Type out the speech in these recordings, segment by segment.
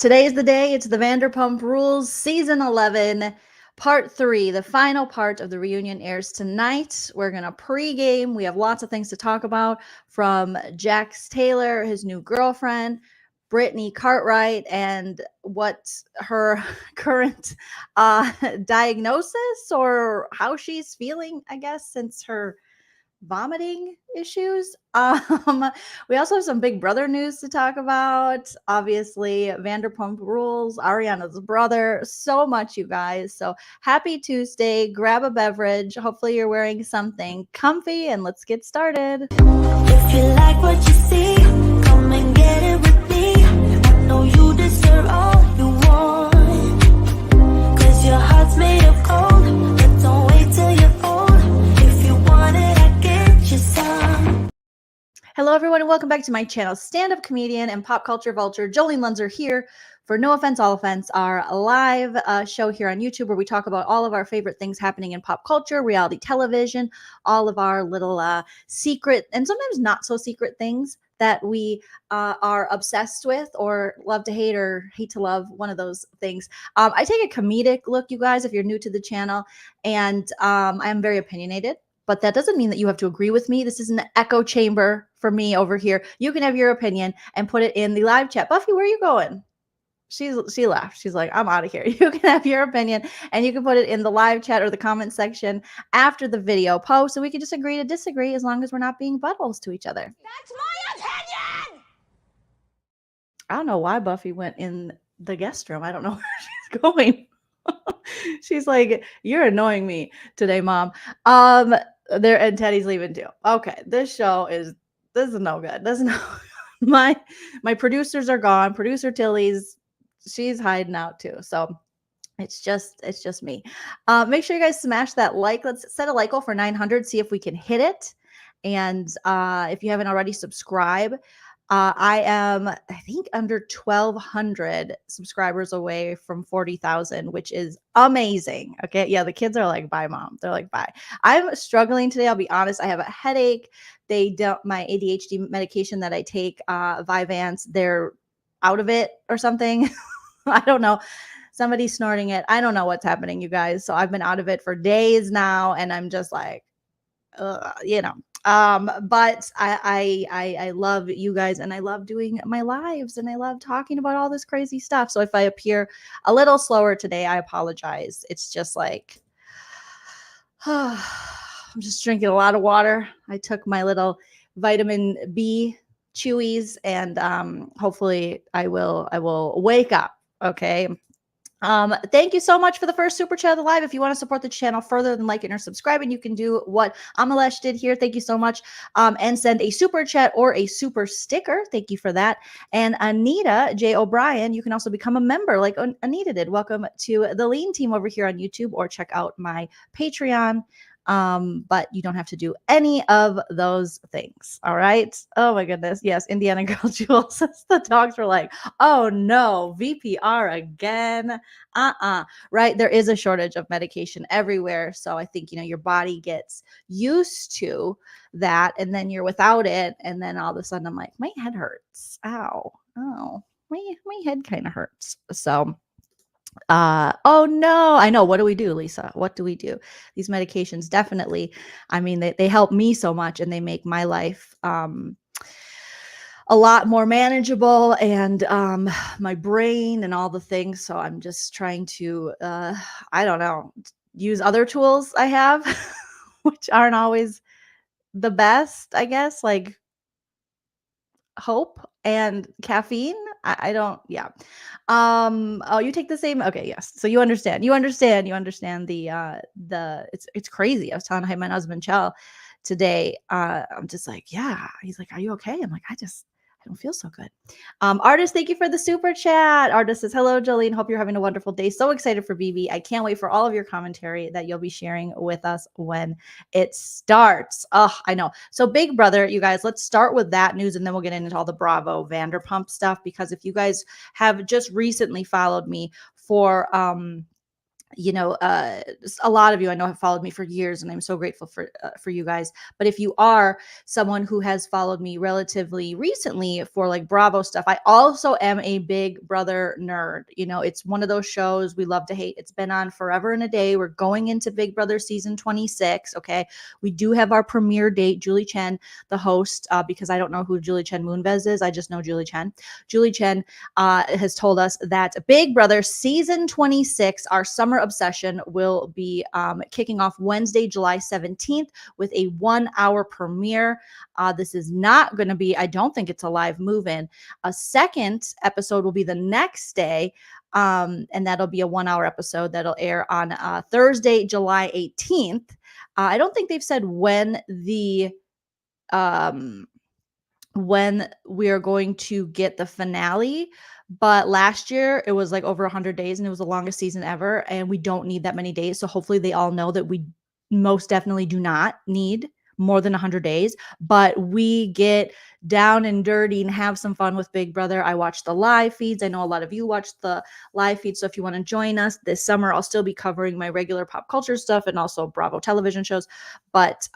Today is the day. It's the Vanderpump Rules Season 11, Part 3. The final part of the reunion airs tonight. We're going to pregame. We have lots of things to talk about, from Jax Taylor, his new girlfriend, Britney Cartwright, and what her current diagnosis or how she's feeling, I guess, since her vomiting issues. We also have some Big Brother news to talk about. Obviously, Vanderpump Rules, Ariana's brother, so much, you guys. So happy Tuesday. Grab a beverage. Hopefully, you're wearing something comfy, and let's get started. If you like what you see, come and get it with me. I know you deserve all you want, 'cause your heart's made of gold, but don't wait till you're old. If you want it, I get you some. Hello, everyone, and welcome back to my channel. Stand-up comedian and pop culture vulture Joleen Lunzer here for No Offense, All Offense, our live show here on YouTube, where we talk about all of our favorite things happening in pop culture, reality television, all of our little secret and sometimes not so secret things that we are obsessed with or love to hate or hate to love, one of those things. I take a comedic look, you guys, if you're new to the channel, and I am very opinionated. But that doesn't mean that you have to agree with me. This is an echo chamber for me over here. You can have your opinion and put it in the live chat. Buffy, where are you going? She left. She's like, I'm out of here. You can have your opinion and you can put it in the live chat or the comment section after the video post, so we can just agree to disagree as long as we're not being buttholes to each other. That's my opinion! I don't know why Buffy went in the guest room. I don't know where she's going. She's like, you're annoying me today, Mom. There, and Teddy's leaving too. Okay, this is no good. This is no my producers are gone. Producer Tilly's, she's hiding out too. So it's just me. Make sure you guys smash that like. Let's set a like goal for 900. See if we can hit it. And if you haven't already, subscribe. I am, I think, under 1,200 subscribers away from 40,000, which is amazing. Okay. Yeah. The kids are like, bye, Mom. They're like, bye. I'm struggling today. I'll be honest. I have a headache. My ADHD medication that I take, Vyvanse, they're out of it or something. I don't know. Somebody's snorting it. I don't know what's happening, you guys. So I've been out of it for days now. And I'm just like, but I love you guys, and I love doing my lives, and I love talking about all this crazy stuff. So if I appear a little slower today, I apologize. It's just like, I'm just drinking a lot of water. I took my little vitamin B chewies, and hopefully I will wake up. Okay. Thank you so much for the first super chat of the live. If you want to support the channel further than liking or subscribing, you can do what Amalesh did here. Thank you so much. And send a super chat or a super sticker. Thank you for that. And Anita J. O'Brien, you can also become a member like Anita did. Welcome to the Lean team over here on YouTube, or check out my Patreon. But you don't have to do any of those things. All right. Oh my goodness. Yes. Indiana Girl Jewel says the dogs were like, oh no, VPR again. Right. There is a shortage of medication everywhere. So I think, your body gets used to that, and then you're without it. And then all of a sudden I'm like, my head hurts. Ow. Oh, my head kind of hurts. So oh no, I know. What do we do, Lisa? What do we do? These medications definitely, I mean, they help me so much, and they make my life a lot more manageable, and my brain and all the things. So I'm just trying to I don't know, use other tools I have which aren't always the best, I guess, like hope and caffeine. I don't, yeah. Oh, you take the same. Okay, yes. So you understand the it's crazy. I was telling my husband Chell today. I'm just like, yeah. He's like, are you okay? I'm like, I don't feel so good. Artist, thank you for the super chat. Artist says, hello, Jolene. Hope you're having a wonderful day. So excited for BB. I can't wait for all of your commentary that you'll be sharing with us when it starts. Oh, I know. So Big Brother, you guys, let's start with that news, and then we'll get into all the Bravo Vanderpump stuff, because if you guys have just recently followed me for a lot of you I know have followed me for years, and I'm so grateful for you guys. But if you are someone who has followed me relatively recently for like Bravo stuff, I also am a Big Brother nerd. It's one of those shows we love to hate. It's been on forever and a day. We're going into Big Brother season 26. Okay, we do have our premiere date. Julie Chen, the host, because I don't know who Julie Chen Moonves is. I just know Julie Chen. Julie Chen has told us that Big Brother season 26, our summer obsession, will be kicking off Wednesday, July 17th with a 1-hour premiere. This is not going to be, I don't think it's a live move-in. A second episode will be the next day, and that'll be a 1-hour episode that'll air on Thursday, July 18th. I don't think they've said when we are going to get the finale. But last year it was like over 100 days, and it was the longest season ever. And we don't need that many days. So hopefully they all know that we most definitely do not need more than 100 days. But we get down and dirty and have some fun with Big Brother. I watch the live feeds. I know a lot of you watch the live feeds. So if you want to join us this summer, I'll still be covering my regular pop culture stuff and also Bravo television shows. But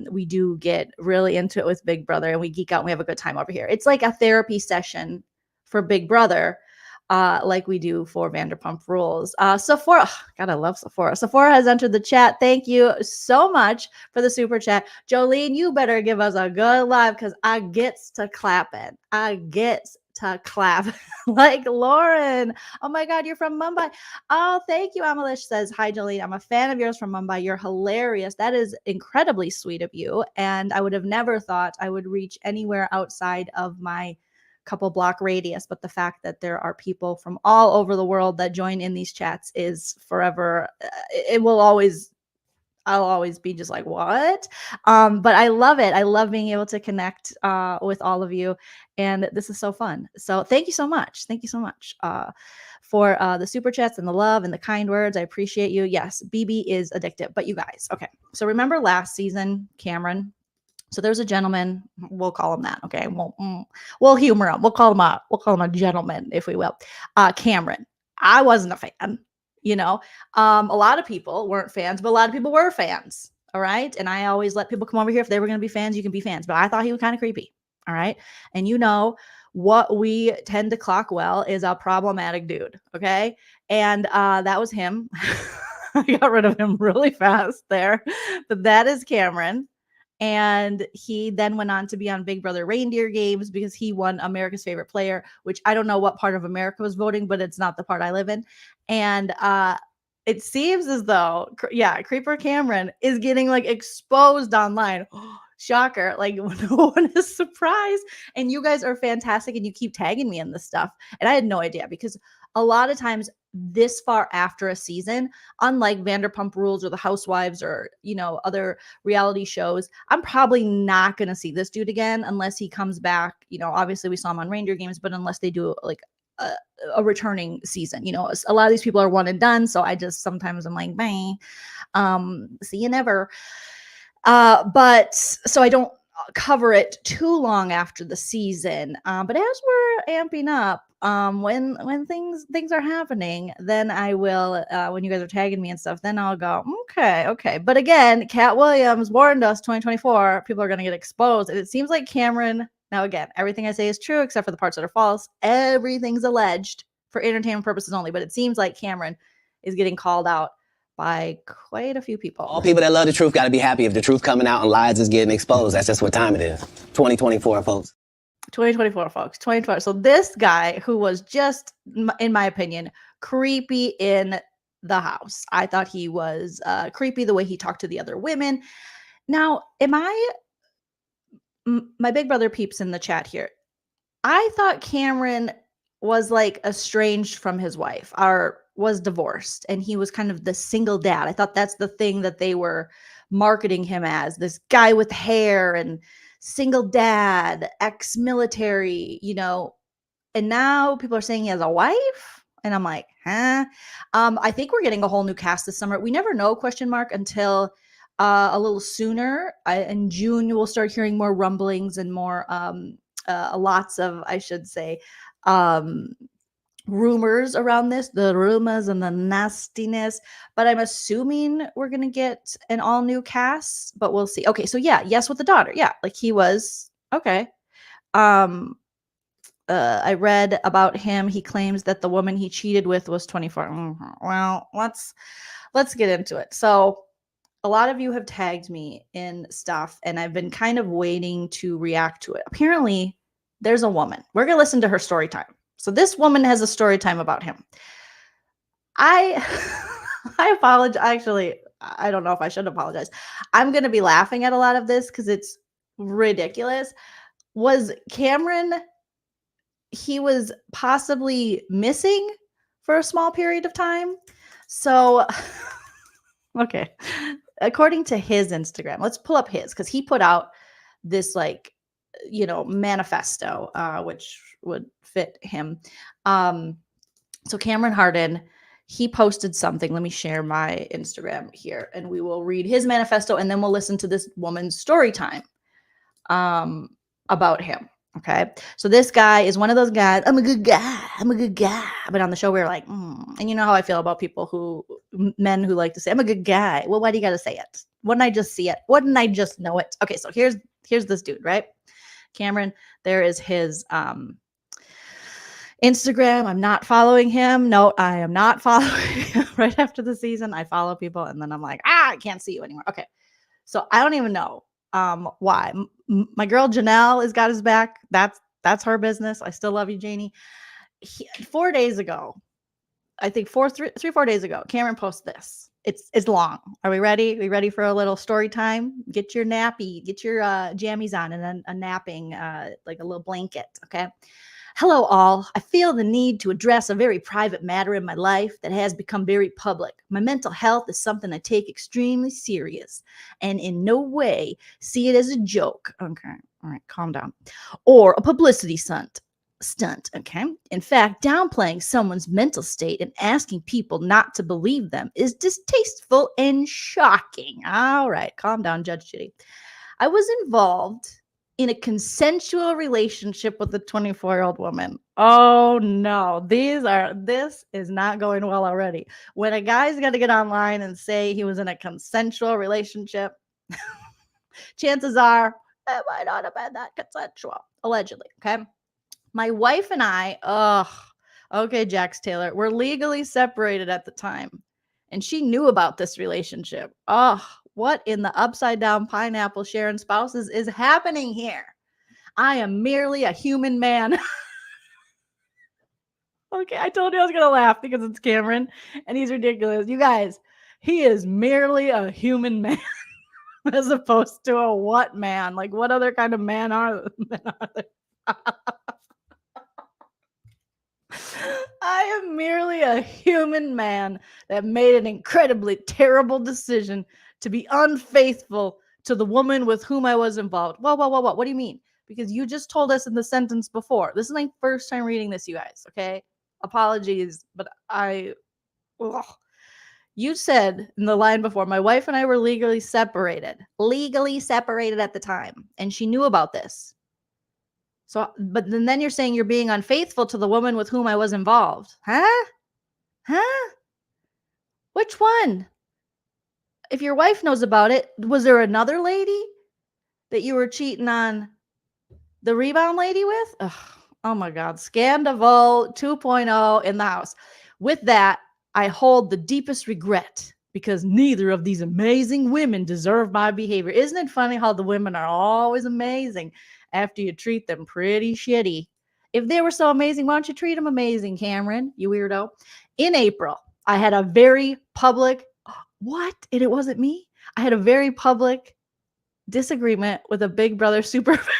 we do get really into it with Big Brother, and we geek out and we have a good time over here. It's like a therapy session for Big Brother, like we do for Vanderpump Rules. Sephora, God, I love Sephora. Sephora has entered the chat. Thank you so much for the super chat. Jolene, you better give us a good live, because I gets to clapping. I gets to clap like Lauren. Oh my God, you're from Mumbai. Oh, thank you. Amalish says, hi, Jolene. I'm a fan of yours from Mumbai. You're hilarious. That is incredibly sweet of you. And I would have never thought I would reach anywhere outside of my couple block radius, but the fact that there are people from all over the world that join in these chats is forever. I'll always be just like, what? But I love it. I love being able to connect with all of you. And this is so fun. So thank you so much. Thank you so much for the super chats and the love and the kind words. I appreciate you. Yes, BB is addictive. But you guys, okay. So remember last season, Cameron? So there's a gentleman, we'll call him that, okay? We'll humor him. We'll call him a gentleman, if we will. Cameron. I wasn't a fan, a lot of people weren't fans, but a lot of people were fans, all right? And I always let people come over here. If they were going to be fans, you can be fans. But I thought he was kind of creepy, all right? And what we tend to clock well is a problematic dude, okay? And that was him. I got rid of him really fast there. But that is Cameron. And he then went on to be on Big Brother Reindeer Games because he won America's Favorite Player, which I don't know what part of America was voting, but it's not the part I live in. And it seems as though, Creeper Cameron is getting like exposed online. Shocker. Like no one is surprised. And you guys are fantastic, and you keep tagging me in this stuff. And I had no idea, because a lot of times this far after a season, unlike Vanderpump Rules or The Housewives or, other reality shows, I'm probably not going to see this dude again unless he comes back. Obviously we saw him on Reindeer Games, but unless they do like a returning season, a lot of these people are one and done. So sometimes I'm like, bye, see you never. But so I don't cover it too long after the season. But as we're amping up, when things are happening, then I will, when you guys are tagging me and stuff, then I'll go, okay. But again, Cat Williams warned us 2024, people are going to get exposed. And it seems like Cameron, now again, everything I say is true except for the parts that are false. Everything's alleged for entertainment purposes only. But it seems like Cameron is getting called out by quite a few people. All people that love the truth got to be happy if the truth coming out and lies is getting exposed. That's just what time it is. 2024, folks. 2024, folks. 2024. So this guy, who was just, in my opinion, creepy in the house. I thought he was creepy the way he talked to the other women. Now, my Big Brother peeps in the chat here, I thought Cameron was like estranged from his wife or was divorced, and he was kind of the single dad. I thought that's the thing that they were marketing him as, this guy with hair and single dad, ex-military, and now people are saying he has a wife, and I'm like, huh? I think we're getting a whole new cast this summer. We never know, until a little sooner. In June, we'll start hearing more rumblings and more lots of, I should say, rumors around this, the rumors and the nastiness, but I'm assuming we're going to get an all new cast, but we'll see. Okay, so yeah, yes with the daughter. Yeah, like he was okay. Um I read about him. He claims that the woman he cheated with was 24. Well, let's get into it. So, a lot of you have tagged me in stuff, and I've been kind of waiting to react to it. Apparently, there's a woman. We're gonna listen to her story time. So this woman has a story time about him. I I apologize. Actually, I don't know if I should apologize. I'm gonna be laughing at a lot of this because it's ridiculous. Was Cameron, he was possibly missing for a small period of time. So, okay. According to his Instagram, let's pull up his because he put out this like, manifesto, which would fit him. So Cameron Hardin, he posted something. Let me share my Instagram here and we will read his manifesto and then we'll listen to this woman's story time about him. Okay. So this guy is one of those guys. I'm a good guy. I'm a good guy. But on the show, we were like, and you know how I feel about men who like to say, I'm a good guy. Well, why do you got to say it? Wouldn't I just see it? Wouldn't I just know it? Okay. So here's this dude, right? Cameron, there is his Instagram. I'm not following him. No, I am not following him. Right after the season, I follow people and then I'm like, I can't see you anymore. Okay. So I don't even know why. My girl Janelle has got his back. That's her business. I still love you, Janie. 4 days ago, I think 4 days ago, Cameron posted this. It's long. Are we ready? Are we ready for a little story time? Get your nappy, get your jammies on and then a napping, like a little blanket. Okay. Hello, all. I feel the need to address a very private matter in my life that has become very public. My mental health is something I take extremely serious and in no way see it as a joke. Okay. All right. Calm down. Or a publicity stunt. Okay. In fact, downplaying someone's mental state and asking people not to believe them is distasteful and shocking. All right. Calm down, Judge Judy. I was involved in a consensual relationship with a 24-year-old woman. Oh no, this is not going well already. When a guy's got to get online and say he was in a consensual relationship, chances are it might not have been that consensual, allegedly. Okay. My wife and I, okay, Jax Taylor, were legally separated at the time. And she knew about this relationship. What in the upside down pineapple sharing spouses is happening here? I am merely a human man. Okay, I told you I was going to laugh because it's Cameron and he's ridiculous. You guys, he is merely a human man as opposed to a what man? Like, what other kind of man are there? I am merely a human man that made an incredibly terrible decision to be unfaithful to the woman with whom I was involved. Whoa. What do you mean? Because you just told us in the sentence before. This is my first time reading this, you guys, okay? Apologies, but you said in the line before, my wife and I were legally separated at the time, and she knew about this. So, but then you're saying you're being unfaithful to the woman with whom I was involved. Huh? Which one? If your wife knows about it, was there another lady that you were cheating on the rebound lady with? Ugh, oh my God. Scandival 2.0 in the house. With that, I hold the deepest regret because neither of these amazing women deserve my behavior. Isn't it funny how the women are always amazing after you treat them pretty shitty? If they were so amazing, why don't you treat them amazing, Cameron, you weirdo? In April, I had a very public, what? And it wasn't me? I had a very public disagreement with a Big Brother super fan.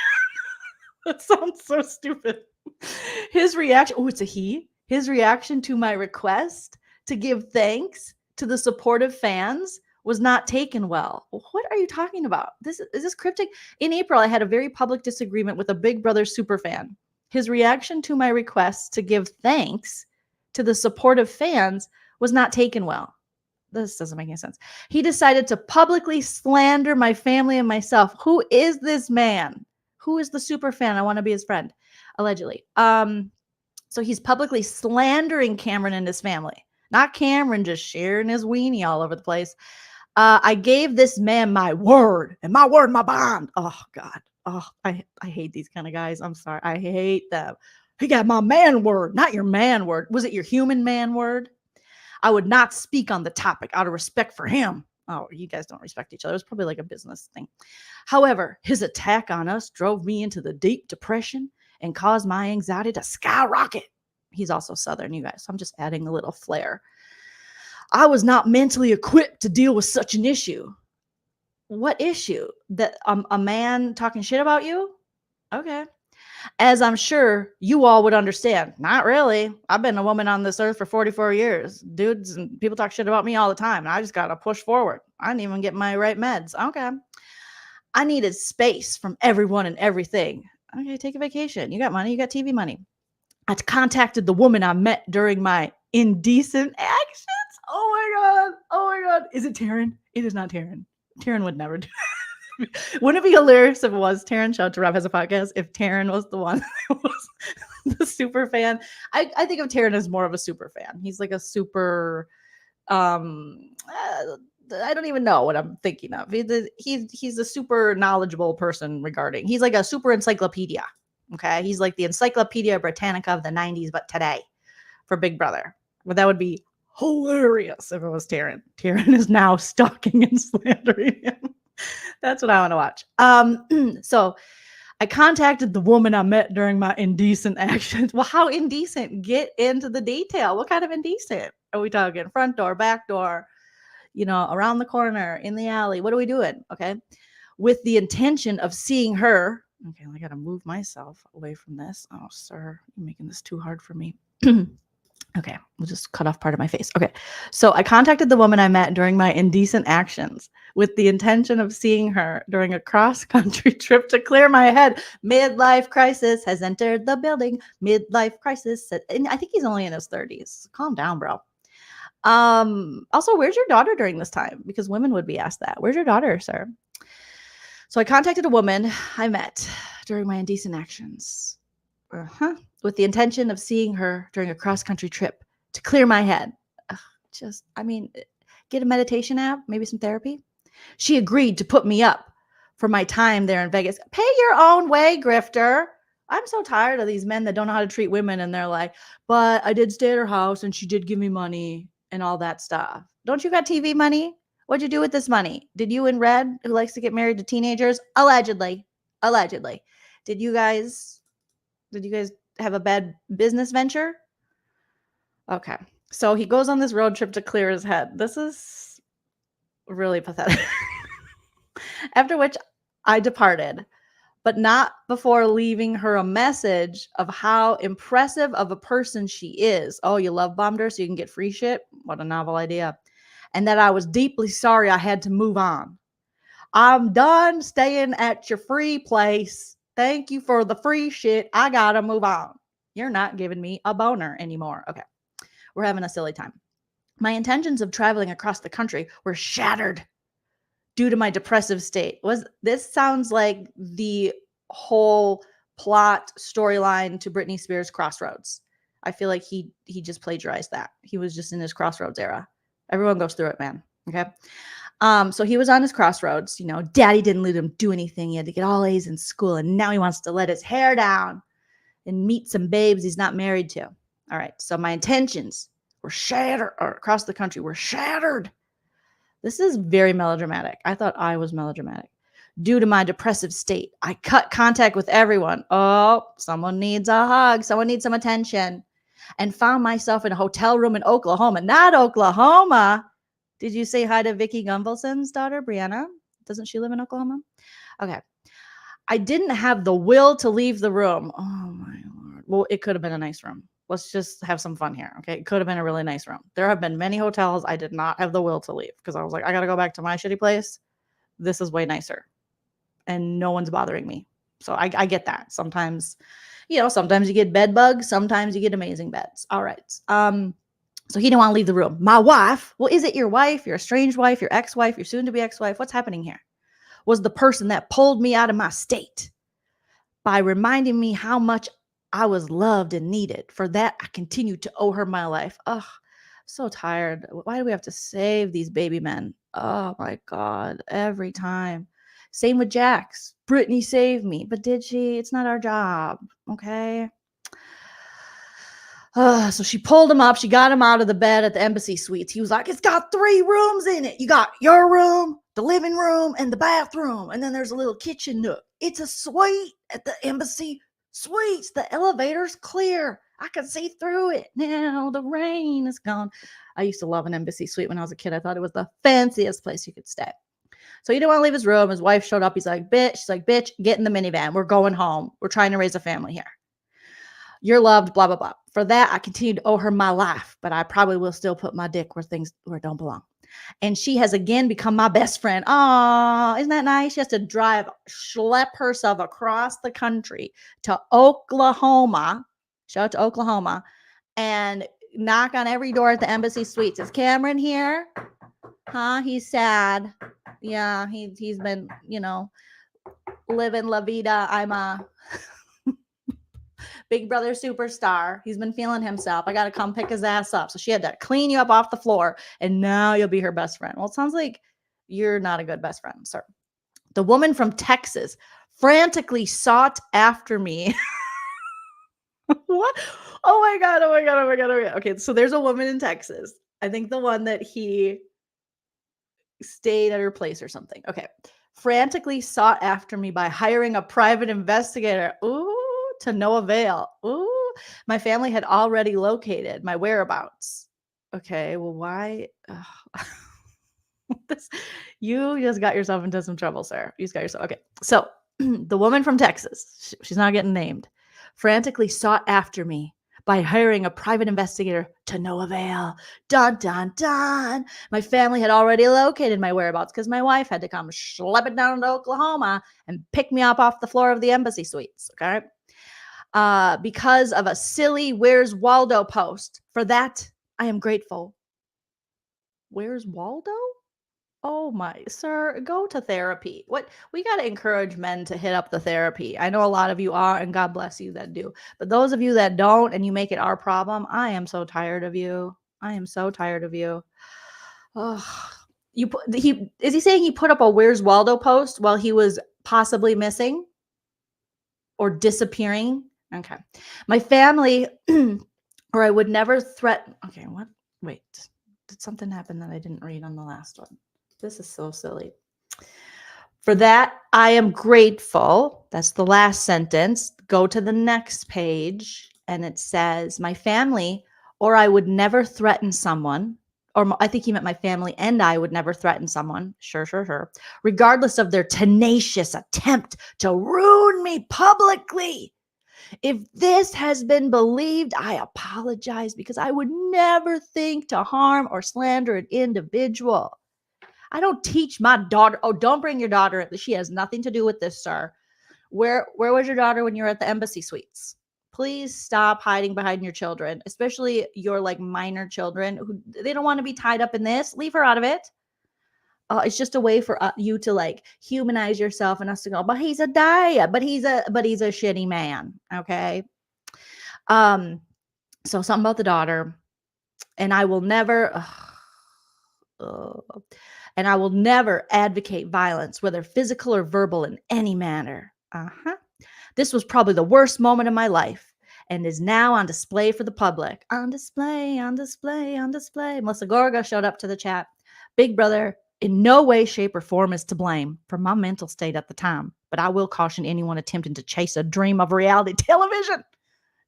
That sounds so stupid. His reaction, it's a he. His reaction to my request to give thanks to the supportive fans was not taken well. What are you talking about? Is this cryptic? In April, I had a very public disagreement with a Big Brother super fan. His reaction to my request to give thanks to the supportive fans was not taken well. This doesn't make any sense. He decided to publicly slander my family and myself. Who is this man? Who is the super fan? I want to be his friend, allegedly. So he's publicly slandering Cameron and his family. Not Cameron just sharing his weenie all over the place. I gave this man my word, and my word, my bond. Oh, God. Oh, I hate these kind of guys. I'm sorry. I hate them. He got my man word, not your man word. Was it your human man word? I would not speak on the topic out of respect for him. Oh, you guys don't respect each other. It was probably like a business thing. However, his attack on us drove me into the deep depression and caused my anxiety to skyrocket. He's also Southern, you guys. So I'm just adding a little flair. I was not mentally equipped to deal with such an issue. What issue? That a man talking shit about you? Okay. As I'm sure you all would understand. Not really. I've been a woman on this earth for 44 years. Dudes and people talk shit about me all the time. And I just got to push forward. I didn't even get my right meds. Okay. I needed space from everyone and everything. Okay, take a vacation. You got money. You got TV money. I contacted the woman I met during my indecent actions. Oh my God. Oh my God. Is it Taryn? It is not Taryn. Taryn would never do it. Wouldn't it be hilarious if it was Taryn? Shout out to Rob Has a Podcast. If Taryn was the one that was the super fan. I think of Taryn as more of a super fan. He's like a super, I don't even know what I'm thinking of. He's a super knowledgeable person regarding, he's like a super encyclopedia. Okay. He's like the Encyclopedia Britannica of the 90s, but today for Big Brother. But that would be hilarious if it was Taryn. Taryn is now stalking and slandering him. That's what I want to watch. So I contacted the woman I met during my indecent actions. Well, how indecent? Get into the detail. What kind of indecent are we talking? Front door, back door, around the corner, in the alley. What are we doing? Okay. With the intention of seeing her. Okay, I got to move myself away from this. Oh, sir, you're making this too hard for me. Okay, we'll just cut off part of my face. Okay, so I contacted the woman I met during my indecent actions with the intention of seeing her during a cross-country trip to clear my head. Midlife crisis has entered the building. Midlife crisis. And I think he's only in his 30s. Calm down, bro. Also, where's your daughter during this time? Because women would be asked that. Where's your daughter, sir? So I contacted a woman I met during my indecent actions. With the intention of seeing her during a cross-country trip to clear my head. Get a meditation app, maybe some therapy. She agreed to put me up for my time there in Vegas. Pay your own way, grifter. I'm so tired of these men that don't know how to treat women. And they're like, but I did stay at her house and she did give me money and all that stuff. Don't you got TV money? What'd you do with this money? Did you and Red, who likes to get married to teenagers? Allegedly. Did you guys have a bad business venture? Okay. So he goes on this road trip to clear his head. This is really pathetic. After which I departed, but not before leaving her a message of how impressive of a person she is. Oh, you love bombed her so you can get free shit? What a novel idea. And that I was deeply sorry I had to move on. I'm done staying at your free place. Thank you for the free shit. I gotta move on. You're not giving me a boner anymore. Okay. We're having a silly time. My intentions of traveling across the country were shattered due to my depressive state. This sounds like the whole plot storyline to Britney Spears' Crossroads. I feel like he just plagiarized that. He was just in his Crossroads era. Everyone goes through it, man. Okay. So he was on his crossroads. Daddy didn't let him do anything. He had to get all A's in school. And now he wants to let his hair down and meet some babes he's not married to. All right. So my intentions were shattered, or across the country were shattered. This is very melodramatic. I thought I was melodramatic. Due to my depressive state, I cut contact with everyone. Oh, someone needs a hug. Someone needs some attention. And found myself in a hotel room in Oklahoma. Not Oklahoma. Did you say hi to Vicky Gunvalson's daughter, Brianna? Doesn't she live in Oklahoma? Okay. I didn't have the will to leave the room. Oh, my Lord. Well, it could have been a nice room. Let's just have some fun here, okay? It could have been a really nice room. There have been many hotels I did not have the will to leave because I was like, I got to go back to my shitty place. This is way nicer. And no one's bothering me. So I get that. Sometimes you get bed bugs. Sometimes you get amazing beds. All right. So he didn't want to leave the room. My wife, well, is it your wife, your estranged wife, your ex-wife, your soon-to-be ex-wife? What's happening here? Was the person that pulled me out of my state by reminding me how much I was loved and needed. For that, I continue to owe her my life. Ugh, so tired. Why do we have to save these baby men? Oh my God, every time. Same with Jax. Britney saved me, but did she? It's not our job, okay? So she pulled him up. She got him out of the bed at the embassy suites. He was like, it's got 3 rooms in it. You got your room, the living room, and the bathroom. And then there's a little kitchen nook. It's a suite at the embassy suites. The elevator's clear. I can see through it. Now the rain is gone. I used to love an embassy suite when I was a kid. I thought it was the fanciest place you could stay. So he didn't want to leave his room. His wife showed up. He's like, bitch. She's like, bitch, get in the minivan. We're going home. We're trying to raise a family here. You're loved, blah, blah, blah. For that, I continue to owe her my life, but I probably will still put my dick where it don't belong. And she has again become my best friend. Oh, isn't that nice? She has to schlep herself across the country to Oklahoma. Shout out to Oklahoma. And knock on every door at the embassy suites. Is Cameron here? Huh? He's sad. Yeah, he's been, living la vida. I'm a Big Brother superstar. He's been feeling himself. I got to come pick his ass up. So she had to clean you up off the floor, and now you'll be her best friend. Well, it sounds like you're not a good best friend, sir. The woman from Texas frantically sought after me. What? Oh my God. Oh my God. Oh my God. Oh my God. Okay. So there's a woman in Texas. I think the one that he stayed at her place or something. Okay. Frantically sought after me by hiring a private investigator. Ooh. To no avail. Ooh, my family had already located my whereabouts. Okay, well, why? You just got yourself into some trouble, sir. You just got yourself. Okay, so the woman from Texas, she's not getting named, frantically sought after me by hiring a private investigator to no avail. Dun, dun, dun. My family had already located my whereabouts because my wife had to come schlep it down to Oklahoma and pick me up off the floor of the embassy suites. Okay. Because of a silly Where's Waldo post. For that, I am grateful. Where's Waldo? Oh my, sir, go to therapy. What? We got to encourage men to hit up the therapy. I know a lot of you are, and God bless you that do. But those of you that don't and you make it our problem, I am so tired of you. I am so tired of you. Oh, is he saying he put up a Where's Waldo post while he was possibly missing or disappearing? Okay. My family, or I would never threaten. Okay, what? Wait, did something happen that I didn't read on the last one? This is so silly. For that, I am grateful. That's the last sentence. Go to the next page, and it says, my family, or I would never threaten someone. Or I think he meant my family and I would never threaten someone. Sure. Regardless of their tenacious attempt to ruin me publicly. If this has been believed, I apologize because I would never think to harm or slander an individual. I don't teach my daughter. Oh, don't bring your daughter. She has nothing to do with this, sir. Where was your daughter when you were at the embassy suites? Please stop hiding behind your children, especially your minor children who they don't want to be tied up in this. Leave her out of it. It's just a way for you to humanize yourself and us to go, but he's a diet, but he's a shitty man. Okay. So something about the daughter, and I will never, and I will never advocate violence, whether physical or verbal, in any manner. This was probably the worst moment of my life and is now on display for the public. On display. Melissa Gorga showed up to the chat. Big Brother in no way, shape, or form is to blame for my mental state at the time, but I will caution anyone attempting to chase a dream of reality television.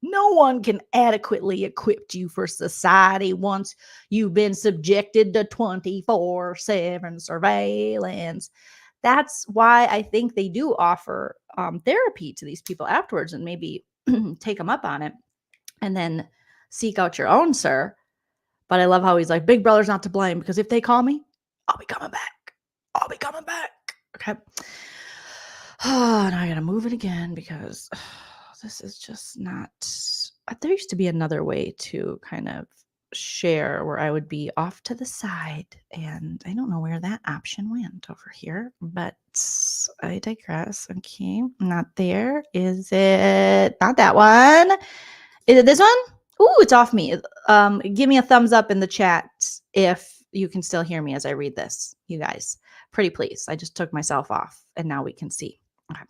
No one can adequately equip you for society once you've been subjected to 24/7 surveillance. That's why I think they do offer therapy to these people afterwards and maybe take them up on it and then seek out your own, sir. But I love how he's like, Big Brother's not to blame because if they call me, I'll be coming back. Okay. Oh, now I got to move it again because this is just not. There used to be another way to kind of share where I would be off to the side, and I don't know where that option went over here, but I digress. Okay, not there. Is it not that one? Is it this one? Ooh, it's off me. Give me a thumbs up in the chat if you can still hear me as I read this, you guys. Pretty please. I just took myself off and now we can see. Okay.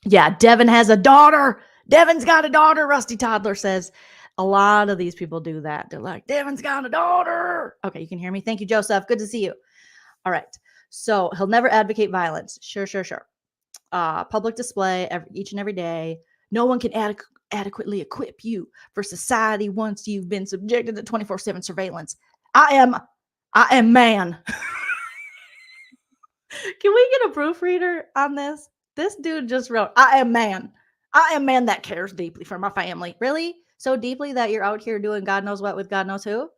Yeah, Devin has a daughter. Devin's got a daughter, Rusty Toddler says. A lot of these people do that. They're like, Devin's got a daughter. Okay, you can hear me. Thank you, Joseph. Good to see you. All right. So he'll never advocate violence. Sure. Public display each and every day. No one can adequately equip you for society once you've been subjected to 24/7 surveillance. I am man. Can we get a proofreader on this? This dude just wrote, I am man. I am man that cares deeply for my family. Really? So deeply that you're out here doing God knows what with God knows who?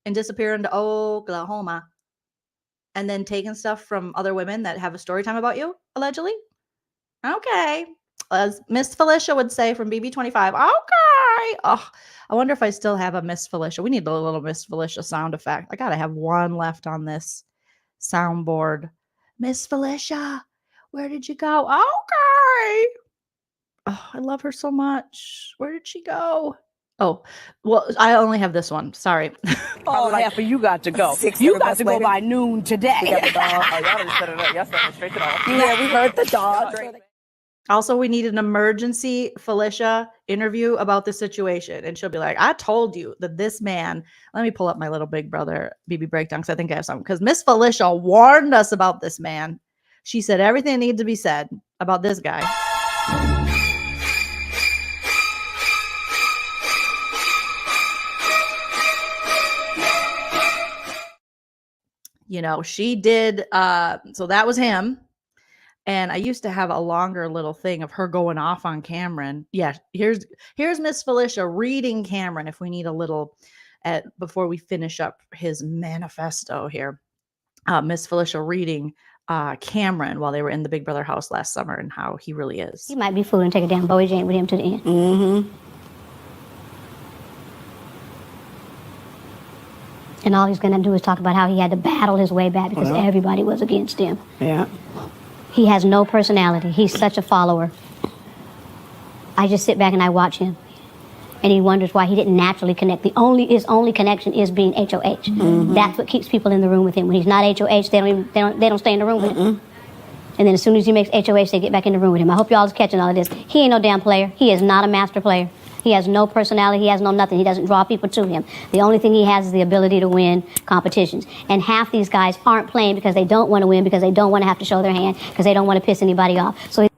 And disappearing to Oklahoma. And then taking stuff from other women that have a story time about you, allegedly? Okay. As Miss Felicia would say from BB25, okay. Oh, I wonder if I still have a Miss Felicia. We need a little Miss Felicia sound effect. I got to have one left on this soundboard. Miss Felicia, where did you go? Okay. Oh, I love her so much. Where did she go? Oh, well, I only have this one. Sorry. Oh, half of you got to go. You got to go by noon today. We got the dog. Oh, y'all just set it up. Y'all set it straight to the office. Yeah, we heard the dog. Also, we need an emergency Felicia interview about the situation. And she'll be like, I told you that this man, let me pull up my little big brother BB breakdown because I think I have something. Because Miss Felicia warned us about this man. She said everything needs to be said about this guy. You know, she did. So that was him. And I used to have a longer little thing of her going off on Cameron. Yeah, here's Miss Felicia reading Cameron if we need a little before we finish up his manifesto here. Miss Felicia reading Cameron while they were in the Big Brother house last summer and how he really is. He might be fooling and take a damn Bowie Jane with him to the end. Mm-hmm. And all he's going to do is talk about how he had to battle his way back because everybody was against him. Yeah. He has no personality. He's such a follower. I just sit back and I watch him. And he wonders why he didn't naturally connect. His only connection is being HOH. Mm-hmm. That's what keeps people in the room with him. When he's not HOH, they don't stay in the room with him. And then as soon as he makes HOH, they get back in the room with him. I hope y'all is catching all of this. He ain't no damn player. He is not a master player. He has no personality. He has no nothing. He doesn't draw people to him. The only thing he has is the ability to win competitions. And half these guys aren't playing because they don't want to win, because they don't want to have to show their hand, because they don't want to piss anybody off. So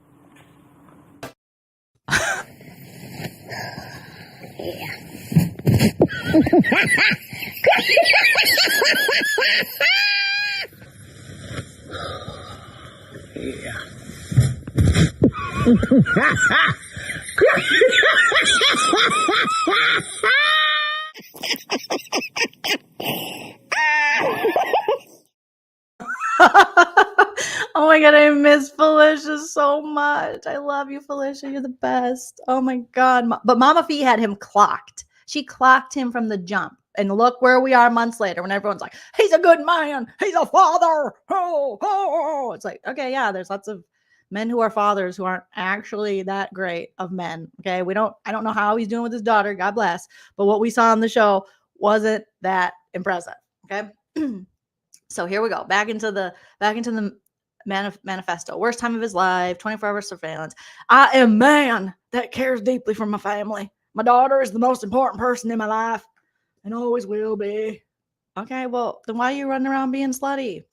Oh my God, I miss Felicia so much. I love you, Felicia. You're the best. Oh my God. But Mama Fee had him clocked. She clocked him from the jump. And look where we are months later when everyone's like, he's a good man. He's a father. Oh. It's like, okay, yeah, there's lots of men who are fathers who aren't actually that great of men. Okay. I don't know how he's doing with his daughter. God bless. But what we saw on the show wasn't that impressive. Okay. So here we go. Back into the manifesto. Worst time of his life, 24-hour surveillance. I am man that cares deeply for my family. My daughter is the most important person in my life and always will be. Okay, well, then why are you running around being slutty?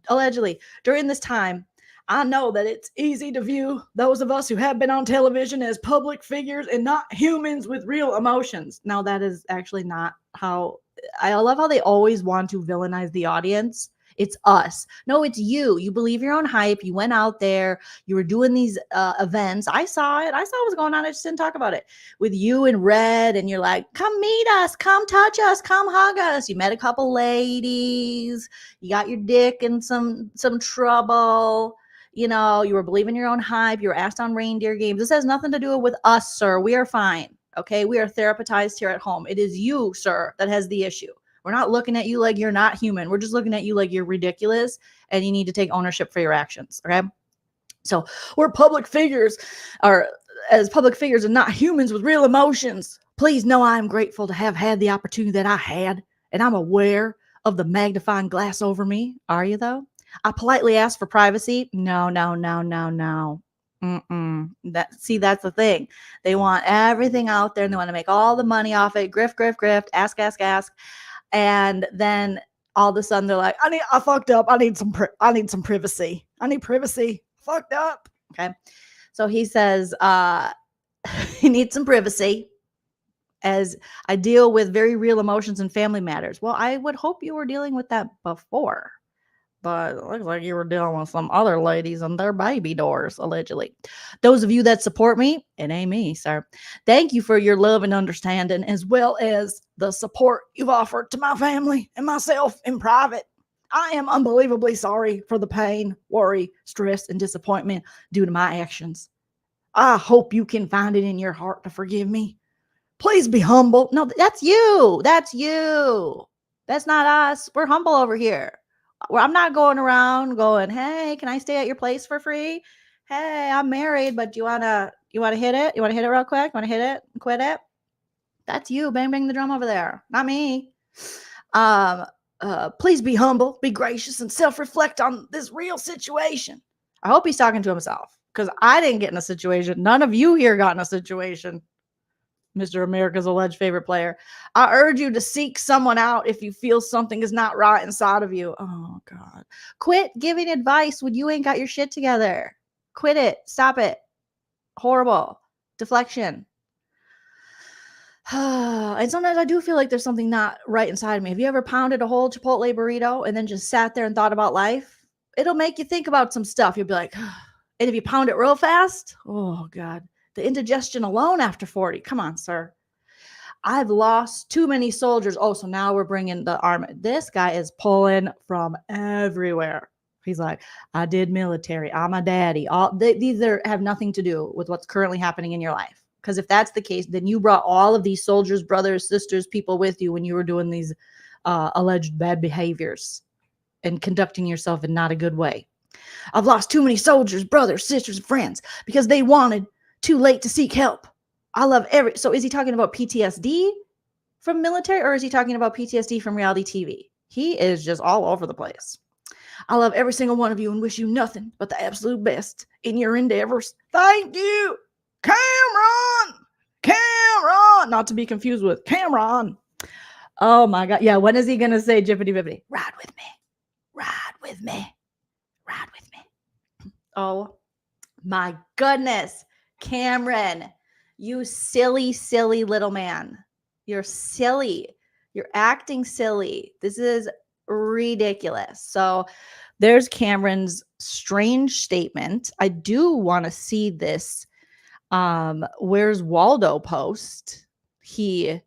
Allegedly, during this time, I know that it's easy to view those of us who have been on television as public figures and not humans with real emotions. Now, that is actually not how... I love how they always want to villainize the audience. It's us. No, it's you. You believe your own hype. You went out there. You were doing these events. I saw it. I saw what was going on. I just didn't talk about it. With you in red, and you're like, come meet us. Come touch us. Come hug us. You met a couple ladies. You got your dick in some trouble. You know, you were believing your own hype. You were asked on reindeer games. This has nothing to do with us, sir. We are fine. Okay, we are therapized here at home. It is you, sir, that has the issue. We're not looking at you like you're not human. We're just looking at you like you're ridiculous and you need to take ownership for your actions. Okay. So we're public figures, or as public figures and not humans with real emotions. Please know I am grateful to have had the opportunity that I had, and I'm aware of the magnifying glass over me. Are you, though? I politely asked for privacy. No. That's the thing. They want everything out there and they want to make all the money off it. Grift, ask. And then all of a sudden they're like, I fucked up. I need some privacy. I need privacy. Fucked up. Okay. So he says, he needs some privacy as I deal with very real emotions and family matters. Well, I would hope you were dealing with that before, but it looks like you were dealing with some other ladies and their baby doors, allegedly. Those of you that support me, it ain't me, sir. Thank you for your love and understanding, as well as the support you've offered to my family and myself in private. I am unbelievably sorry for the pain, worry, stress, and disappointment due to my actions. I hope you can find it in your heart to forgive me. Please be humble. No, that's you. That's you. That's not us. We're humble over here. I'm not going around going, hey, can I stay at your place for free? Hey, I'm married, but do you wanna hit it? You wanna hit it real quick? You wanna hit it and quit it? That's you. Bang, bang the drum over there. Not me. Please be humble, be gracious, and self-reflect on this real situation. I hope he's talking to himself, because I didn't get in a situation. None of you here got in a situation. Mr. America's alleged favorite player. I urge you to seek someone out if you feel something is not right inside of you. Oh, God. Quit giving advice when you ain't got your shit together. Quit it. Stop it. Horrible. Deflection. And sometimes I do feel like there's something not right inside of me. Have you ever pounded a whole Chipotle burrito and then just sat there and thought about life? It'll make you think about some stuff. You'll be like, and if you pound it real fast, oh, God. The indigestion alone after 40. Come on, sir. I've lost too many soldiers. Oh, so now we're bringing the army. This guy is pulling from everywhere. He's like, I did military. I'm a daddy. These have nothing to do with what's currently happening in your life. Because if that's the case, then you brought all of these soldiers, brothers, sisters, people with you when you were doing these alleged bad behaviors and conducting yourself in not a good way. I've lost too many soldiers, brothers, sisters, and friends because they wanted too late to seek help. I love so is he talking about PTSD from military, or is he talking about PTSD from reality TV? He is just all over the place. I love every single one of you and wish you nothing but the absolute best in your endeavors. Thank you, Cameron. Not to be confused with Cameron. Oh my God. Yeah. When is he going to say jippity bippity? Ride with me. Oh my goodness. Cameron, you silly little man. You're silly. You're acting silly. This is ridiculous. So there's Cameron's strange statement. I do want to see this Where's Waldo post he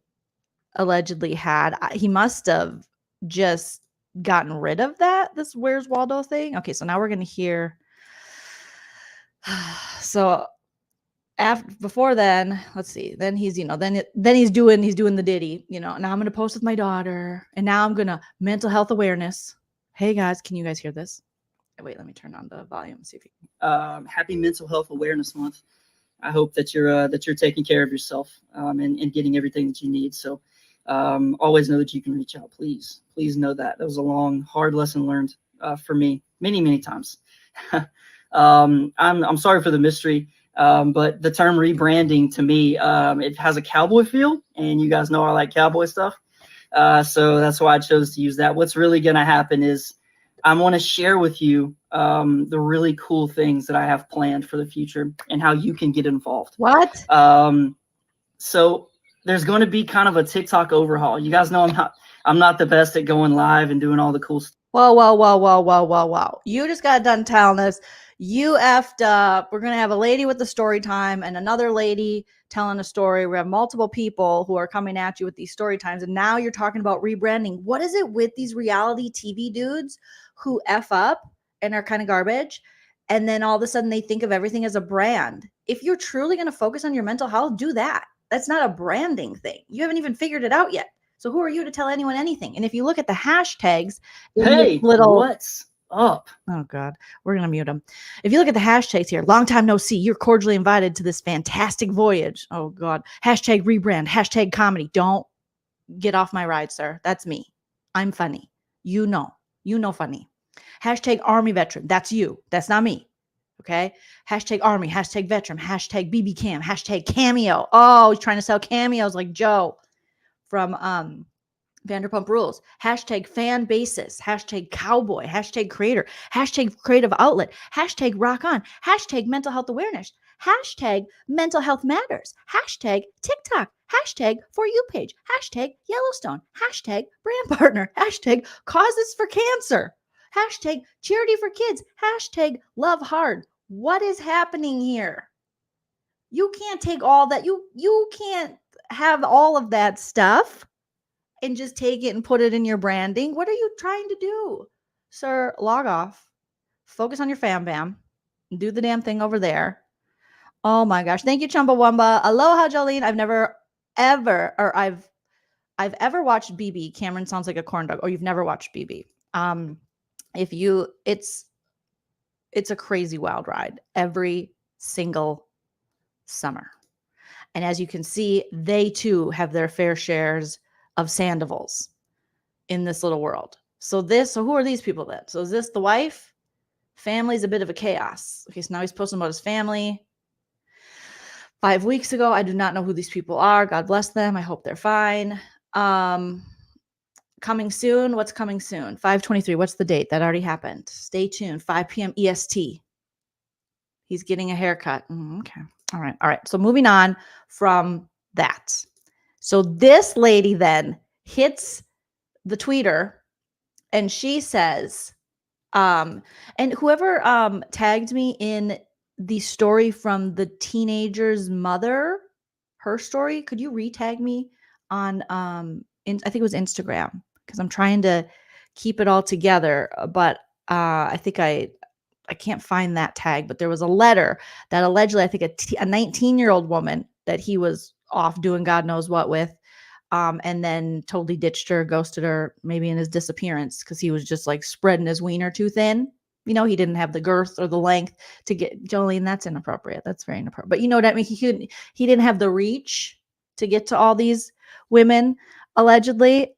allegedly had. He must have just gotten rid of this Where's Waldo thing. Okay, so now we're going to hear. So before then, let's see. Then he's, then he's doing the ditty, now I'm going to post with my daughter, and now I'm going to mental health awareness. Hey guys, can you guys hear this? Wait, let me turn on the volume. See if you can. Happy Mental Health Awareness Month. I hope that you're taking care of yourself and getting everything that you need. So always know that you can reach out. Please know that was a hard lesson learned for me many times. I'm sorry for the mystery. But the term rebranding to me, it has a cowboy feel, and you guys know I like cowboy stuff. So that's why I chose to use that. What's really going to happen is I want to share with you the really cool things that I have planned for the future and how you can get involved. What? So there's going to be kind of a TikTok overhaul. You guys know I'm not the best at going live and doing all the cool stuff. Whoa. You just got done telling us you effed up. We're going to have a lady with the story time and another lady telling a story. We have multiple people who are coming at you with these story times. And now you're talking about rebranding. What is it with these reality TV dudes who F up and are kind of garbage? And then all of a sudden they think of everything as a brand. If you're truly going to focus on your mental health, do that. That's not a branding thing. You haven't even figured it out yet. So who are you to tell anyone anything? And if you look at the hashtags in Hey, this little what's up? oh God, we're gonna mute them. If you look at the hashtags here, long time no see, you're cordially invited to this fantastic voyage. Oh God, hashtag rebrand, hashtag comedy. Don't get off my ride, sir. That's me. I'm funny. You know funny. Hashtag army veteran. That's you. That's not me. Okay. Hashtag army, hashtag veteran, hashtag BB cam, hashtag cameo. Oh, he's trying to sell cameos like Joe from Vanderpump Rules. Hashtag fan basis. Hashtag cowboy. Hashtag creator. Hashtag creative outlet. Hashtag rock on. Hashtag mental health awareness. Hashtag mental health matters. Hashtag TikTok. Hashtag for you page. Hashtag Yellowstone. Hashtag brand partner. Hashtag causes for cancer. Hashtag charity for kids. Hashtag love hard. What is happening here? You can't take all that. You can't have all of that stuff and just take it and put it in your branding. What are you trying to do? Sir, log off. Focus on your fam bam. Do the damn thing over there. Oh my gosh. Thank you, Chumbawamba. Aloha, Jolene. I've never ever or I've ever watched BB. Cameron sounds like a corn dog. Or you've never watched BB. If you it's a crazy wild ride every single summer. And as you can see, they too have their fair shares of Sandevils in this little world. So who are these people then? So is this the wife? Family's a bit of a chaos. Okay, so now he's posting about his family. 5 weeks ago, I do not know who these people are. God bless them. I hope they're fine. Coming soon. What's coming soon? 5/23. What's the date? That already happened. Stay tuned. 5 p.m. EST. He's getting a haircut. Okay. All right. So moving on from that. So this lady then hits the tweeter and she says, and whoever tagged me in the story from the teenager's mother, her story, could you retag me on I think it was Instagram, because I'm trying to keep it all together, but I think I can't find that tag, but there was a letter that allegedly, I think a 19-year-old woman that he was off doing God knows what with, and then totally ditched her, ghosted her, maybe in his disappearance, because he was just like spreading his wiener too thin. You know, he didn't have the girth or the length to get Jolene. That's inappropriate. That's very inappropriate. But you know what I mean? He didn't have the reach to get to all these women, allegedly.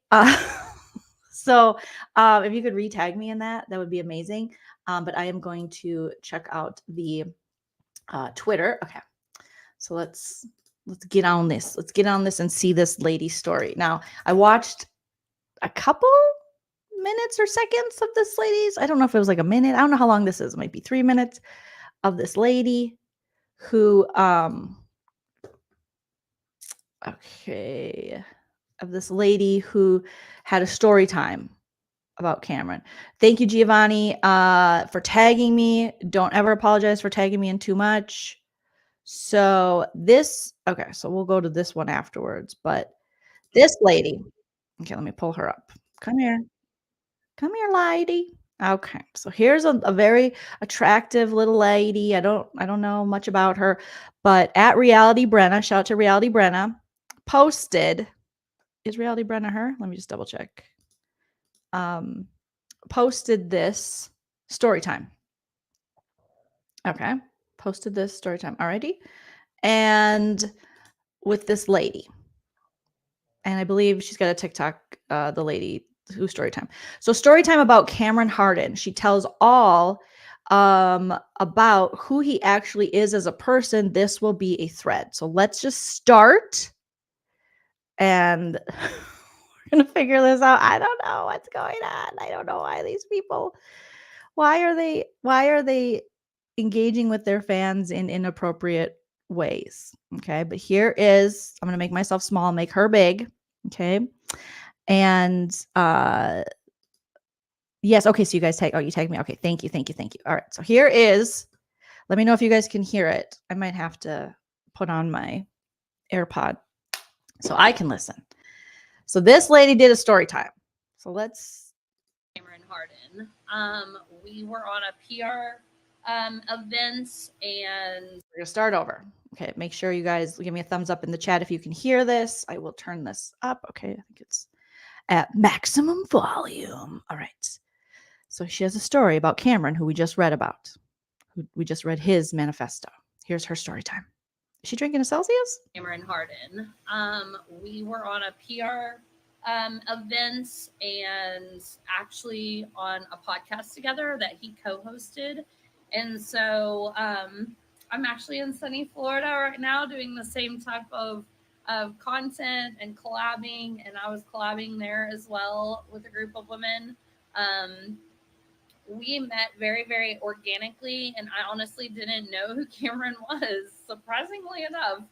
So if you could retag me in that would be amazing. But I am going to check out the Twitter. Okay. So let's get on this. Let's get on this and see this lady's story. Now, I watched a couple minutes or seconds of this lady's. I don't know if it was like a minute. I don't know how long this is. It might be 3 minutes of this lady who had a story time about Cameron. Thank you, Giovanni, for tagging me. Don't ever apologize for tagging me in too much. So so we'll go to this one afterwards, but this lady, okay, let me pull her up. Come here, lady. Okay, so here's a very attractive little lady. I don't know much about her, but at Reality Brenna, shout out to Reality Brenna, posted. Is Reality Brenna her? Let me just double check. Posted this story time. Okay, posted this story time already, and with this lady, and I believe she's got a TikTok. The lady who's story time. So story time about Cameron Hardin. She tells all about who he actually is as a person. This will be a thread. So let's just start, and we're gonna figure this out. I don't know what's going on. I don't know why these people. Why are they engaging with their fans in inappropriate ways? Okay, but here is. I'm gonna make myself small, make her big. Okay. And yes, okay, so you guys you tagged me. Okay, thank you. All right, so here is, let me know if you guys can hear it. I might have to put on my AirPod so I can listen. So this lady did a story time. So let's. Cameron Hardin. We were on a PR event, and We're gonna start over. Okay, make sure you guys give me a thumbs up in the chat if you can hear this. I will turn this up. Okay, I think it's at maximum volume. All right. So she has a story about Cameron, who we just read about. We just read his manifesto. Here's her story time. Is she drinking a Celsius? Cameron Hardin. We were on a PR event and actually on a podcast together that he co-hosted. And so I'm actually in sunny Florida right now doing the same type of content and collabing. And I was collabing there as well with a group of women. We met very, very organically, and I honestly didn't know who Cameron was, surprisingly enough.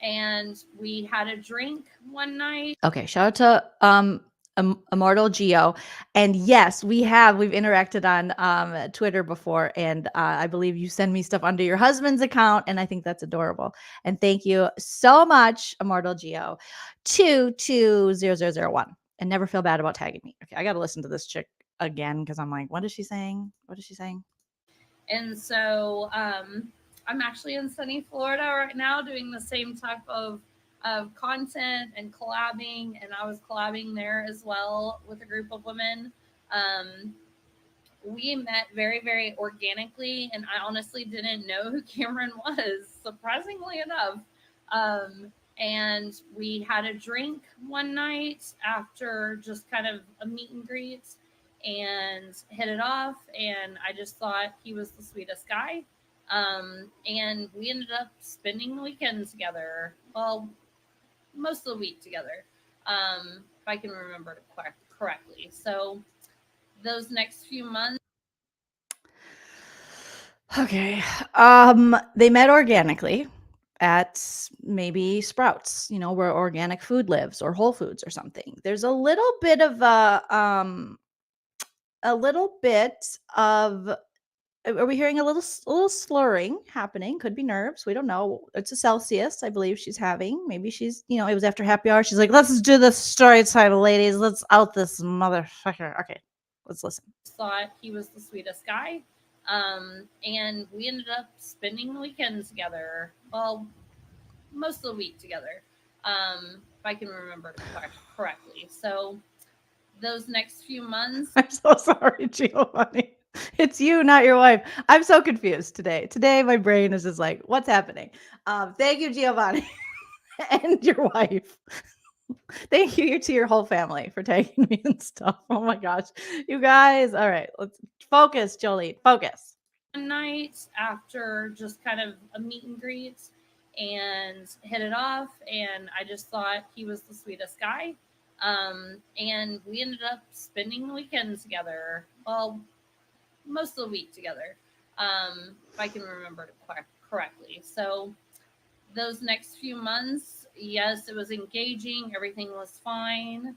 And we had a drink one night. Okay, shout out to Immortal Geo. And yes, we've interacted on Twitter before, and I believe you send me stuff under your husband's account, and I think that's adorable. And thank you so much, Immortal Geo. 22001. And never feel bad about tagging me. Okay, I got to listen to this chick again because I'm like, what is she saying? What is she saying? And so I'm actually in sunny Florida right now doing the same type of content and collabing, and I was collabing there as well with a group of women. We met very, very organically, and I honestly didn't know who Cameron was, surprisingly enough. And we had a drink one night after just kind of a meet and greet and hit it off. And I just thought he was the sweetest guy. And we ended up spending the weekend together. Well, most of the week together, if I can remember it correctly. So those next few months. Okay. They met organically at maybe Sprouts, where organic food lives, or Whole Foods or something. There's a little bit of are we hearing a little slurring happening? Could be nerves. We don't know. It's a Celsius, I believe she's having. Maybe she's, it was after happy hour. She's like, let's do the story time, ladies. Let's out this motherfucker. Okay, let's listen. Thought he was the sweetest guy. And we ended up spending the weekend together. Well, most of the week together, if I can remember it correctly. So those next few months. I'm so sorry, Giovanni. It's you, not your wife. I'm so confused today. Today, my brain is just like, what's happening? Thank you, Giovanni, and your wife. Thank you to your whole family for tagging me and stuff. Oh my gosh, you guys. All right, let's focus, Joleen. Focus. One night after just kind of a meet and greet and hit it off, and I just thought he was the sweetest guy. And we ended up spending the weekend together. Well, most of the week together, if I can remember it correctly. So those next few months, yes, it was engaging. Everything was fine.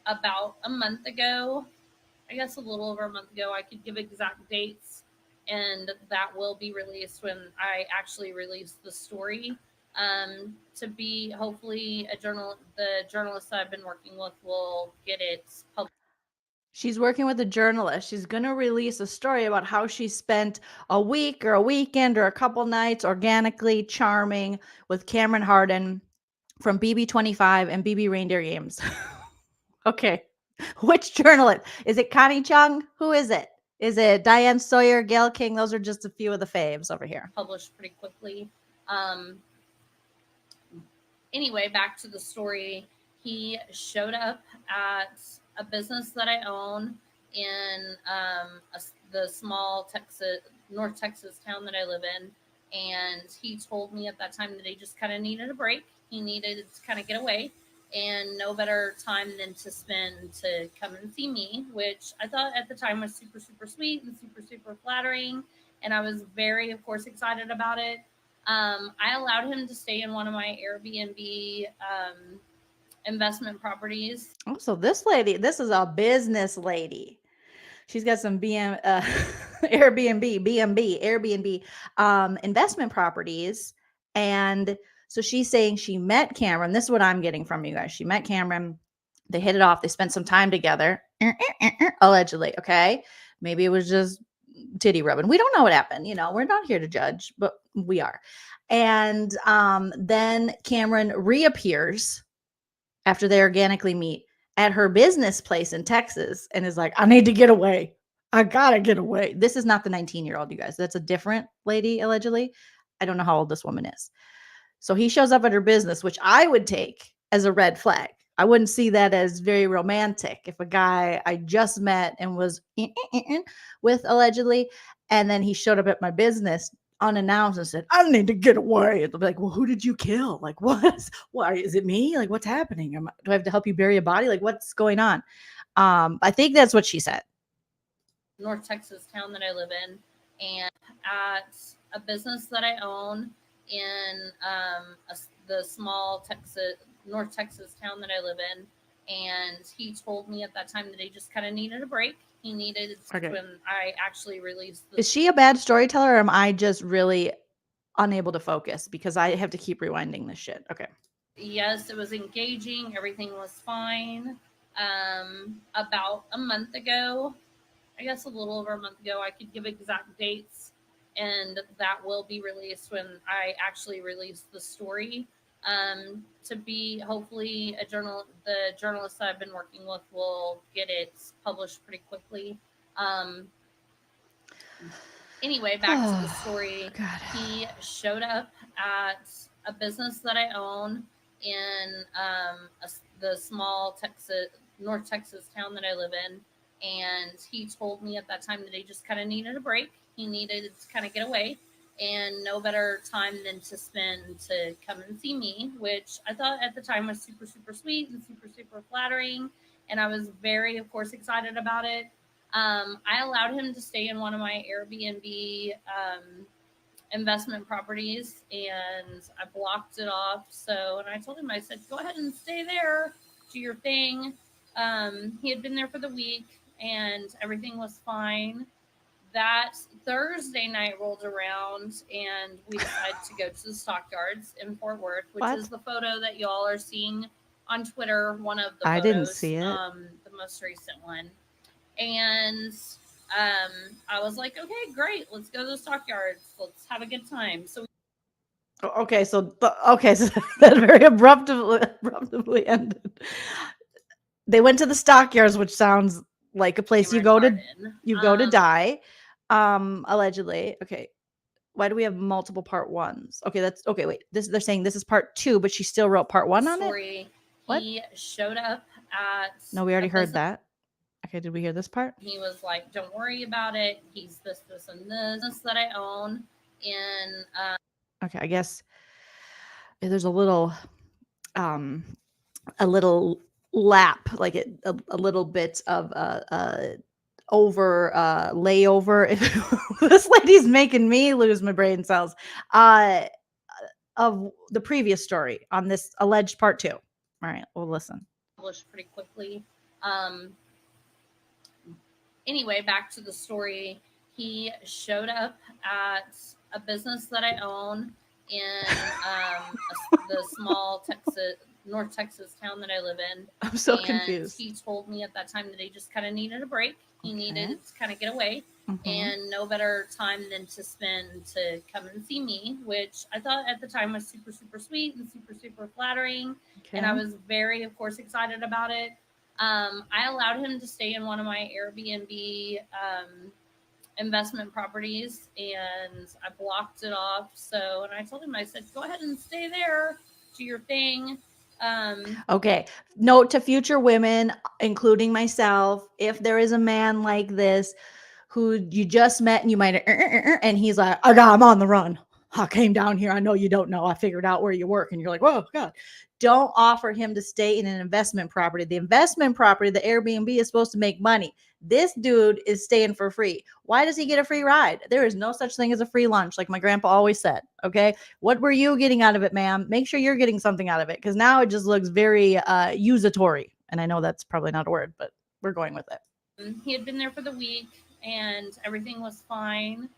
About a month ago, I guess a little over a month ago, I could give exact dates, and that will be released when I actually release the story. To be hopefully the journalist that I've been working with will get it published. She's working with a journalist. She's going to release a story about how she spent a week or a weekend or a couple nights organically charming with Cameron Hardin from BB25 and BB Reindeer Games. Okay. Which journalist? Is it Connie Chung? Who is it? Is it Diane Sawyer, Gail King? Those are just a few of the faves over here. Published pretty quickly. Anyway, back to the story. He showed up at a business that I own in the small North Texas town that I live in. And he told me at that time that he just kind of needed a break. He needed to kind of get away, and no better time than to come and see me, which I thought at the time was super, super sweet and super, super flattering. And I was very, of course, excited about it. I allowed him to stay in one of my Airbnb investment properties. Oh, so this is a business lady. She's got some Airbnb investment properties. And so she's saying she met Cameron. This is what I'm getting from you guys. She met Cameron. They hit it off. They spent some time together, allegedly. Okay. Maybe it was just titty rubbing. We don't know what happened. We're not here to judge, but we are. And then Cameron reappears after they organically meet at her business place in Texas and is like, I need to get away. I gotta get away. This is not the 19-year-old, you guys. That's a different lady, allegedly. I don't know how old this woman is. So he shows up at her business, which I would take as a red flag. I wouldn't see that as very romantic if a guy I just met and was with allegedly, and then he showed up at my business unannounced and said, I need to get away. And they'll be like, well, who did you kill? Like, what? Why is it me? Like, what's happening? Do I have to help you bury a body? Like, what's going on? I think that's what she said. North Texas town that I live in, and at a business that I own in the small North Texas town that I live in. And he told me at that time that he just kind of needed a break. He needed when I actually released. Is she a bad storyteller, or am I just really unable to focus because I have to keep rewinding this shit? Okay. Yes, it was engaging. Everything was fine. About a month ago, I guess a little over a month ago, I could give exact dates, and that will be released when I actually release the story. To be hopefully the journalist that I've been working with will get it published pretty quickly. Anyway, back to the story. God. He showed up at a business that I own in the small North Texas town that I live in. And he told me at that time that he just kind of needed a break. He needed to kind of get away, and no better time than to spend to come and see me, which I thought at the time was super, super sweet and super, super flattering. And I was very, of course, excited about it. I allowed him to stay in one of my Airbnb investment properties, and I blocked it off. And I told him, I said, go ahead and stay there, do your thing. He had been there for the week, and everything was fine. That Thursday night rolled around, and we decided to go to the stockyards in Fort Worth, which is the photo that y'all are seeing on Twitter. One of the photos, I didn't see it. The most recent one. And I was like, okay, great. Let's go to the stockyards. Let's have a good time. So so that very abruptly ended. They went to the stockyards, which sounds like a place you go to die, allegedly. Okay, why do we have multiple part ones? Okay, that's okay. Wait, they're saying this is part 2, but she still wrote part 1 on it. What? He showed up at. No, we already heard that. Okay, did we hear this part? He was like, "Don't worry about it. He's this, and this that I own." In okay, I guess there's a little lap, like a little bit of layover. This lady's making me lose my brain cells. Of the previous story on this alleged part 2. All right, we'll listen. Published pretty quickly. Anyway, back to the story. He showed up at a business that I own in the small North Texas town that I live in. I'm so confused. He told me at that time that he just kind of needed a break. He needed to kind of get away, and no better time than to spend to come and see me, which I thought at the time was super, super sweet and super, super flattering. And I was very, of course, excited about it. I allowed him to stay in one of my Airbnb investment properties, and I blocked it off. And I told him, I said, go ahead and stay there, do your thing. Okay. Note to future women, including myself, if there is a man like this who you just met and you might, and he's like, I'm on the run. I came down here. I know you don't know. I figured out where you work. And you're like, whoa, God. Don't offer him to stay in an investment property. The investment property, the Airbnb, is supposed to make money. This dude is staying for free. Why does he get a free ride? There is no such thing as a free lunch, like my grandpa always said. Okay. What were you getting out of it, ma'am? Make sure you're getting something out of it, because now it just looks very usatory. And I know that's probably not a word, but we're going with it. He had been there for the week, and everything was fine.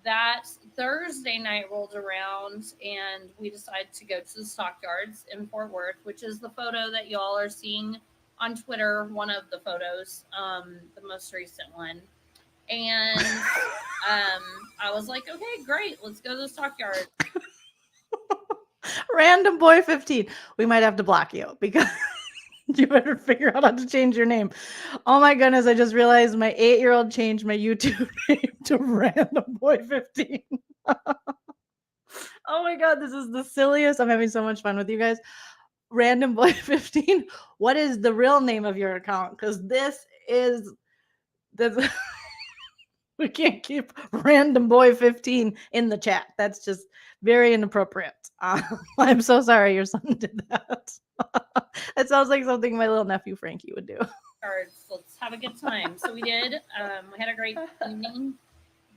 That Thursday night rolled around, and we decided to go to the stockyards in Fort Worth, which is the photo that y'all are seeing on Twitter. One of the photos, the most recent one. And I was like, okay, great. Let's go to the stockyards. Random boy 15. We might have to block you because You better figure out how to change your name. Oh my goodness, I just realized my 8-year-old changed my YouTube name to Random Boy 15. Oh my god, this is the silliest. I'm having so much fun with you guys. Random Boy 15. What is the real name of your account? Because this we can't keep Random Boy 15 in the chat. That's just very inappropriate. I'm so sorry your son did that. It sounds like something my little nephew Frankie would do. cards. Let's have a good time. So we did. We had a great evening.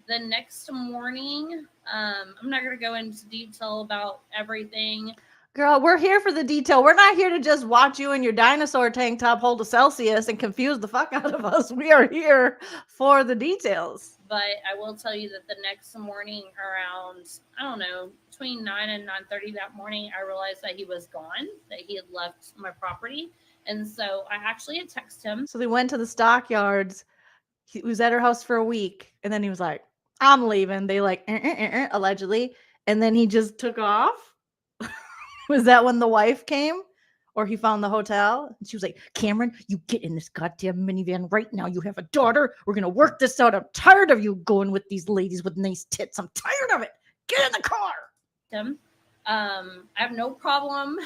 The next morning, I'm not going to go into detail about everything. Girl, we're here for the detail. We're not here to just watch you in your dinosaur tank top hold a Celsius and confuse the fuck out of us. We are here for the details. But I will tell you that the next morning around, I don't know, between 9 and 9:30 that morning, I realized that he was gone, that he had left my property. And so I actually had texted him. So they went to the stockyards. He was at her house for a week. And then he was like, I'm leaving. They like, allegedly. And then he just took off. Was that when the wife came? Or he found the hotel? And she was like, Cameron, you get in this goddamn minivan right now. You have a daughter. We're going to work this out. I'm tired of you going with these ladies with nice tits. I'm tired of it. Get in the car. I have no problem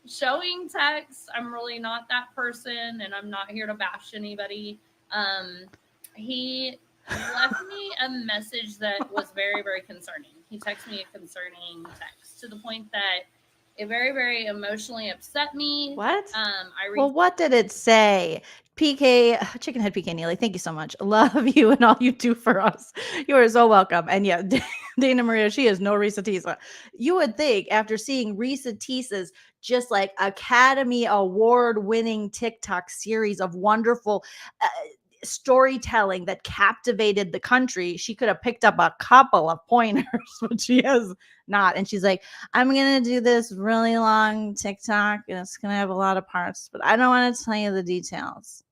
showing text. I'm really not that person, and I'm not here to bash anybody. He left me a message that was very, very concerning. He texted me a concerning text to the point that it very, very emotionally upset me. What? Well, what did it say? PK, Chickenhead PK Neely, thank you so much. Love you and all you do for us. You are so welcome. And yeah, Dana Maria, she is no Risa Tisa. You would think after seeing Risa Tisa's just like Academy Award winning TikTok series of wonderful storytelling that captivated the country, she could have picked up a couple of pointers, but she has not. And she's like, I'm gonna do this really long TikTok and it's gonna have a lot of parts, but I don't want to tell you the details.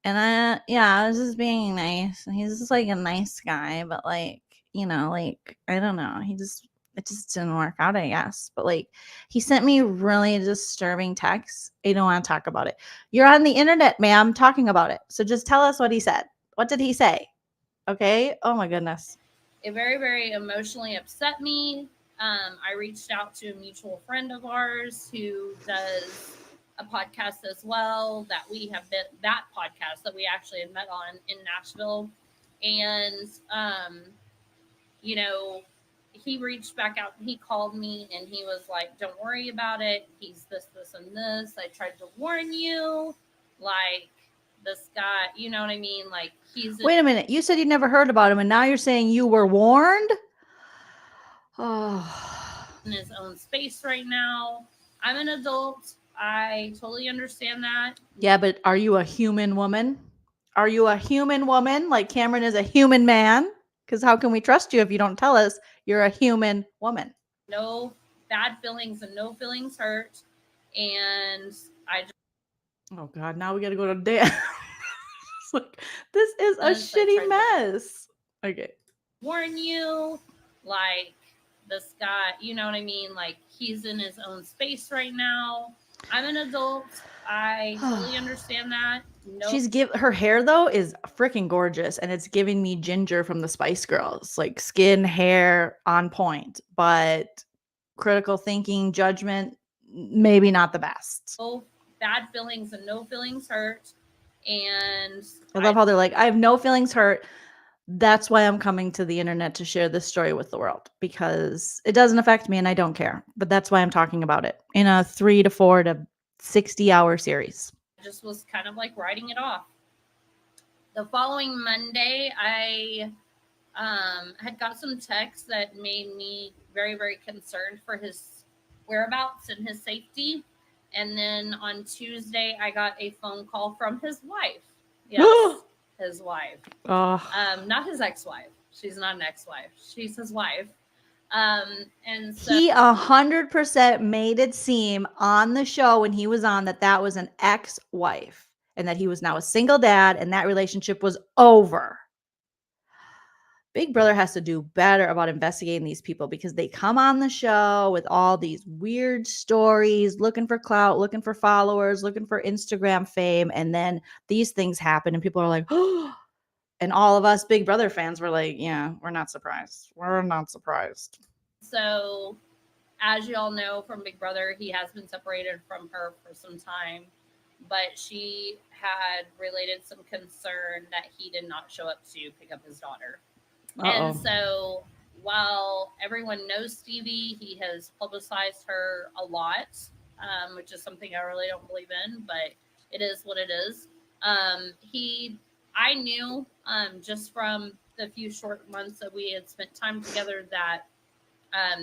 And I was just being nice. And he's just like a nice guy, but like, like I don't know. It just didn't work out, I guess. But like, he sent me really disturbing texts. I don't want to talk about it. You're on the internet, ma'am, talking about it. So just tell us what he said. What did he say? Okay. Oh my goodness. It very, very emotionally upset me. I reached out to a mutual friend of ours who does a podcast as well that podcast that we actually had met on in Nashville. And, he reached back out. He called me and he was like, don't worry about it. He's this, and this. I tried to warn you. Like, this guy, you know what I mean? Like, Wait a minute. You said you never heard about him, and now you're saying you were warned? Oh. In his own space right now. I'm an adult. I totally understand that. Yeah, but are you a human woman? Are you a human woman? Like Cameron is a human man? Because how can we trust you if you don't tell us you're a human woman? No bad feelings and no feelings hurt. And I just... Oh, God. Now we got to go to Dan. Like, this is a shitty mess. Okay. Warn you, like, this guy, you know what I mean? Like, he's in his own space right now. I'm an adult. I totally understand that. No. Her hair though is freaking gorgeous, and it's giving me Ginger from the Spice Girls, like skin, hair on point, but critical thinking, judgment, maybe not the best. No bad feelings and no feelings hurt. And I love how they're like, I have no feelings hurt. That's why I'm coming to the internet to share this story with the world, because it doesn't affect me and I don't care. But that's why I'm talking about it in a 3 to 4 to 60-hour series. I just was kind of like writing it off. The following Monday, I had got some texts that made me very, very concerned for his whereabouts and his safety. And then on Tuesday, I got a phone call from his wife. Yes, his wife. Not his ex-wife. She's not an ex-wife. She's his wife. And so he 100% made it seem on the show when he was on that was an ex-wife and that he was now a single dad and that relationship was over. Big Brother has to do better about investigating these people because they come on the show with all these weird stories, looking for clout, looking for followers, looking for Instagram fame. And then these things happen and people are like, oh, and all of us Big Brother fans were like, yeah, we're not surprised. We're not surprised. So, as you all know from Big Brother, he has been separated from her for some time, but she had related some concern that he did not show up to pick up his daughter. And so while everyone knows Stevie, he has publicized her a lot, which is something I really don't believe in, but it is what it is. I knew just from the few short months that we had spent time together that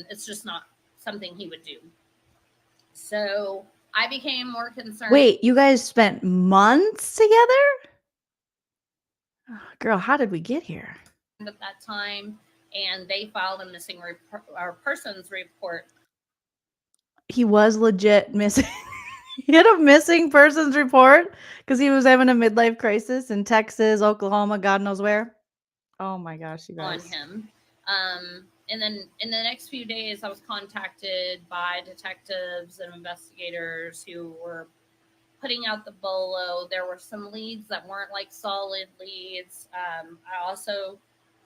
it's just not something he would do. So I became more concerned. Wait, you guys spent months together? Oh, girl, how did we get here? At that time, and they filed a missing persons report. He was legit missing. He had a missing persons report because he was having a midlife crisis in Texas, Oklahoma, God knows where. Oh my gosh, you guys. On him. And then in the next few days, I was contacted by detectives and investigators who were putting out the bolo. There were some leads that weren't like solid leads. I also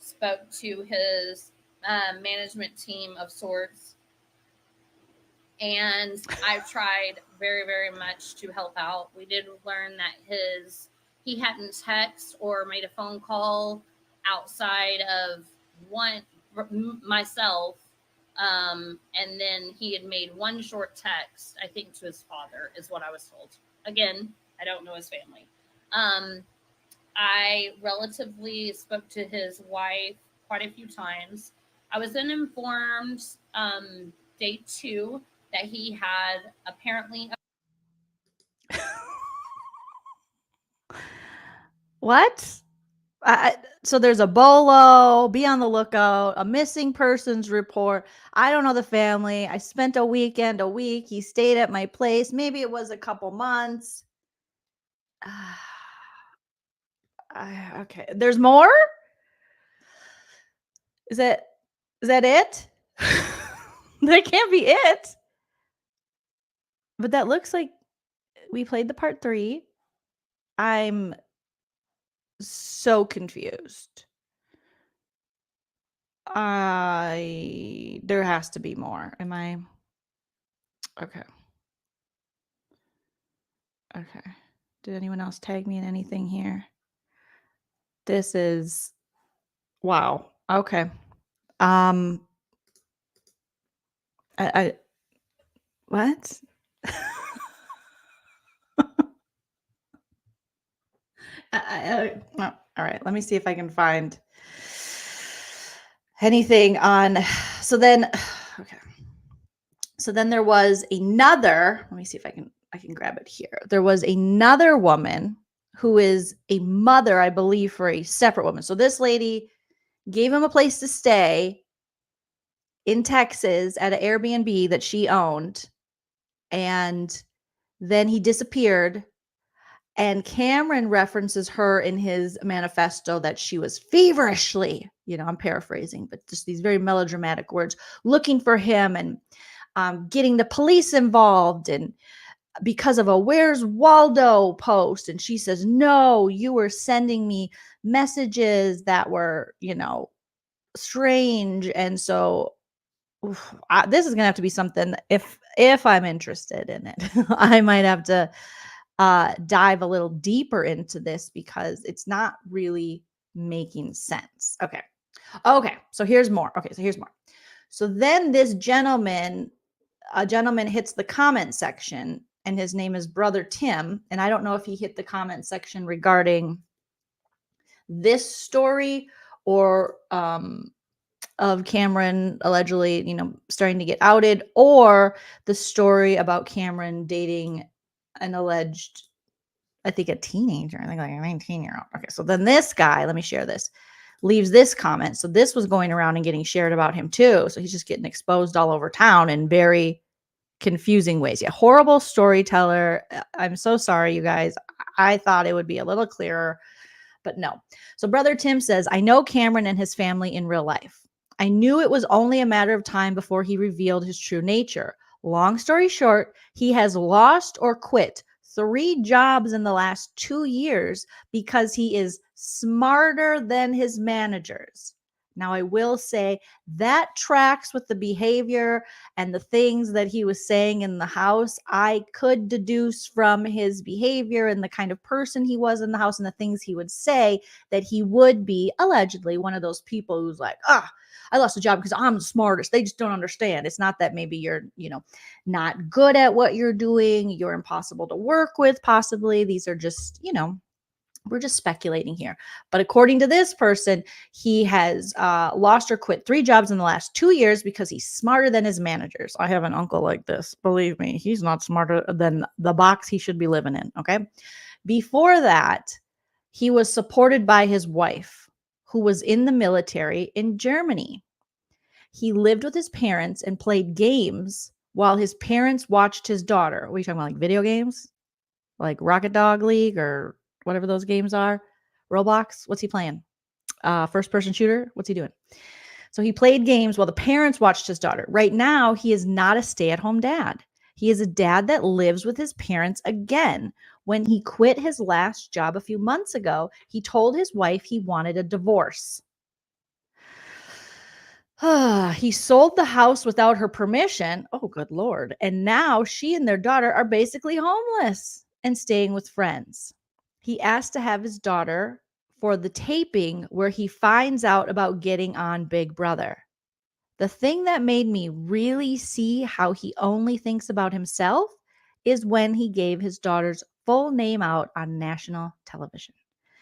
spoke to his management team of sorts. And I've tried very, very much to help out. We did learn that he hadn't texted or made a phone call outside of myself. And then he had made one short text, I think, to his father, is what I was told. Again, I don't know his family. I relatively spoke to his wife quite a few times. I was then informed day 2 that he had apparently. What? So there's a bolo, be on the lookout, a missing persons report. I don't know the family. I spent a week. He stayed at my place. Maybe it was a couple months. Okay. There's more? Is that it? That can't be it. But that looks like we played the part 3. I'm so confused. There has to be more. Am I? Okay. Okay. Did anyone else tag me in anything here? This is wow. Okay. I what? No. All right. Let me see if I can find anything on. So then, okay. So then there was another. Let me see if I can grab it here. There was another woman who is a mother, I believe, for a separate woman. So this lady gave him a place to stay in Texas at an Airbnb that she owned, and then he disappeared. And Cameron references her in his manifesto that she was feverishly, I'm paraphrasing, but just these very melodramatic words, looking for him and getting the police involved, and because of a "Where's Waldo" post. And she says, no, you were sending me messages that were, strange. And so this is going to have to be something, if I'm interested in it, I might have to dive a little deeper into this because it's not really making sense. Okay. So here's more. So then this gentleman hits the comment section, and his name is Brother Tim. And I don't know if he hit the comment section regarding this story or of Cameron allegedly, starting to get outed, or the story about Cameron dating an alleged, I think, a teenager, I think like a 19-year-old. Okay, so then this guy, let me share this, leaves this comment. So this was going around and getting shared about him too. So he's just getting exposed all over town in very confusing ways. Yeah, horrible storyteller. I'm so sorry, you guys. I thought it would be a little clearer. But no. So Brother Tim says, I know Cameron and his family in real life. I knew it was only a matter of time before he revealed his true nature. Long story short, he has lost or quit 3 jobs in the last 2 years because he is smarter than his managers. Now, I will say that tracks with the behavior and the things that he was saying in the house. I could deduce from his behavior and the kind of person he was in the house and the things he would say that he would be allegedly one of those people who's like, I lost a job because I'm the smartest. They just don't understand. It's not that maybe you're, not good at what you're doing. You're impossible to work with, possibly. These are just, we're just speculating here. But according to this person, he has lost or quit 3 jobs in the last 2 years because he's smarter than his managers. I have an uncle like this. Believe me, he's not smarter than the box he should be living in. Okay. Before that, he was supported by his wife, who was in the military in Germany. He lived with his parents and played games while his parents watched his daughter. What are you talking about? Like video games? Like Rocket Dog League or whatever those games are? Roblox? What's he playing? First person shooter? What's he doing? So he played games while the parents watched his daughter. Right now, he is not a stay-at-home dad. He is a dad that lives with his parents again. When he quit his last job a few months ago, he told his wife he wanted a divorce. He sold the house without her permission. Oh, good Lord. And now she and their daughter are basically homeless and staying with friends. He asked to have his daughter for the taping where he finds out about getting on Big Brother. The thing that made me really see how he only thinks about himself is when he gave his daughter's full name out on national television.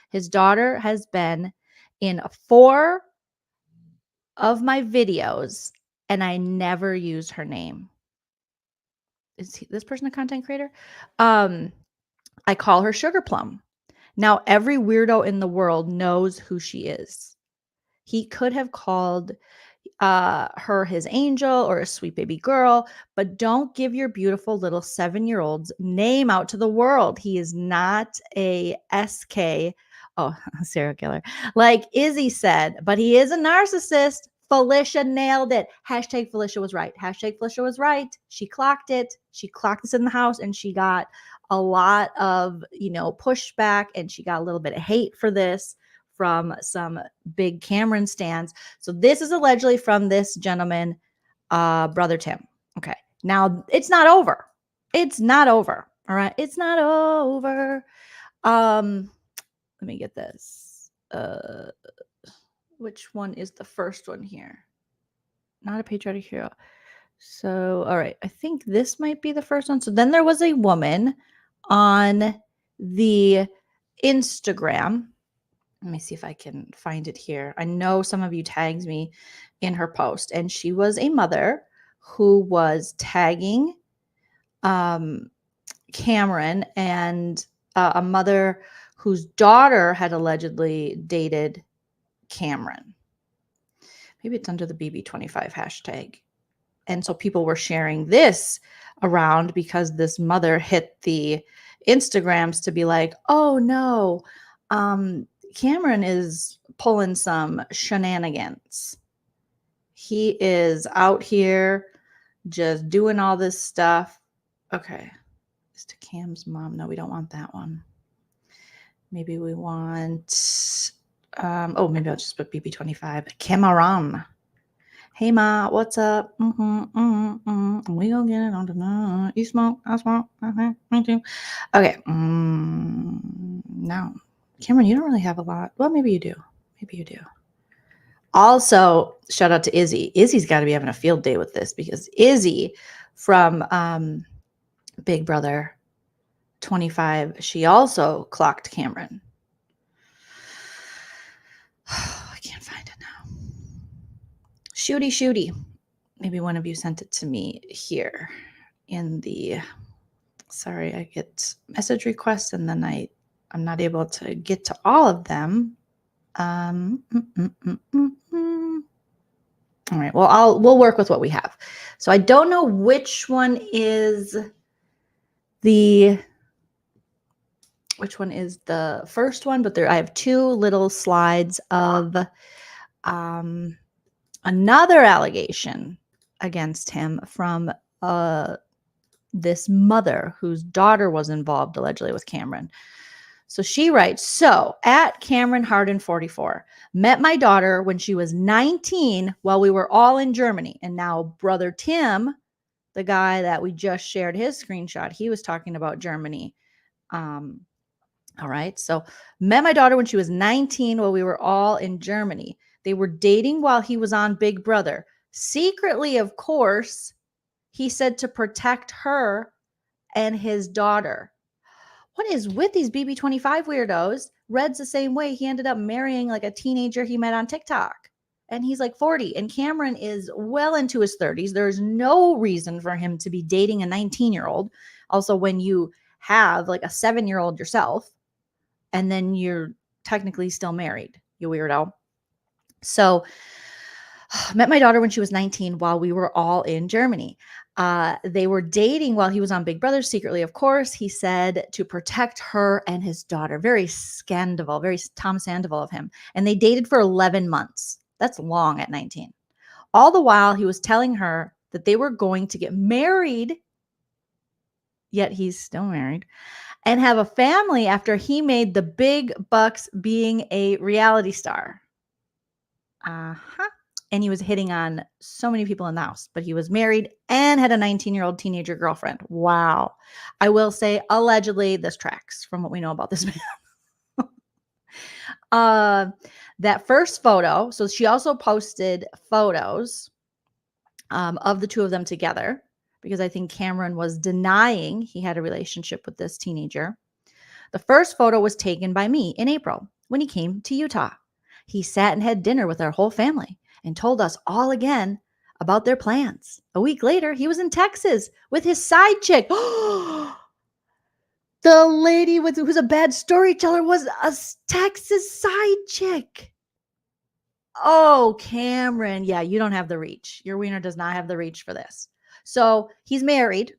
His daughter has been in 4 of my videos, and I never used her name. Is this person a content creator? I call her Sugar Plum. Now, every weirdo in the world knows who she is. He could have called her his angel or a sweet baby girl, but don't give your beautiful little 7-year-old's name out to the world. He is not a SK. Oh, serial killer. Like Izzy said, but he is a narcissist. Felicia nailed it. Hashtag Felicia was right. Hashtag Felicia was right. She clocked it. She clocked this in the house and she got a lot of, pushback and she got a little bit of hate for this from some big Cameron stands. So this is allegedly from this gentleman, Brother Tim. Okay. Now it's not over. It's not over. All right. It's not over. Let me get this. Which one is the first one here? Not a patriotic hero. So, all right. I think this might be the first one. So then there was a woman on the Instagram. Let me see if I can find it here. I know some of you tagged me in her post, and she was a mother who was tagging Cameron and a mother whose daughter had allegedly dated Cameron. Maybe it's under the BB25 hashtag. And so people were sharing this around because this mother hit the Instagrams to be like, oh no, Cameron is pulling some shenanigans. He is out here just doing all this stuff. Okay. It's to Cam's mom. No, we don't want that one. Maybe we want, maybe I'll just put BB25. Cameron. Hey, Ma, what's up? We gonna get it on tonight. You smoke? I smoke. Me too. Okay. No. Cameron, you don't really have a lot. Well, maybe you do. Maybe you do. Also, shout out to Izzy. Izzy's got to be having a field day with this because Izzy from Big Brother 25, she also clocked Cameron. I can't find it now. Shooty. Maybe one of you sent it to me here in the, sorry, I get message requests and then I'm not able to get to all of them. All right. Well, we'll work with what we have. So I don't know which one is the which one is the first one, but I have two little slides of another allegation against him from this mother whose daughter was involved allegedly with Cameron. So she writes, so at Cameron Hardin 44, met my daughter when she was 19 while we were all in Germany. And now brother Tim, the guy that we just shared his screenshot, he was talking about Germany. All right. So met my daughter when she was 19 while we were all in Germany. They were dating while he was on Big Brother. Secretly, of course, he said to protect her and his daughter. What is with these BB25 weirdos? Red's the same way. He ended up marrying like a teenager he met on TikTok. And he's like 40. And Cameron is well into his 30s. There's no reason for him to be dating a 19-year-old. Also, when you have like a 7-year-old yourself, and then you're technically still married, you weirdo. So met my daughter when she was 19 while we were all in Germany. They were dating while he was on Big Brother secretly, of course. He said to protect her and his daughter. Very Scandival, very Tom Sandoval of him. And they dated for 11 months. That's long at 19. All the while, he was telling her that they were going to get married, yet he's still married, and have a family after he made the big bucks being a reality star. And he was hitting on so many people in the house, but he was married and had a 19-year-old teenager girlfriend. Wow. I will say, allegedly, this tracks from what we know about this man. That first photo, so she also posted photos of the two of them together, because I think Cameron was denying he had a relationship with this teenager. The first photo was taken by me in April when he came to Utah. He sat and had dinner with our whole family and told us all again about their plans. A week later, he was in Texas with his side chick. The lady who's a bad storyteller was a Texas side chick. Oh, Cameron. Yeah, you don't have the reach. Your wiener does not have the reach for this. So he's married.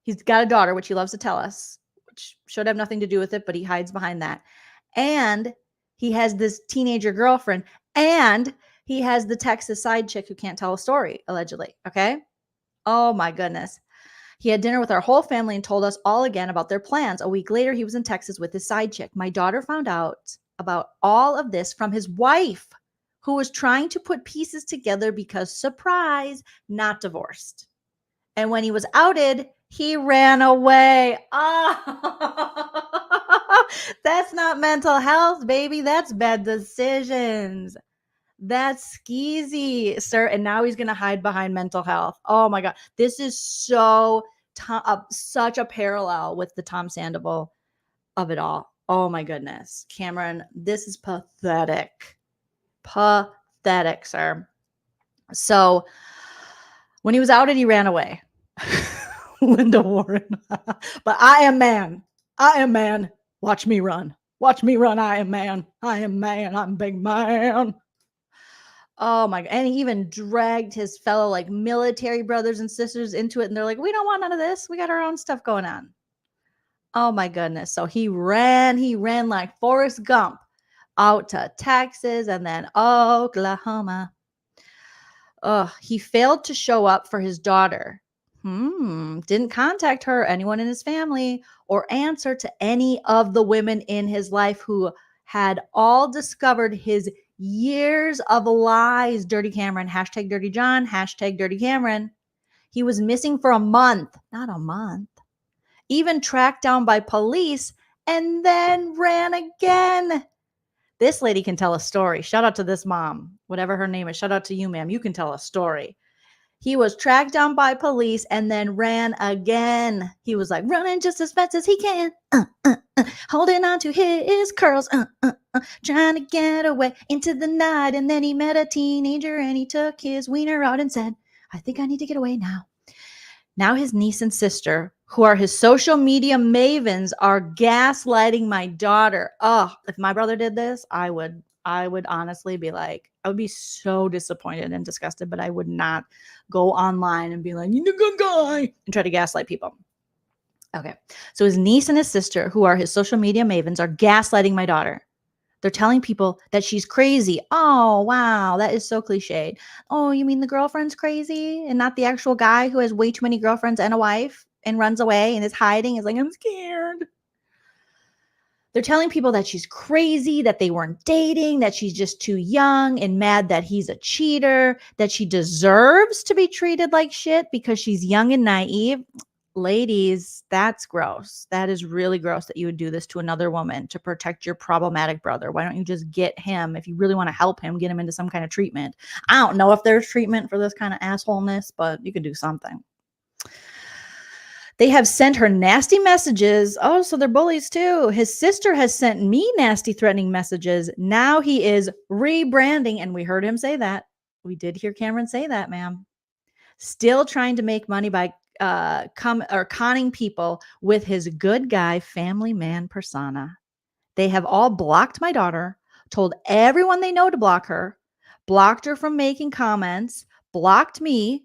He's got a daughter, which he loves to tell us, which should have nothing to do with it, but he hides behind that. And he has this teenager girlfriend, and he has the Texas side chick who can't tell a story, allegedly. Okay. Oh my goodness. He had dinner with our whole family and told us all again about their plans. A week later, he was in Texas with his side chick. My daughter found out about all of this from his wife, who was trying to put pieces together because, surprise, not divorced. And when he was outed, he ran away. Oh, that's not mental health, baby. That's bad decisions. That's skeezy, sir. And now he's going to hide behind mental health. Oh my God. This is so such a parallel with the Tom Sandoval of it all. Oh my goodness. Cameron, this is pathetic. Pathetic, sir. So when he was outed, he ran away. Linda Warren. But I am man. I am man. Watch me run. Watch me run. I am man. I am man. I'm big man. Oh my God. And he even dragged his fellow like military brothers and sisters into it. And they're like, we don't want none of this. We got our own stuff going on. Oh my goodness. So he ran like Forrest Gump out to Texas and then Oklahoma. He failed to show up for his daughter. Didn't contact her, anyone in his family, or answer to any of the women in his life who had all discovered his years of lies. Dirty Cameron, hashtag Dirty John, hashtag Dirty Cameron. He was missing for a month, not a month, even tracked down by police and then ran again. This lady can tell a story. Shout out to this mom, whatever her name is. Shout out to you, ma'am. You can tell a story. He was tracked down by police and then ran again. He was like running just as fast as he can, holding on to his curls, trying to get away into the night. And then he met a teenager and he took his wiener out and said, I think I need to get away now. Now his niece and sister, who are his social media mavens, are gaslighting my daughter. Oh, if my brother did this, I would honestly be like, I would be so disappointed and disgusted, but I would not go online and be like, you're a good guy, and try to gaslight people. Okay. So his niece and his sister, who are his social media mavens, are gaslighting my daughter. They're telling people that she's crazy. Oh, wow. That is so cliched. Oh, you mean the girlfriend's crazy and not the actual guy who has way too many girlfriends and a wife and runs away and is hiding? Is like, I'm scared. They're telling people that she's crazy, that they weren't dating, that she's just too young and mad that he's a cheater, that she deserves to be treated like shit because she's young and naive. Ladies, that's gross. That is really gross that you would do this to another woman to protect your problematic brother. Why don't you just get him, if you really want to help him, get him into some kind of treatment? I don't know if there's treatment for this kind of assholeness, but you could do something. They have sent her nasty messages. Oh, so they're bullies too. His sister has sent me nasty, threatening messages. Now he is rebranding, and we heard him say that. We did hear Cameron say that, ma'am. Still trying to make money by conning people with his good guy, family man persona. They have all blocked my daughter, told everyone they know to block her, blocked her from making comments, blocked me.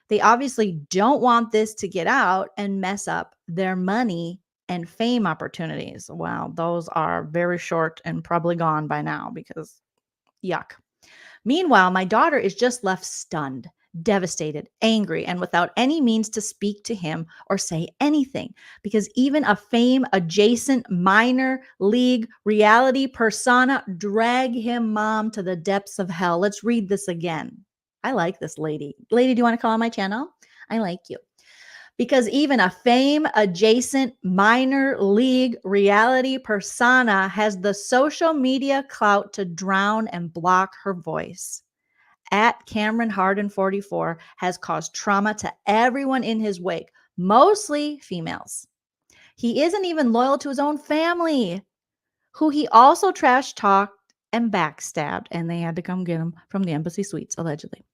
They obviously don't want this to get out and mess up their money and fame opportunities. Wow, those are very short and probably gone by now because yuck. Meanwhile, my daughter is just left stunned, devastated, angry, and without any means to speak to him or say anything because even a fame adjacent minor league reality persona drag him mom to the depths of hell. Let's read this again. I like this lady. Lady, do you want to call on my channel? I like you. Because even a fame adjacent minor league reality persona has the social media clout to drown and block her voice. At Cameron Hardin 44 has caused trauma to everyone in his wake, mostly females. He isn't even loyal to his own family, who he also trash talked and backstabbed, and they had to come get him from the embassy suites, allegedly.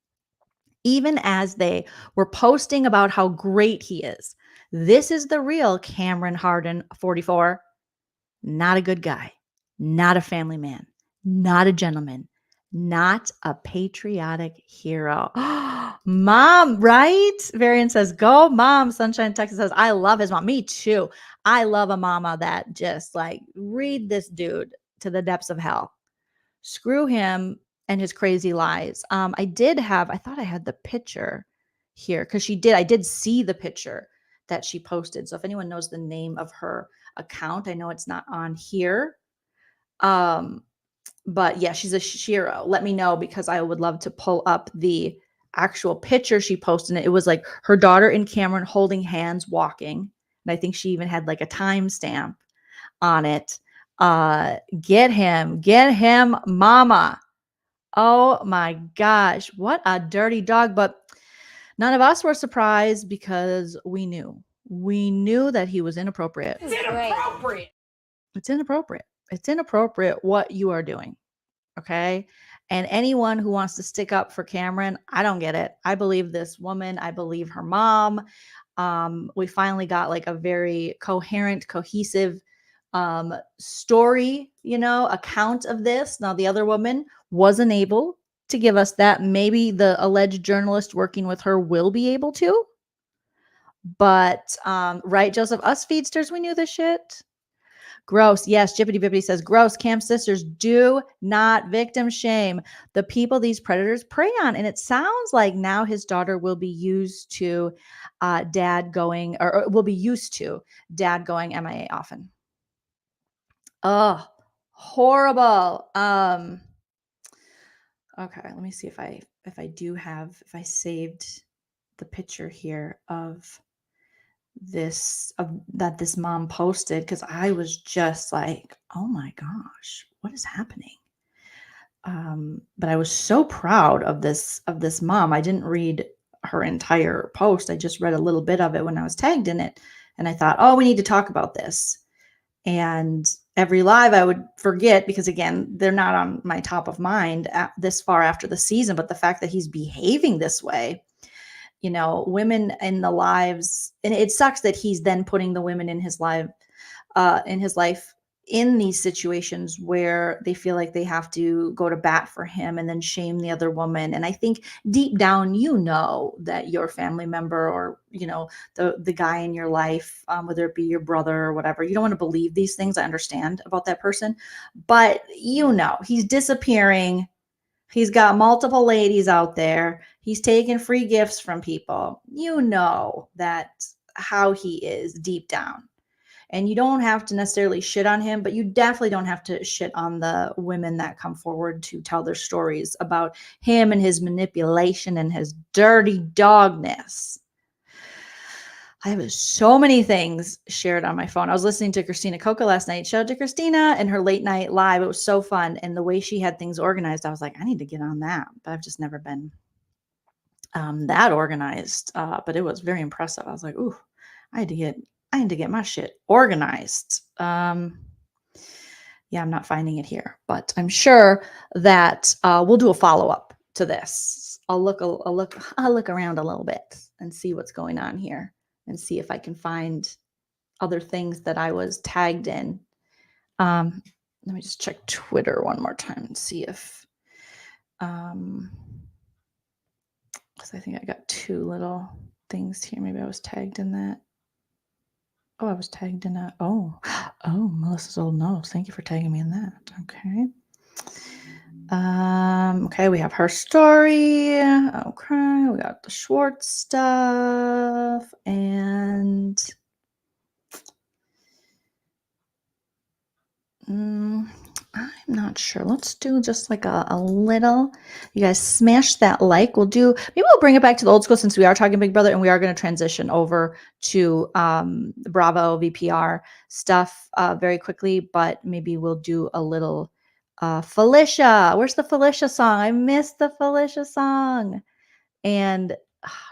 Even as they were posting about how great he is. This is the real Cameron Hardin 44. Not a good guy, not a family man, not a gentleman, not a patriotic hero. Mom, right? Varian says, go mom. Sunshine Texas says, I love his mom. Me too. I love a mama that just like read this dude to the depths of hell. Screw him and his crazy lies. I thought I had the picture here because I did see the picture that she posted. So if anyone knows the name of her account, I know it's not on here. But yeah, she's a shiro. Let me know because I would love to pull up the actual picture she posted. It was like her daughter and Cameron holding hands walking. And I think she even had like a timestamp on it. Get him, mama. Oh my gosh, what a dirty dog. But none of us were surprised because we knew that he was inappropriate. It's inappropriate. It's inappropriate. It's inappropriate what you are doing. Okay. And anyone who wants to stick up for Cameron, I don't get it. I believe this woman. I believe her mom. We finally got like a very coherent, cohesive story, account of this. Now, the other woman wasn't able to give us that. Maybe the alleged journalist working with her will be able to. But, right, Joseph, us feedsters, we knew this shit. Gross. Yes, Jippity Bippity says, gross. Cam sisters, do not victim shame the people these predators prey on. And it sounds like now his daughter will be used to dad going MIA often. Oh, horrible. Okay, let me see if I saved the picture here of that this mom posted, because I was just like, oh my gosh, what is happening? But I was so proud of this mom. I didn't read her entire post. I just read a little bit of it when I was tagged in it. And I thought, oh, we need to talk about this. And every live I would forget because, again, they're not on my top of mind this far after the season. But the fact that he's behaving this way, women in the lives, and it sucks that he's then putting the women in his life in these situations where they feel like they have to go to bat for him and then shame the other woman. And I think deep down, you know that your family member or, you know, the guy in your life, whether it be your brother or whatever, you don't want to believe these things. I understand about that person, but you know, he's disappearing. He's got multiple ladies out there. He's taking free gifts from people. You know that how he is deep down. And you don't have to necessarily shit on him, but you definitely don't have to shit on the women that come forward to tell their stories about him and his manipulation and his dirty dogness. I have so many things shared on my phone. I was listening to Christina Coca last night. Shout out to Christina and her late night live. It was so fun. And the way she had things organized, I was like, I need to get on that. But I've just never been that organized. But it was very impressive. I was like, ooh, I had to get my shit organized. Yeah, I'm not finding it here, but I'm sure that we'll do a follow-up to this. I'll look around a little bit and see what's going on here and see if I can find other things that I was tagged in. Let me just check Twitter one more time and see if, because I think I got two little things here. Maybe I was tagged in that. Oh, I was tagged in that. Oh, Melissa's old nose. Thank you for tagging me in that. Okay. Okay, we have her story. Okay, we got the Schwartz stuff, and I'm not sure. Let's do just like a little. You guys smash that like. Maybe we'll bring it back to the old school since we are talking Big Brother, and we are going to transition over to Bravo VPR stuff very quickly. But maybe we'll do a little Felicia. Where's the Felicia song? I missed the Felicia song. And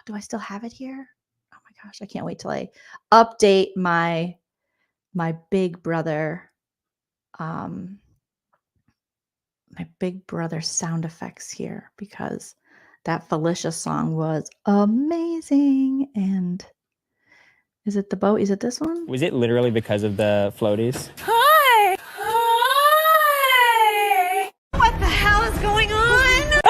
do I still have it here? Oh my gosh, I can't wait till I update my Big Brother. My Big Brother sound effects here, because that Felicia song was amazing. And is it the boat? Is it this one? Was it literally because of the floaties? Hi! Hi! What the hell is going on?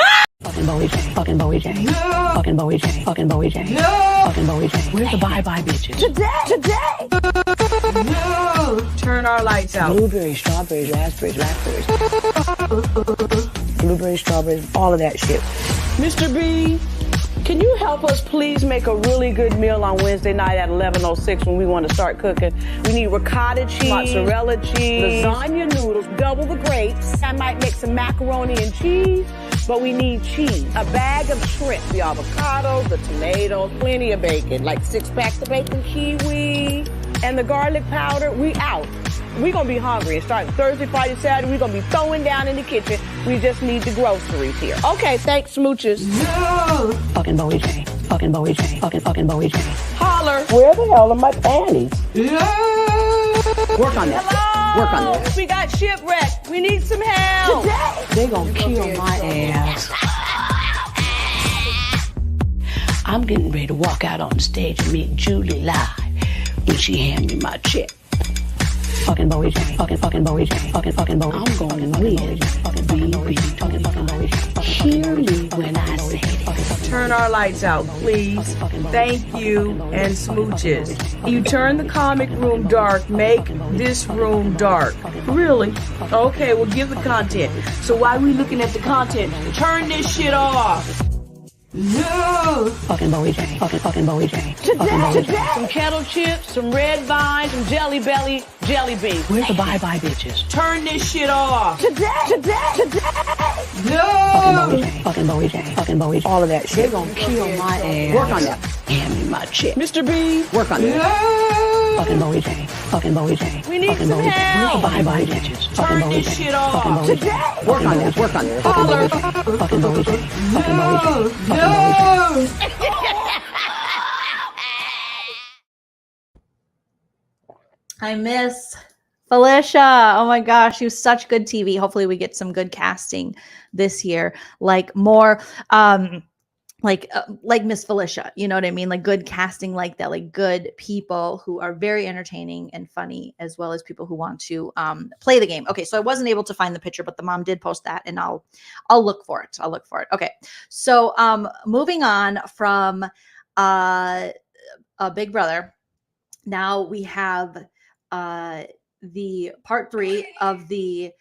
Fucking Bowie J. Fucking Bowie J. No. Fucking Bowie J. Fucking Bowie J. No. Fucking Bowie J. Where's the bye-bye bitches? Today! No! Turn our lights out. Blueberries, strawberries, raspberries. Blueberries, strawberries, all of that shit. Mr. B, can you help us please make a really good meal on Wednesday night at 11:06 when we want to start cooking? We need ricotta cheese, mozzarella cheese, lasagna noodles, double the grapes. I might make some macaroni and cheese, but we need cheese. A bag of shrimp, the avocado, the tomatoes, plenty of bacon, like 6 packs of bacon, kiwi, and the garlic powder. We out. We're going to be hungry. And starting Thursday, Friday, Saturday, we're going to be throwing down in the kitchen. We just need the groceries here. Okay, thanks, smooches. No! Fucking Bowie J. Fucking Bowie J. Fucking Bowie J. Holler. Where the hell are my panties? No! Work on that. Hello? Work on that. We got shipwrecked. We need some help. Today. They going to kill my ass. I'm getting ready to walk out on stage and meet Julie live when she hand me my check. Fucking Bowie J. Fucking Bowie J. Fucking Bowie. I'm going to win. Fucking Bowie. Fucking Bowie. Hear me when I say it. Turn our lights out, please. Thank you, and smooches. You turn the comic room dark, make this room dark. Really? Okay, well, give the content. So while we looking at the content, turn this shit off. No! Fucking Bowie J. Fucking Bowie J. Today. Some kettle chips, some red vine, some jelly belly, jelly beans. Where's the bye-bye bitches? Turn this shit off. Today. No! Fucking Bowie J. Fucking Bowie J. All of that shit. They're gonna kill my ass. Work on that. Hand me my check. Mr. B, work on that. Fucking Bowie J. Fucking Bowie J. We need some help. Where's the bye-bye bitches? Turn this shit off. Today. Work on that. Work on that. Holler. Fucking Bowie J. Fucking Bowie J. No! I miss Felicia. Oh my gosh, she was such good TV. Hopefully we get some good casting this year. Like more like Miss Felicia, you know what I mean? Like good casting like that, like good people who are very entertaining and funny, as well as people who want to play the game. Okay, so I wasn't able to find the picture, but the mom did post that, and I'll look for it. I'll look for it. Okay, so moving on from Big Brother, now we have the part 3 of the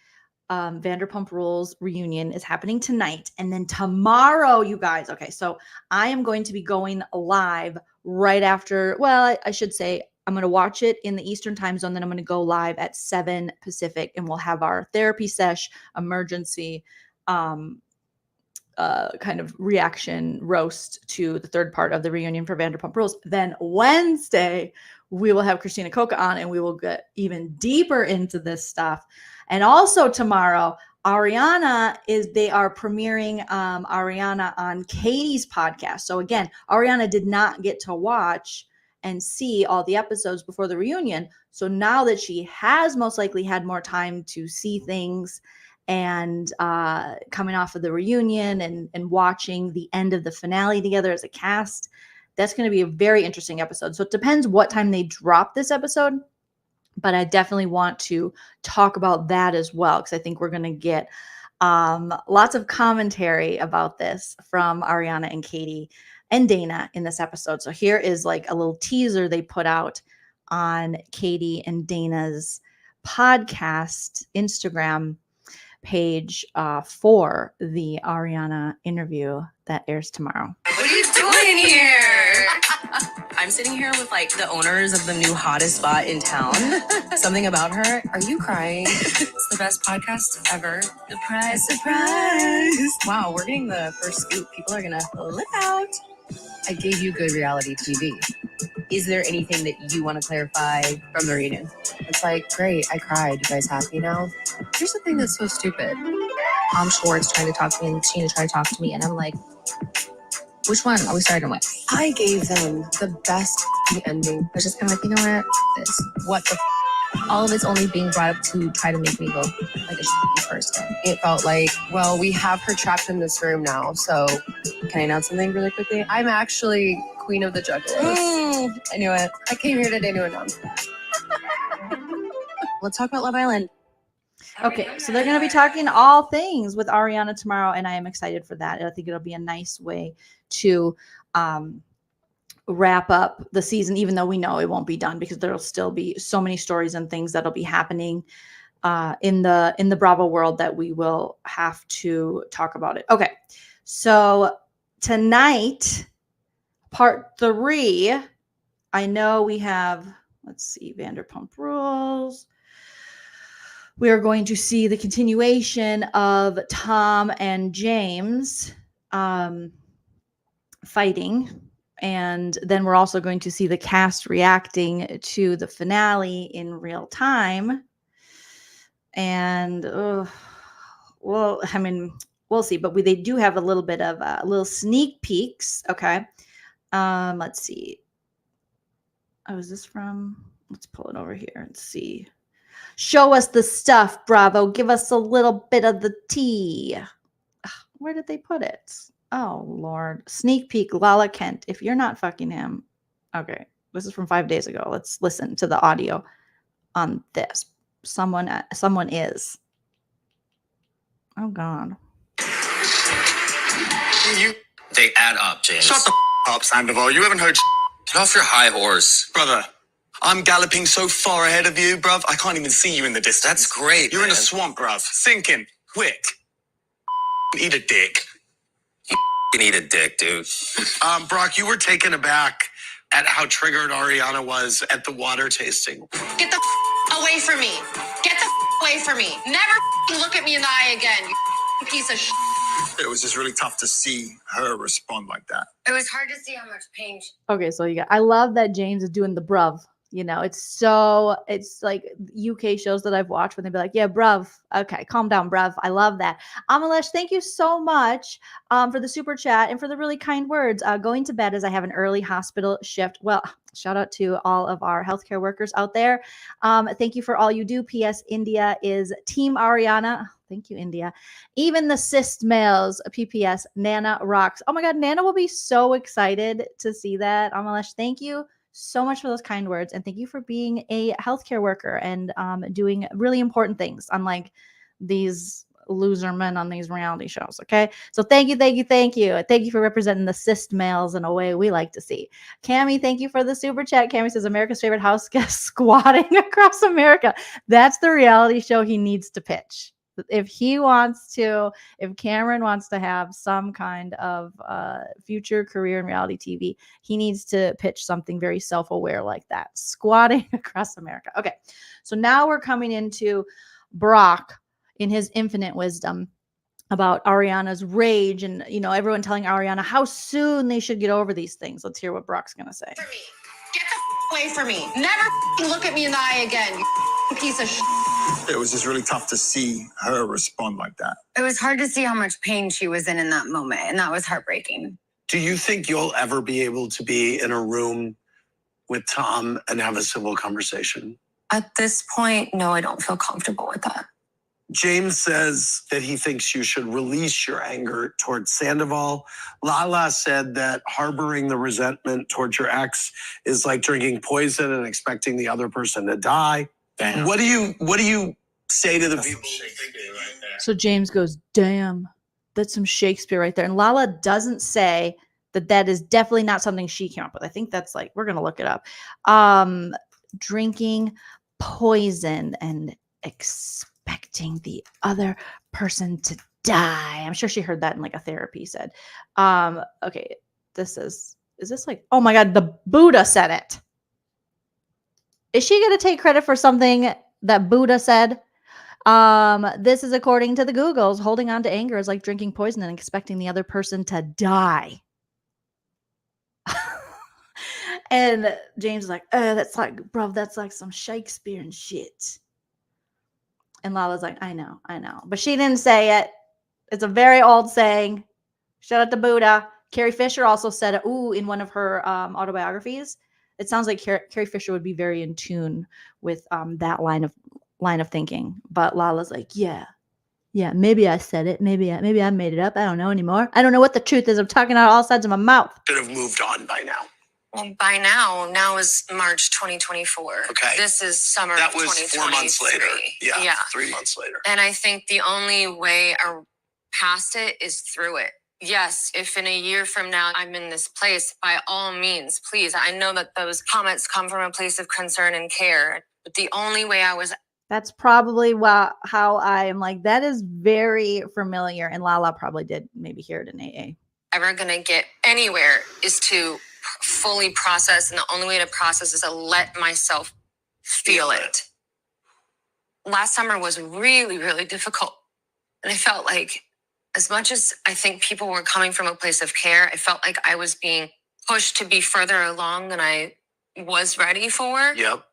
Vanderpump Rules reunion is happening tonight. And then tomorrow, you guys, okay, so I am going to be going live right after, well, I should say I'm going to watch it in the Eastern time zone. Then I'm going to go live at 7 Pacific, and we'll have our therapy sesh emergency kind of reaction roast to the third part of the reunion for Vanderpump Rules. Then Wednesday, we will have Christina Coca on, and we will get even deeper into this stuff. And also tomorrow, they are premiering Ariana on Katie's podcast. So again, Ariana did not get to watch and see all the episodes before the reunion. So now that she has most likely had more time to see things, and coming off of the reunion and watching the end of the finale together as a cast, that's going to be a very interesting episode. So it depends what time they drop this episode, but I definitely want to talk about that as well, because I think we're going to get lots of commentary about this from Ariana and Katie and Dana in this episode. So here is like a little teaser they put out on Katie and Dana's podcast Instagram page for the Ariana interview that airs tomorrow. What are you doing here? I'm sitting here with like the owners of the new hottest spot in town. Something about her. Are you crying? It's the best podcast ever. Surprise, surprise. Wow, we're getting the first scoop. People are gonna flip out. I gave you good reality TV. Is there anything that you want to clarify from the reunion? It's like, great, I cried. You guys happy now? Here's the thing that's so stupid. Tom Schwartz trying to talk to me and Sheena trying to talk to me, and I'm like, which one are we starting with? I gave them the best ending. I was just kind of like, you know what? All of it's only being brought up to try to make me look like a shitty person. It felt like, well, we have her trapped in this room now, so can I announce something really quickly? I'm actually Queen of the Juggalos. I knew it. I came here today to announce that. Let's talk about Love Island. Okay, so they're going to be talking all things with Ariana tomorrow, and I am excited for that. I think it'll be a nice way to wrap up the season, even though we know it won't be done, because there'll still be so many stories and things that'll be happening in the Bravo world that we will have to talk about it. Okay, so tonight, part 3, I know we have, let's see, Vanderpump Rules. We are going to see the continuation of Tom and James fighting. And then we're also going to see the cast reacting to the finale in real time. And, well, I mean, we'll see. But they do have a little bit of little sneak peeks. Okay. Let's see. Oh, is this from? Let's pull it over here and see. Show us the stuff, Bravo. Give us a little bit of the tea. Where did they put it? Oh, Lord. Sneak peek, Lala Kent. If you're not fucking him. Okay. This is from 5 days ago. Let's listen to the audio on this. Someone is. Oh, God. They add up, James. Shut the up, Sandoval. You haven't heard Get off your high horse. Brother, I'm galloping so far ahead of you, bruv. I can't even see you in the distance. That's great, You're man. in a swamp, bruv. Sinking. Quick. Eat a dick. You can eat a dick, dude. Brock, you were taken aback at how triggered Ariana was at the water tasting. Get the away from me. Get the away from me. Never look at me in the eye again, you piece of shit. It was just really tough to see her respond like that. It was hard to see how much pain she... Okay, so I love that James is doing the bruv. You know, it's like UK shows that I've watched when they be like, yeah, bruv. Okay, calm down, bruv. I love that. Amalesh, thank you so much for the super chat and for the really kind words. Going to bed as I have an early hospital shift. Well, shout out to all of our healthcare workers out there. Thank you for all you do. P.S. India is Team Ariana. Thank you, India. Even the cis males, PPS, Nana rocks. Oh my God, Nana will be so excited to see that. Amalesh, thank you so much for those kind words. And thank you for being a healthcare worker and doing really important things, unlike these loser men on these reality shows. Okay. So thank you. Thank you for representing the cis males in a way we like to see. Cammie, thank you for the super chat. Cammie says America's favorite house guest squatting across America. That's the reality show he needs to pitch. If Cameron wants to have some kind of future career in reality TV, he needs to pitch something very self-aware like that. Squatting across America. Okay. So now we're coming into Brock in his infinite wisdom about Ariana's rage and, everyone telling Ariana how soon they should get over these things. Let's hear what Brock's going to say. Get the away from me. Never look at me in the eye again, you piece of shit. It was just really tough to see her respond like that. It was hard to see how much pain she was in that moment, and that was heartbreaking. Do you think you'll ever be able to be in a room with Tom and have a civil conversation? At this point, no, I don't feel comfortable with that. James says that he thinks you should release your anger towards Sandoval. Lala said that harboring the resentment towards your ex is like drinking poison and expecting the other person to die. Damn. What do you say to the people? So James goes, damn, that's some Shakespeare right there. And Lala doesn't say that is definitely not something she came up with. I think that's we're going to look it up. Drinking poison and expecting the other person to die. I'm sure she heard that in a therapy said. Okay, is this oh my God, the Buddha said it. Is she going to take credit for something that Buddha said? This is according to the Googles. Holding on to anger is like drinking poison and expecting the other person to die. And James is like, oh, that's like some Shakespeare and shit. And Lala's like, I know. But she didn't say it. It's a very old saying. Shout out to Buddha. Carrie Fisher also said it, in one of her autobiographies. It sounds like Carrie Fisher would be very in tune with that line of thinking. But Lala's like, yeah, maybe I said it. Maybe I made it up. I don't know anymore. I don't know what the truth is. I'm talking out all sides of my mouth. Should have moved on by now. Well, by now is March 2024. Okay. This is summer that of was 2023. 4 months later. Yeah, 3 months later. And I think the only way past it is through it. Yes, if in a year from now I'm in this place, by all means, please. I know that those comments come from a place of concern and care. But the only way That's probably how I am like, that is very familiar. And Lala probably did maybe hear it in AA. ever going to get anywhere is to fully process. And the only way to process is to let myself feel it. Last summer was really, really difficult. And I felt like, as much as I think people were coming from a place of care, I felt like I was being pushed to be further along than I was ready for. Yep.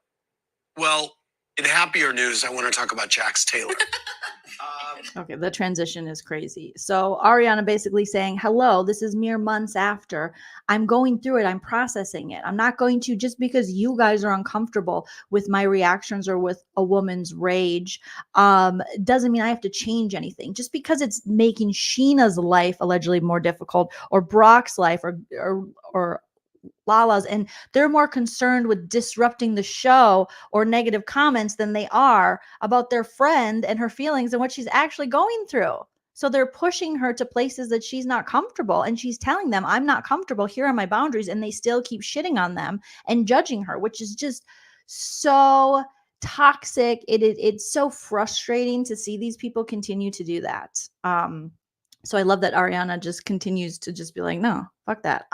Well, in happier news, I want to talk about Jax Taylor. Okay, the transition is crazy. So Ariana basically saying, hello, this is mere months after. I'm going through it. I'm processing it. I'm not going to, just because you guys are uncomfortable with my reactions or with a woman's rage, doesn't mean I have to change anything. Just because it's making Sheena's life allegedly more difficult, or Brock's life, or Lala's, and they're more concerned with disrupting the show or negative comments than they are about their friend and her feelings and what she's actually going through. So they're pushing her to places that she's not comfortable, and she's telling them, I'm not comfortable, here are my boundaries, and they still keep shitting on them and judging her, which is just so toxic. It's so frustrating to see these people continue to do that. So I love that Ariana just continues to just be like, no, fuck that.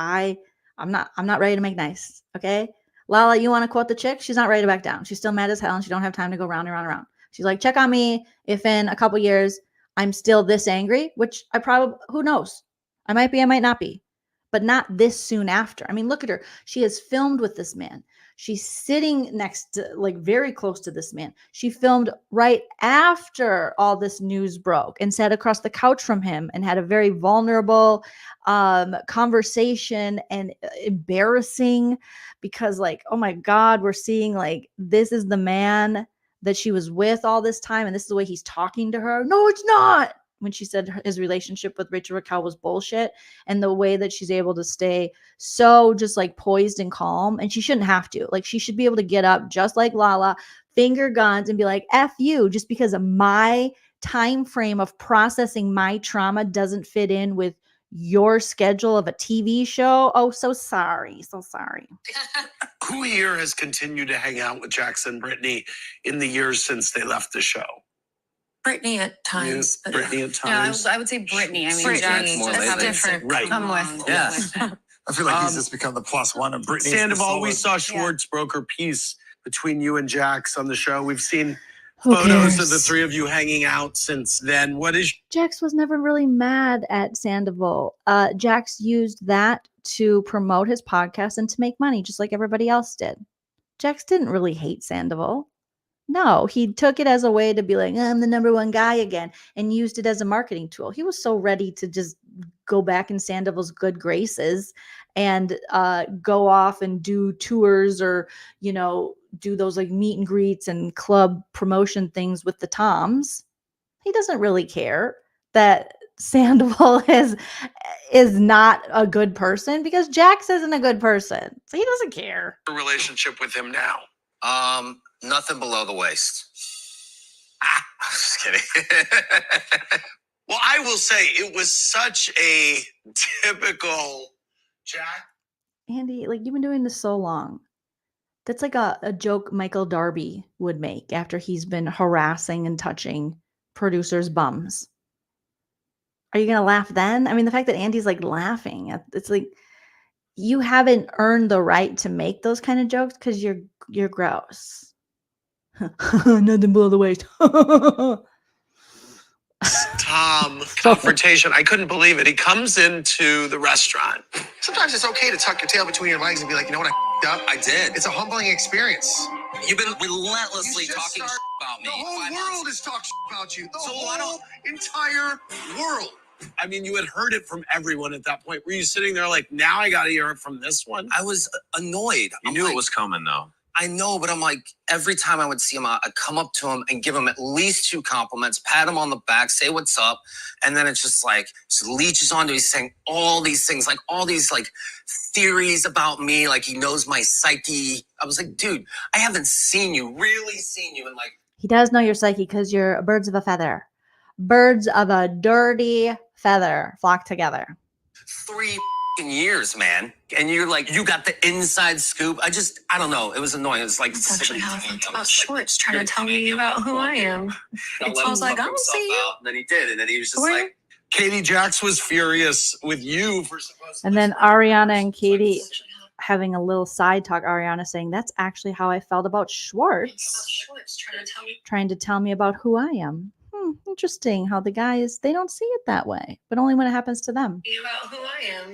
I'm not ready to make nice. Okay. Lala, you want to quote the chick? She's not ready to back down. She's still mad as hell, and she don't have time to go round and round and round. She's like, check on me if in a couple years I'm still this angry, which I probably, who knows? I might be, I might not be, but not this soon after. I mean, look at her. She has filmed with this man. She's sitting next to, like, very close to this man. She filmed right after all this news broke and sat across the couch from him and had a very vulnerable conversation, and embarrassing, because, like, oh my God, we're seeing, like, this is the man that she was with all this time, and this is the way he's talking to her. No, it's not. When she said his relationship with Rachel Raquel was bullshit, and the way that she's able to stay so just like poised and calm, and she shouldn't have to. Like, she should be able to get up just like Lala, finger guns, and be like, F you, just because of my time frame of processing my trauma doesn't fit in with your schedule of a TV show. Oh, so sorry. So sorry. Who here has continued to hang out with Jax and Britney in the years since they left the show? Britney at times. But Britney at yeah, times. I would say Britney. I mean, Britney. Jax More just lately. different. Right. I'm with. Yeah. I feel like he's just become the plus one, and Britney's the Sandoval, we solid. saw Schwartz broker peace between you and Jax on the show. We've seen Who photos of cares? the three of you hanging out since then. What is Jax was never really mad at Sandoval. Jax used that to promote his podcast and to make money, just like everybody else did. Jax didn't really hate Sandoval. No, he took it as a way to be like, I'm the number one guy again, and used it as a marketing tool. He was so ready to just go back in Sandoval's good graces and go off and do tours or, you know, do those like meet and greets and club promotion things with the Toms. He doesn't really care that Sandoval is not a good person, because Jax isn't a good person. So he doesn't care. your relationship with him now? Nothing below the waist. I'm just kidding. Well, I will say it was such a typical Jack. Andy, like, you've been doing this so long. That's like a joke Michael Darby would make after he's been harassing and touching producers' bums. Are you going to laugh then? I mean, the fact that Andy's like laughing, it's like you haven't earned the right to make those kind of jokes because you're gross. Nothing below the waist. Tom confrontation. I couldn't believe it. He comes into the restaurant. Sometimes it's okay to tuck your tail between your legs and be like, you know what, I up. I did. It's a humbling experience. You've been relentlessly You should talking start- about me. The whole world is talking about you. The So whole entire world. I mean, you had heard it from everyone at that point. Were you sitting there like, now I got to hear it from this one? I was annoyed. You knew it was coming, though. I know, but I'm like, every time I would see him, I'd come up to him and give him at least 2 compliments, pat him on the back, say what's up. And then it's just like, just leeches onto, he's saying all these things, like all these like theories about me, like he knows my psyche. I was like, dude, I haven't really seen you in like. He does know your psyche because you're birds of a feather. Birds of a dirty feather flock together. 3 years, man. And you're like, you got the inside scoop. I don't know. It was annoying. It was like, That's actually how I felt about Schwartz trying to tell me about who I am. I was like, I don't see you. And then he did. And then he was just Where? like, Katie, Jax was furious with you for supposed to. And then Ariana and Katie having a little side talk. Ariana saying, that's actually how I felt about Schwartz. Schwartz Trying to tell me about who I am. Interesting how the guys, they don't see it that way, but only when it happens to them. about who I am.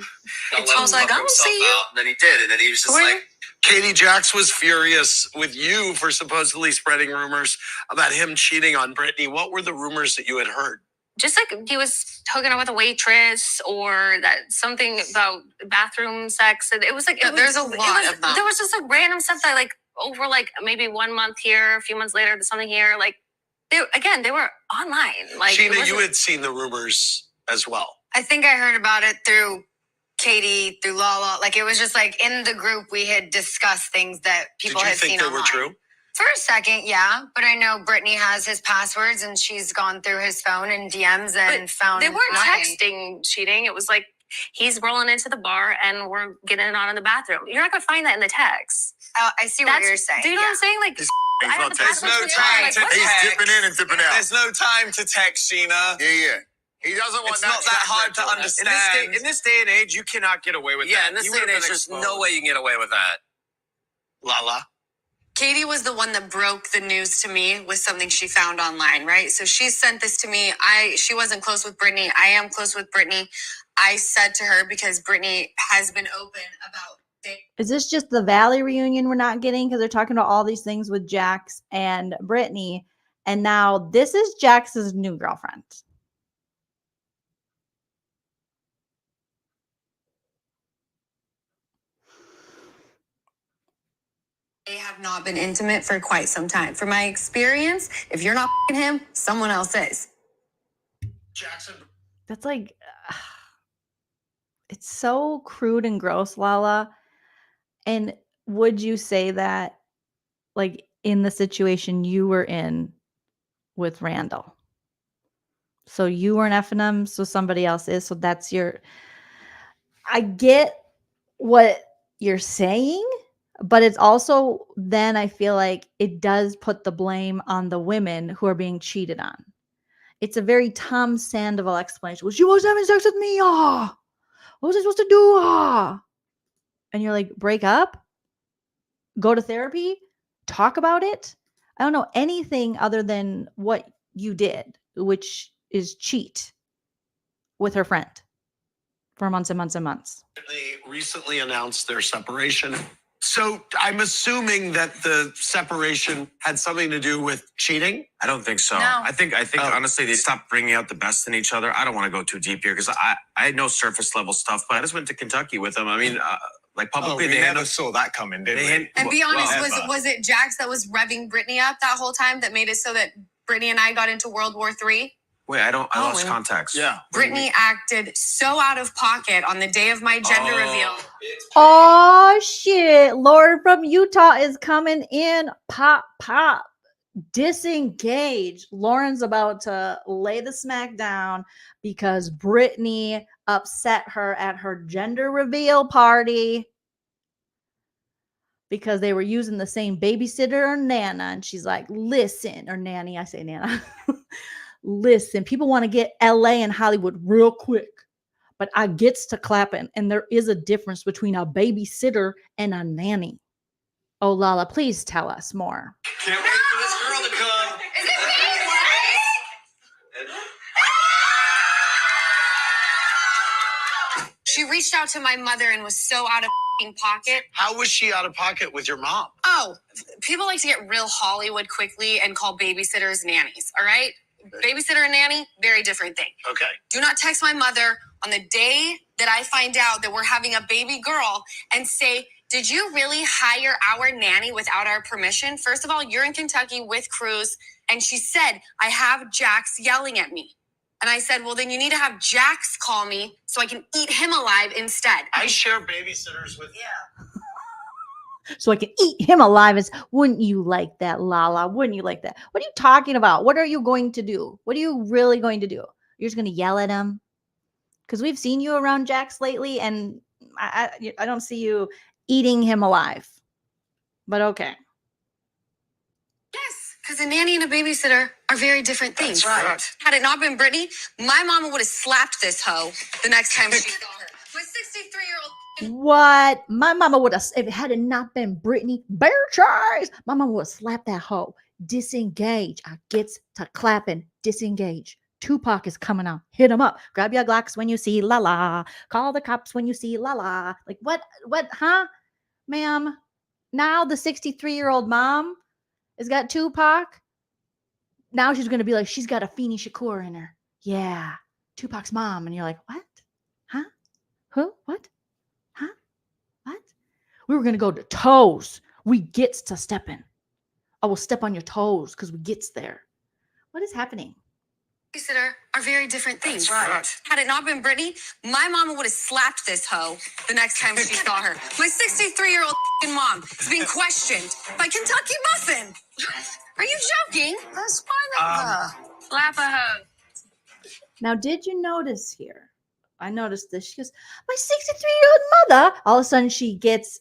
I was like, I don't see you. And then he did. And then he was just Where? like, Katie, Jax was furious with you for supposedly spreading rumors about him cheating on Britney. What were the rumors that you had heard? Just like he was hooking up with a waitress, or that something about bathroom sex. And it was like, There's a lot of that. There was just like random stuff that like over like maybe 1 month here, a few months later, there's something here. Like, they were online. Like, Sheena, you had seen the rumors as well. I think I heard about it through Katie, through Lala. Like, it was just like in the group we had discussed things that people had seen online. Did you think they were true? For a second, yeah. But I know Britney has his passwords and she's gone through his phone and DMs and found they weren't nothing. texting cheating. It was like he's rolling into the bar and we're getting it on in the bathroom. You're not gonna find that in the text. I see what you're saying. Do you know what I'm saying? Like, I have the There's password no for the time bar, to like, what? text. He's dipping in and dipping out. There's no time to text, Sheena. Yeah. He doesn't want It's not that hard to understand. In this day and age, you cannot get away with that. Yeah, in this You day and would've age, been there's exposed. no way you can get away with that. Lala. Katie was the one that broke the news to me with something she found online, right? So she sent this to me. She wasn't close with Britney. I am close with Britney. I said to her, because Britney has been open about things. Is this just the Valley reunion we're not getting? Because they're talking about all these things with Jax and Britney. And now this is Jax's new girlfriend. They have not been intimate for quite some time. From my experience, if you're not him, someone else is. Jackson. That's like, it's so crude and gross, Lala. And would you say that, like, in the situation you were in with Randall? So you weren't effing him, so somebody else is. So that's your. I get what you're saying, but it's also then I feel like it does put the blame on the women who are being cheated on. It's a very Tom Sandoval explanation. Well, she was having sex with me. Ah, what was I supposed to do? Ah, and you're like, break up, go to therapy, talk about it. I don't know anything other than what you did, which is cheat with her friend for months and months and months. They recently announced their separation. So I'm assuming that the separation had something to do with cheating. I don't think so. No. I think honestly they stopped bringing out the best in each other. I don't want to go too deep here because I know surface level stuff, but I just went to Kentucky with them. I mean, like publicly, we never saw that coming, did we? And be honest, was it Jax that was revving Britney up that whole time that made it so that Britney and I got into World War III? Wait, I lost context. Yeah. Britney acted so out of pocket on the day of my gender reveal. Oh shit, Lauren from Utah is coming in. Pop, pop. Disengage. Lauren's about to lay the smack down because Britney upset her at her gender reveal party because they were using the same babysitter or nana. And she's like, listen, or nanny, I say nana. Listen, people want to get LA and Hollywood real quick, but I gets to clapping. And there is a difference between a babysitter and a nanny. Oh, Lala, please tell us more. Can't wait for this girl to come. Is it me? She reached out to my mother and was so out of pocket. How was she out of pocket with your mom? Oh, people like to get real Hollywood quickly and call babysitters nannies, all right? Babysitter and nanny, very different thing. Okay. Do not text my mother on the day that I find out that we're having a baby girl and say, did you really hire our nanny without our permission? First of all, you're in Kentucky with Cruz. And she said, I have Jax yelling at me. And I said, well, then you need to have Jax call me so I can eat him alive instead. I share babysitters with So I can eat him alive. Wouldn't you like that, Lala? Wouldn't you like that? What are you talking about? What are you going to do? What are you really going to do? You're just going to yell at him? Because we've seen you around Jax lately, and I don't see you eating him alive. But okay. Yes, because a nanny and a babysitter are very different things. That's right. Had it not been Britney, my mama would have slapped this hoe the next time she saw her. My 63-year-old. What? My mama would have, if it had not been Britney, bear choice, my mama would have slapped that hoe. Disengage. I gets to clapping. Disengage. Tupac is coming out. Hit him up. Grab your Glocks when you see Lala. Call the cops when you see Lala. Like, what, huh? Ma'am, now the 63-year-old mom has got Tupac. Now she's going to be like, she's got a Afeni Shakur in her. Yeah, Tupac's mom. And you're like, what? Huh? Who? What? Huh? What? We were going to go to toes. We gets to stepping. I will step on your toes because we gets there. What is happening? Babysitter are very different things. That's right. Had it not been Britney, my mama would have slapped this hoe the next time she saw her. My 63-year-old mom is being questioned by Kentucky Muffin. Are you joking? That's fine of her. Slap a hoe. Now, did you notice here? I noticed this. She goes, my 63-year-old mother. All of a sudden she gets,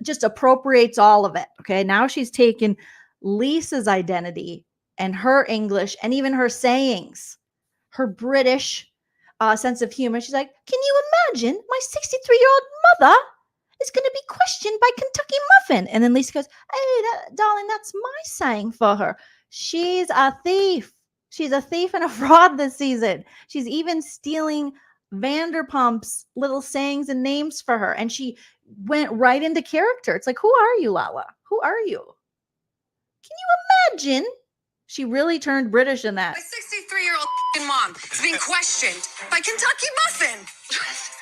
just appropriates all of it. Okay. Now she's taken Lisa's identity and her English and even her sayings, her British sense of humor. She's like, can you imagine my 63-year-old mother is going to be questioned by Kentucky Muffin? And then Lisa goes, hey, darling, that's my saying for her. She's a thief. She's a thief and a fraud this season. She's even stealing Vanderpump's little sayings and names for her. And she went right into character. It's like, who are you, Lala? Who are you? Can you imagine? She really turned British in that. My 63-year-old mom is being questioned by Kentucky Muffin.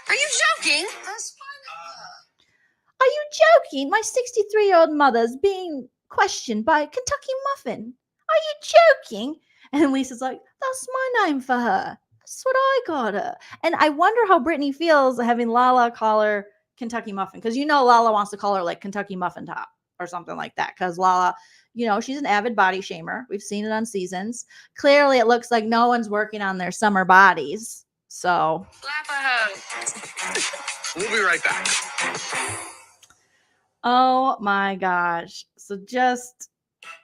Are you joking? That's fine. Are you joking? My 63-year-old mother's being questioned by Kentucky Muffin. Are you joking? And Lisa's like, that's my name for her. That's what I got her. And I wonder how Britney feels having Lala call her Kentucky Muffin. Because Lala wants to call her like Kentucky Muffin Top or something like that. Because Lala, she's an avid body shamer. We've seen it on Seasons. Clearly, it looks like no one's working on their summer bodies. So. Slap a hug. We'll be right back. Oh my gosh. So just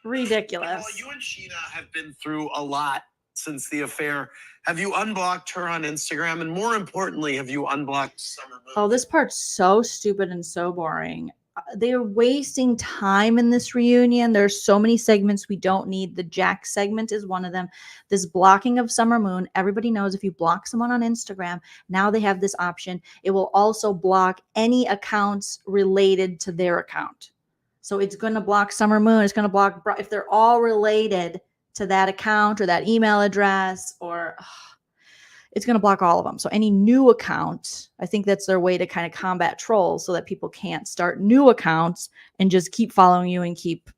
ridiculous. Well, you and Sheena have been through a lot since the affair. Have you unblocked her on Instagram? And more importantly, have you unblocked Summer Moon? Oh, this part's so stupid and so boring. They're wasting time in this reunion. There's so many segments we don't need. The Jax segment is one of them. This blocking of Summer Moon. Everybody knows if you block someone on Instagram, now they have this option. It will also block any accounts related to their account. So it's going to block Summer Moon. It's going to block if they're all related to that account or that email address, or it's going to block all of them. So any new account, I think that's their way to kind of combat trolls so that people can't start new accounts and just keep following you and keep,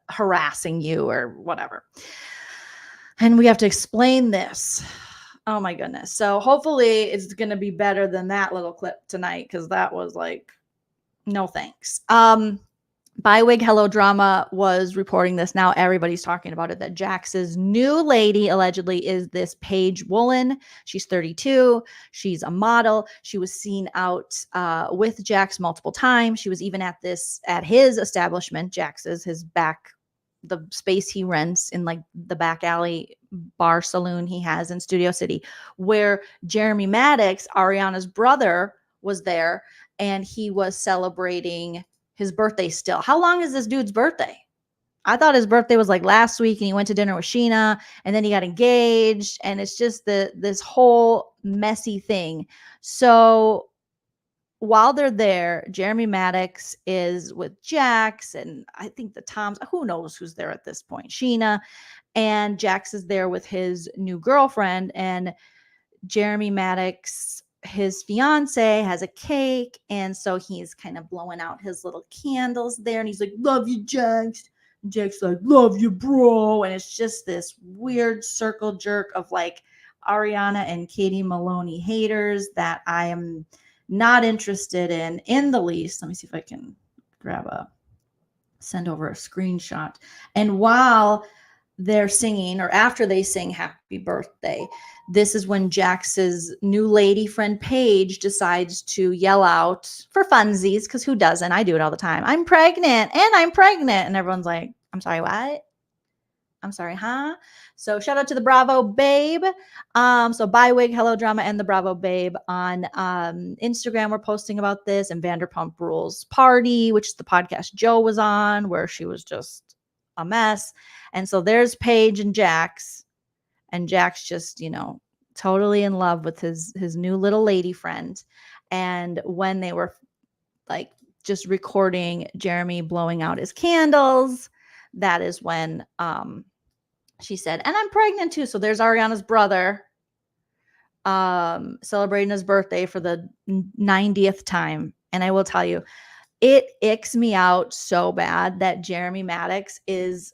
harassing you or whatever. And we have to explain this. Oh my goodness. So hopefully it's going to be better than that little clip tonight, because that was like, no thanks. Bywig Hello Drama was reporting this. Now everybody's talking about it, that Jax's new lady allegedly is this Paige Woolen. She's 32. She's a model. She was seen out with Jax multiple times. She was even at his establishment, Jax's, the space he rents in like the back alley bar saloon he has in Studio City, where Jeremy Maddox, Ariana's brother, was there, and he was celebrating his birthday still. How long is this dude's birthday? I thought his birthday was like last week, and he went to dinner with Sheena, and then he got engaged, and it's just this whole messy thing. So while they're there, Jeremy Maddox is with Jax, and I think the Toms, who knows who's there at this point, Sheena, and Jax is there with his new girlfriend, and Jeremy Maddox, his fiance, has a cake, and so he's kind of blowing out his little candles there, and he's like, love you, Jax. Jax like, love you, bro. And it's just this weird circle jerk of like Ariana and Katie Maloney haters that I am not interested in the least. Let me see if I can send over a screenshot. And while they're singing, or after they sing happy birthday, this is when Jax's new lady friend Paige decides to yell out for funsies, because who doesn't? I do it all the time. I'm pregnant. And everyone's like, I'm sorry, what? I'm sorry, huh? So shout out to the Bravo Babe. So Bywig Hello Drama and the Bravo Babe on Instagram were posting about this, and Vanderpump Rules Party, which is the podcast Joe was on, where she was just a mess. And so there's Paige and Jax, and Jax just, totally in love with his new little lady friend. And when they were like just recording Jeremy blowing out his candles, that is when she said, and I'm pregnant too. So there's Ariana's brother celebrating his birthday for the 90th time. And I will tell you, it icks me out so bad that Jeremy Maddox is,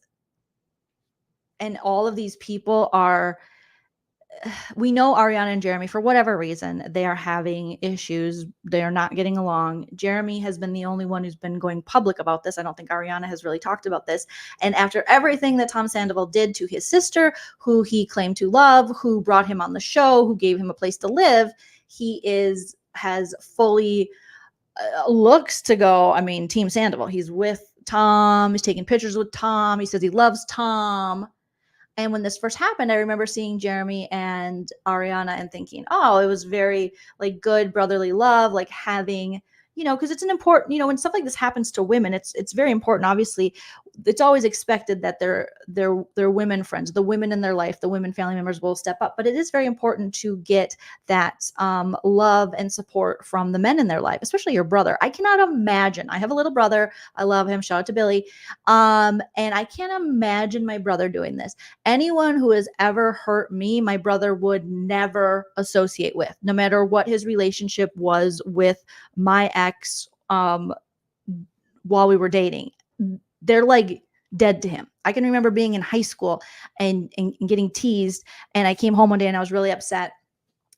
and all of these people are, we know Ariana and Jeremy, for whatever reason, they are having issues. They are not getting along. Jeremy has been the only one who's been going public about this. I don't think Ariana has really talked about this. And after everything that Tom Sandoval did to his sister, who he claimed to love, who brought him on the show, who gave him a place to live, he has fully looks to go, Team Sandoval. He's with Tom. He's taking pictures with Tom. He says he loves Tom. And when this first happened, I remember seeing Jeremy and Ariana and thinking, oh, it was very like good brotherly love, like having, because it's an important, when stuff like this happens to women, it's very important. Obviously, it's always expected that their women friends, the women in their life, the women family members will step up. But it is very important to get that love and support from the men in their life, especially your brother. I cannot imagine. I have a little brother. I love him. Shout out to Billy. And I can't imagine my brother doing this. Anyone who has ever hurt me, my brother would never associate with, no matter what his relationship was with my ex while we were dating. They're like dead to him. I can remember being in high school and getting teased, and I came home one day and I was really upset.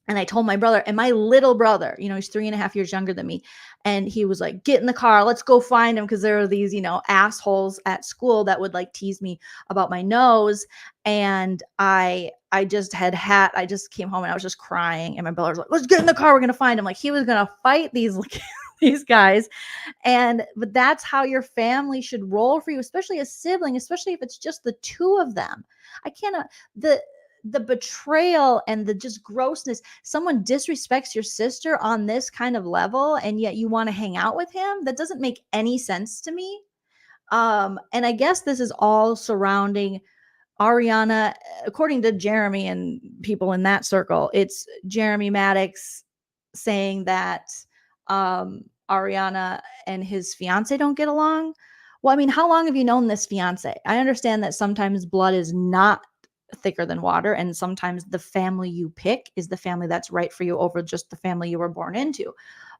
And I told my brother, and my little brother, you know, he's 3.5 years younger than me. And he was like, get in the car, let's go find him. Cause there are these, you know, assholes at school that would like tease me about my nose. And I just I just came home and I was just crying. And my brother was like, let's get in the car, we're going to find him. Like he was going to fight these guys. But that's how your family should roll for you, especially a sibling, especially if it's just the two of them. I cannot, the betrayal and the just grossness. Someone disrespects your sister on this kind of level, and yet you want to hang out with him. That doesn't make any sense to me. And I guess this is all surrounding Ariana, according to Jeremy and people in that circle. It's Jeremy Maddox saying that Ariana and his fiance don't get along. Well, I mean, how long have you known this fiance? I understand that sometimes blood is not thicker than water, and sometimes the family you pick is the family that's right for you over just the family you were born into.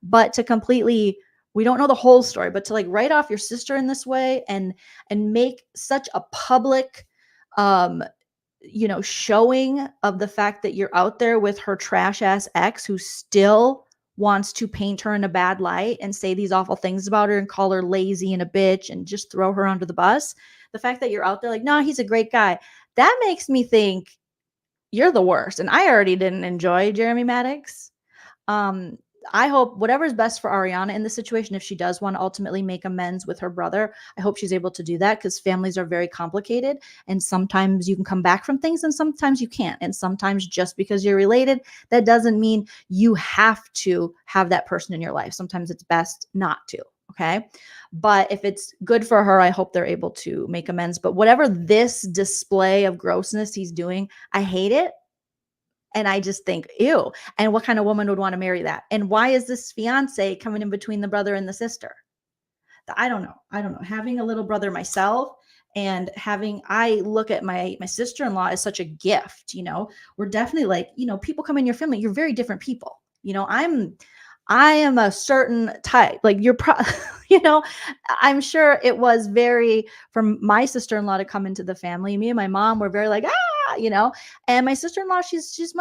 But to completely, we don't know the whole story, but to like write off your sister in this way and make such a public you know, showing of the fact that you're out there with her trash ass ex who still wants to paint her in a bad light and say these awful things about her and call her lazy and a bitch and just throw her under the bus. The fact that you're out there like, no, he's a great guy. That makes me think you're the worst. And I already didn't enjoy Jeremy Maddox. I hope whatever's best for Ariana in this situation, if she does want to ultimately make amends with her brother, I hope she's able to do that, because families are very complicated. And sometimes you can come back from things and sometimes you can't. And sometimes just because you're related, that doesn't mean you have to have that person in your life. Sometimes it's best not to. Okay. But if it's good for her, I hope they're able to make amends. But whatever this display of grossness he's doing, I hate it. And I just think, ew. And what kind of woman would want to marry that? And why is this fiance coming in between the brother and the sister? I don't know. Having a little brother myself, and I look at my sister-in-law as such a gift. You know, we're definitely like, you know, people come in your family, you're very different people. You know, I am a certain type. Like you know, I'm sure it was very, from my sister-in-law to come into the family, me and my mom were very like, you know, and my sister-in-law, she's just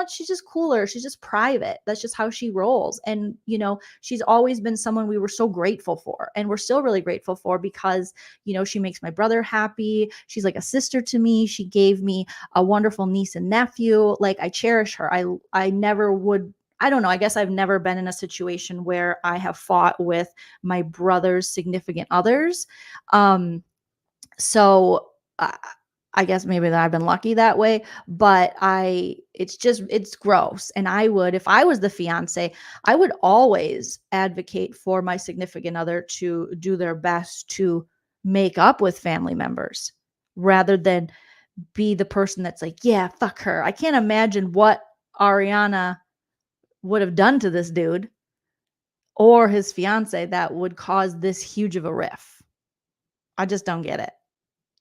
cooler. She's just private. That's just how she rolls. And, you know, she's always been someone we were so grateful for, and we're still really grateful for, because, you know, she makes my brother happy. She's like a sister to me. She gave me a wonderful niece and nephew. Like, I cherish her. I never would, I don't know. I guess I've never been in a situation where I have fought with my brother's significant others. So I guess maybe that I've been lucky that way, but it's gross. And if I was the fiance, I would always advocate for my significant other to do their best to make up with family members, rather than be the person that's like, yeah, fuck her. I can't imagine what Ariana would have done to this dude or his fiance that would cause this huge of a riff. I just don't get it.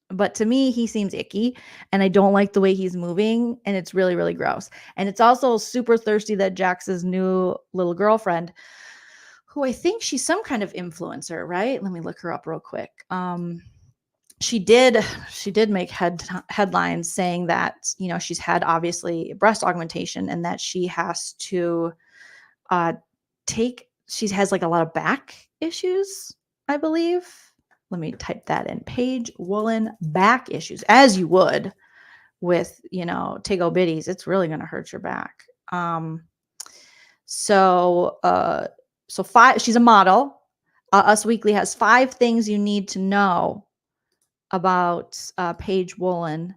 But to me, he seems icky, and I don't like the way he's moving, and it's really, really gross. And it's also super thirsty that Jax's new little girlfriend, who I think she's some kind of influencer, right? Let me look her up real quick. She did make headlines saying that, you know, she's had obviously breast augmentation, and that she has to she has like a lot of back issues, I believe. Let me type that in. Paige Woolen, back issues, as you would with, you know, Tigo Bitties. It's really going to hurt your back. So she's a model. Us Weekly has 5 things you need to know about Paige Woolen,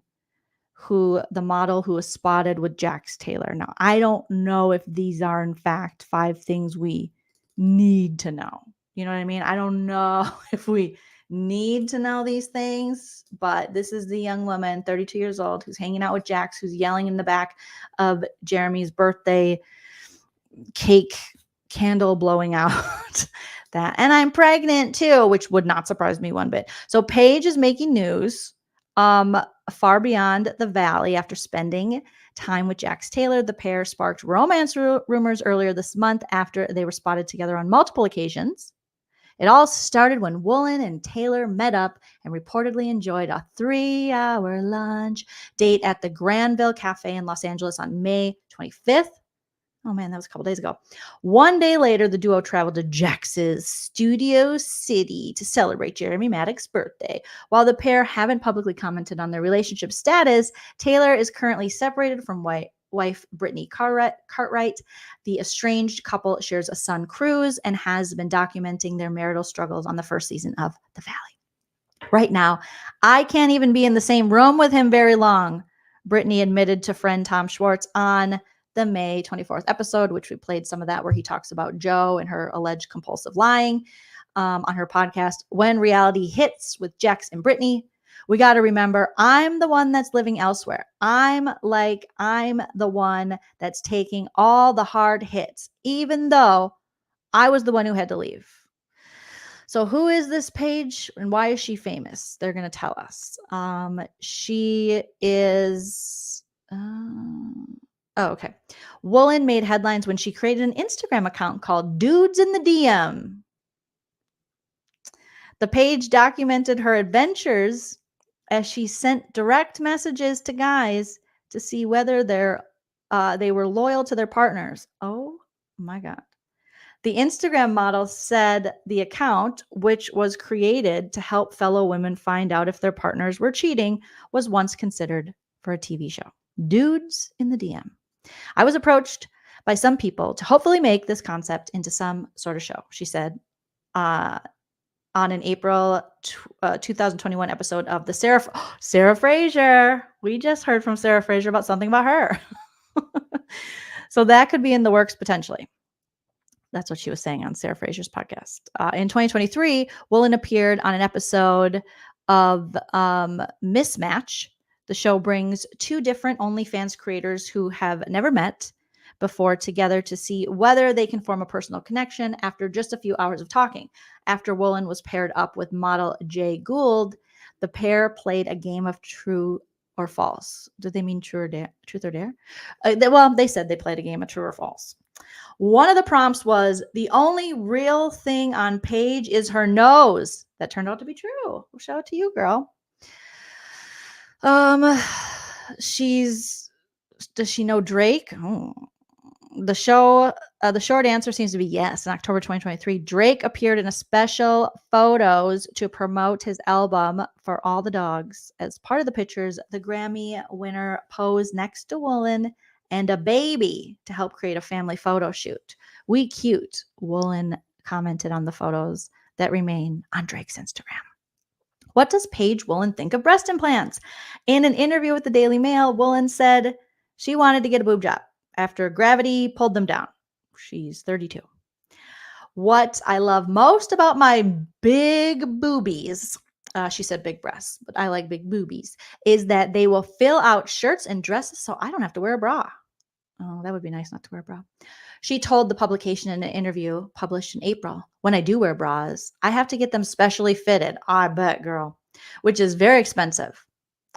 the model who was spotted with Jax Taylor. Now, I don't know if these are in fact 5 things we need to know. You know what I mean? I don't know if we need to know these things, but this is the young woman, 32 years old, who's hanging out with Jax, who's yelling in the back of Jeremy's birthday cake candle blowing out that, and I'm pregnant too, which would not surprise me one bit. So Paige is making news far beyond the valley after spending time with Jax Taylor. The pair sparked romance rumors earlier this month after they were spotted together on multiple occasions. It all started when Woolen and Taylor met up and reportedly enjoyed a 3-hour lunch date at the Granville Cafe in Los Angeles on May 25th. Oh man, that was a couple days ago. One day later, the duo traveled to Jax's Studio City to celebrate Jeremy Maddox's birthday. While the pair haven't publicly commented on their relationship status, Taylor is currently separated from wife Britney Cartwright. The estranged couple shares a son, Cruz, and has been documenting their marital struggles on the first season of The Valley. Right now, I can't even be in the same room with him very long, Britney admitted to friend Tom Schwartz on the May 24th episode, which we played some of that, where he talks about Joe and her alleged compulsive lying on her podcast. When reality hits with Jax and Britney, we got to remember, I'm the one that's living elsewhere. I'm the one that's taking all the hard hits, even though I was the one who had to leave. So who is this Paige and why is she famous? They're going to tell us. She is... Oh, okay. Woolen made headlines when she created an Instagram account called Dudes in the DM. The page documented her adventures as she sent direct messages to guys to see whether they were loyal to their partners. Oh my God. The Instagram model said the account, which was created to help fellow women find out if their partners were cheating, was once considered for a TV show. Dudes in the DM. I was approached by some people to hopefully make this concept into some sort of show, she said on an April 2021 episode of the Sarah Fraser. We just heard from Sarah Fraser about something about her. So that could be in the works potentially. That's what she was saying on Sarah Fraser's podcast. In 2023, Woolen appeared on an episode of Mismatch. The show brings two different OnlyFans creators who have never met before together to see whether they can form a personal connection after just a few hours of talking. After Woolen was paired up with model Jay Gould, the pair played a game of true or false. Did they mean truth or dare? They said they played a game of true or false. One of the prompts was, the only real thing on Paige is her nose. That turned out to be true. Well, shout out to you, girl. Does she know Drake? Oh. The short answer seems to be yes. In October 2023, Drake appeared in a special photos to promote his album For All the Dogs. As part of the pictures, the Grammy winner posed next to Woolen and a baby to help create a family photo shoot. We cute, Woolen commented on the photos that remain on Drake's Instagram. What does Paige Woolen think of breast implants? In an interview with the Daily Mail, Woolen said she wanted to get a boob job after gravity pulled them down. She's 32. What I love most about my big boobies, she said big breasts, but I like big boobies, is that they will fill out shirts and dresses so I don't have to wear a bra. Oh, that would be nice not to wear a bra. She told the publication in an interview published in April, when I do wear bras, I have to get them specially fitted. I bet, girl, which is very expensive.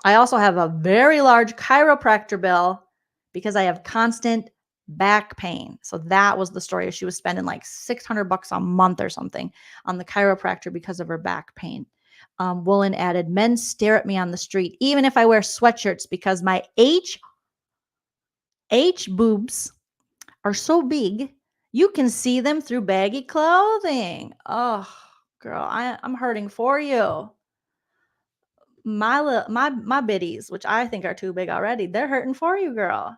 I also have a very large chiropractor bill because I have constant back pain. So that was the story. She was spending like $600 a month or something on the chiropractor because of her back pain. Woolen added, men stare at me on the street, even if I wear sweatshirts, because my H boobs are so big, you can see them through baggy clothing. Oh, girl, I'm hurting for you. My biddies, which I think are too big already, they're hurting for you, girl.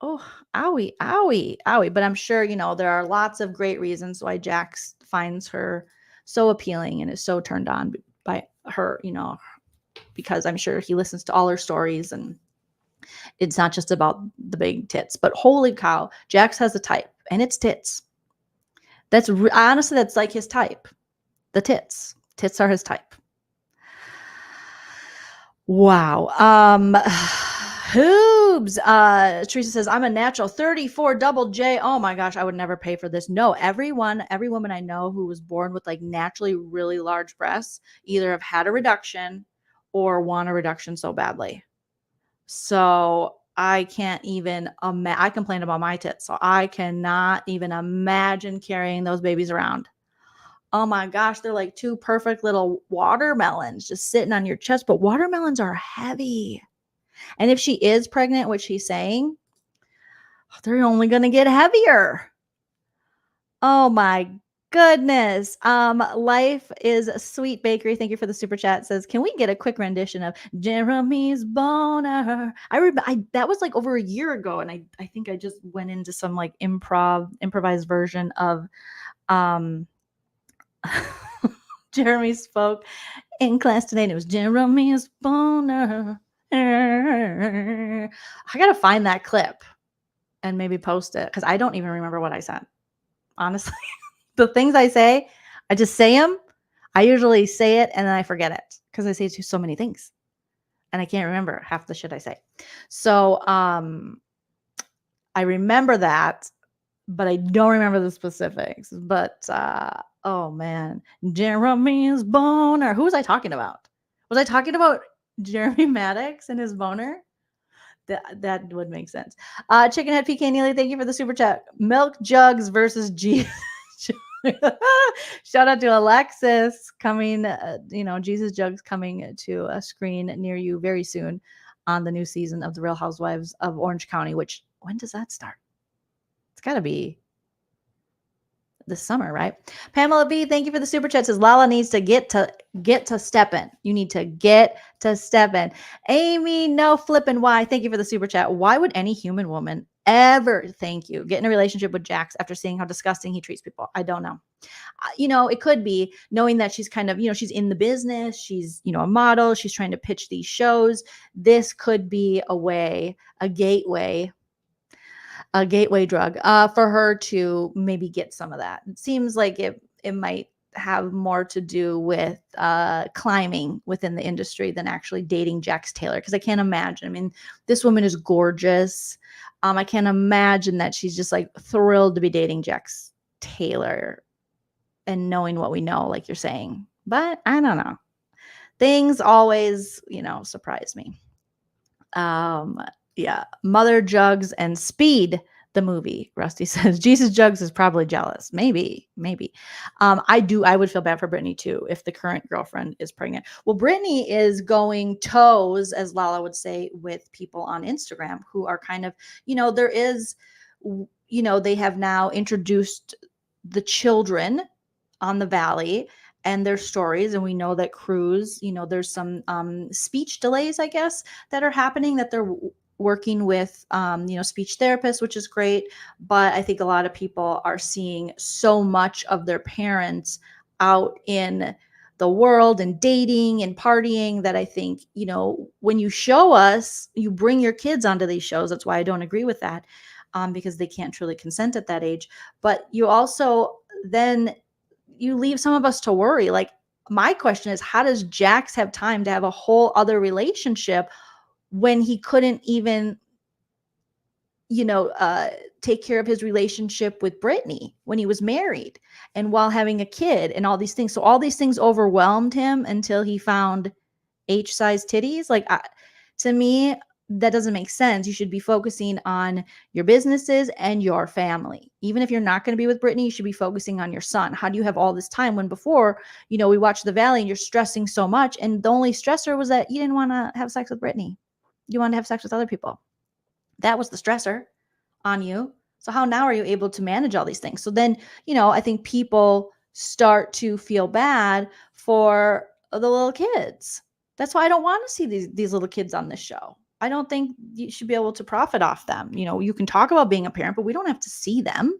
Oh, owie, owie, owie. But I'm sure, there are lots of great reasons why Jax finds her so appealing and is so turned on by her, because I'm sure he listens to all her stories, and it's not just about the big tits. But holy cow, Jax has a type, and it's tits. That's honestly, that's like his type. The tits. Tits are his type. Wow. Hoobs. Teresa says, I'm a natural 34 double J. Oh my gosh, I would never pay for this. No, every woman I know who was born with like naturally really large breasts either have had a reduction or want a reduction so badly. So I can't even I complain about my tits, so I cannot even imagine carrying those babies around. Oh my gosh, they're like two perfect little watermelons just sitting on your chest. But watermelons are heavy. And if she is pregnant, which she's saying, they're only going to get heavier. Oh my goodness. Life is a Sweet Bakery. Thank you for the super chat. Says, can we get a quick rendition of Jeremy's Boner? That was like over a year ago, and I think I just went into some like improvised version of Jeremy spoke in class today, and it was Jeremy's Boner. I gotta find that clip and maybe post it because I don't even remember what I said. Honestly, the things I say, I just say them. I usually say it and then I forget it because I say so many things and I can't remember half the shit I say. So I remember that, but I don't remember the specifics. But oh man, Jeremy's boner. Who was I talking about? Was I talking about Jeremy Maddox and his boner? That would make sense. Chickenhead PK Neely, thank you for the super chat. Milk jugs versus Jesus. Shout out to Alexis coming. Jesus Jugs coming to a screen near you very soon on the new season of The Real Housewives of Orange County. Which when does that start? It's got to be this summer, right? Pamela B, thank you for the super chat. Says Lala needs to get to stepping. You need to get to stepping. Amy, no flipping why. Thank you for the super chat. Why would any human woman ever, thank you, get in a relationship with Jax after seeing how disgusting he treats people? I don't know. It could be knowing that she's kind of, she's in the business. She's, a model. She's trying to pitch these shows. This could be a gateway drug for her to maybe get some of that. It seems like it might have more to do with climbing within the industry than actually dating Jax Taylor. Because I can't imagine. I mean, this woman is gorgeous. I can't imagine that she's just like thrilled to be dating Jax Taylor and knowing what we know, like you're saying. But I don't know. Things always, surprise me. Yeah, Mother Jugs and Speed, the movie. Rusty says Jesus Jugs is probably jealous. Maybe. I would feel bad for Britney too if the current girlfriend is pregnant. Well, Britney is going toes, as Lala would say, with people on Instagram who are kind of, there is, they have now introduced the children on the Valley and their stories. And we know that Cruz, there's some speech delays, I guess, that are happening, that they're working with, speech therapists, which is great. But I think a lot of people are seeing so much of their parents out in the world and dating and partying that I think, when you show us, you bring your kids onto these shows. That's why I don't agree with that, because they can't truly consent at that age. But you also then you leave some of us to worry. Like, my question is, how does Jax have time to have a whole other relationship when he couldn't even, take care of his relationship with Britney when he was married and while having a kid and all these things? So all these things overwhelmed him until he found H-size titties. Like, to me, that doesn't make sense. You should be focusing on your businesses and your family. Even if you're not going to be with Britney, you should be focusing on your son. How do you have all this time when before, we watched The Valley and you're stressing so much, and the only stressor was that you didn't want to have sex with Britney. You wanted to have sex with other people. That was the stressor on you. So how now are you able to manage all these things? So then, I think people start to feel bad for the little kids. That's why I don't want to see these little kids on this show. I don't think you should be able to profit off them. You can talk about being a parent, but we don't have to see them.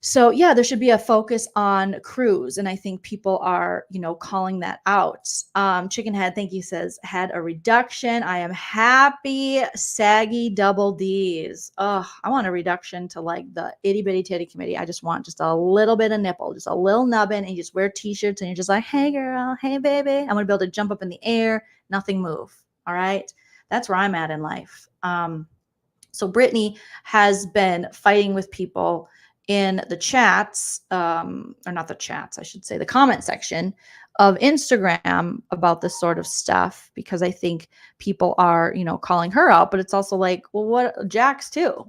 So yeah, there should be a focus on Cruz. And I think people are, calling that out. Chickenhead, thank you, says, had a reduction. I am happy. Saggy double D's. Oh, I want a reduction to like the itty bitty titty committee. I just want just a little bit of nipple, just a little nubbin, and you just wear t-shirts and you're just like, hey girl, hey baby. I'm going to be able to jump up in the air, nothing move. All right. That's where I'm at in life. So Britney has been fighting with people in the chats, or not the chats, I should say, the comment section of Instagram about this sort of stuff, because I think people are, calling her out, but it's also like, well, what, Jax too,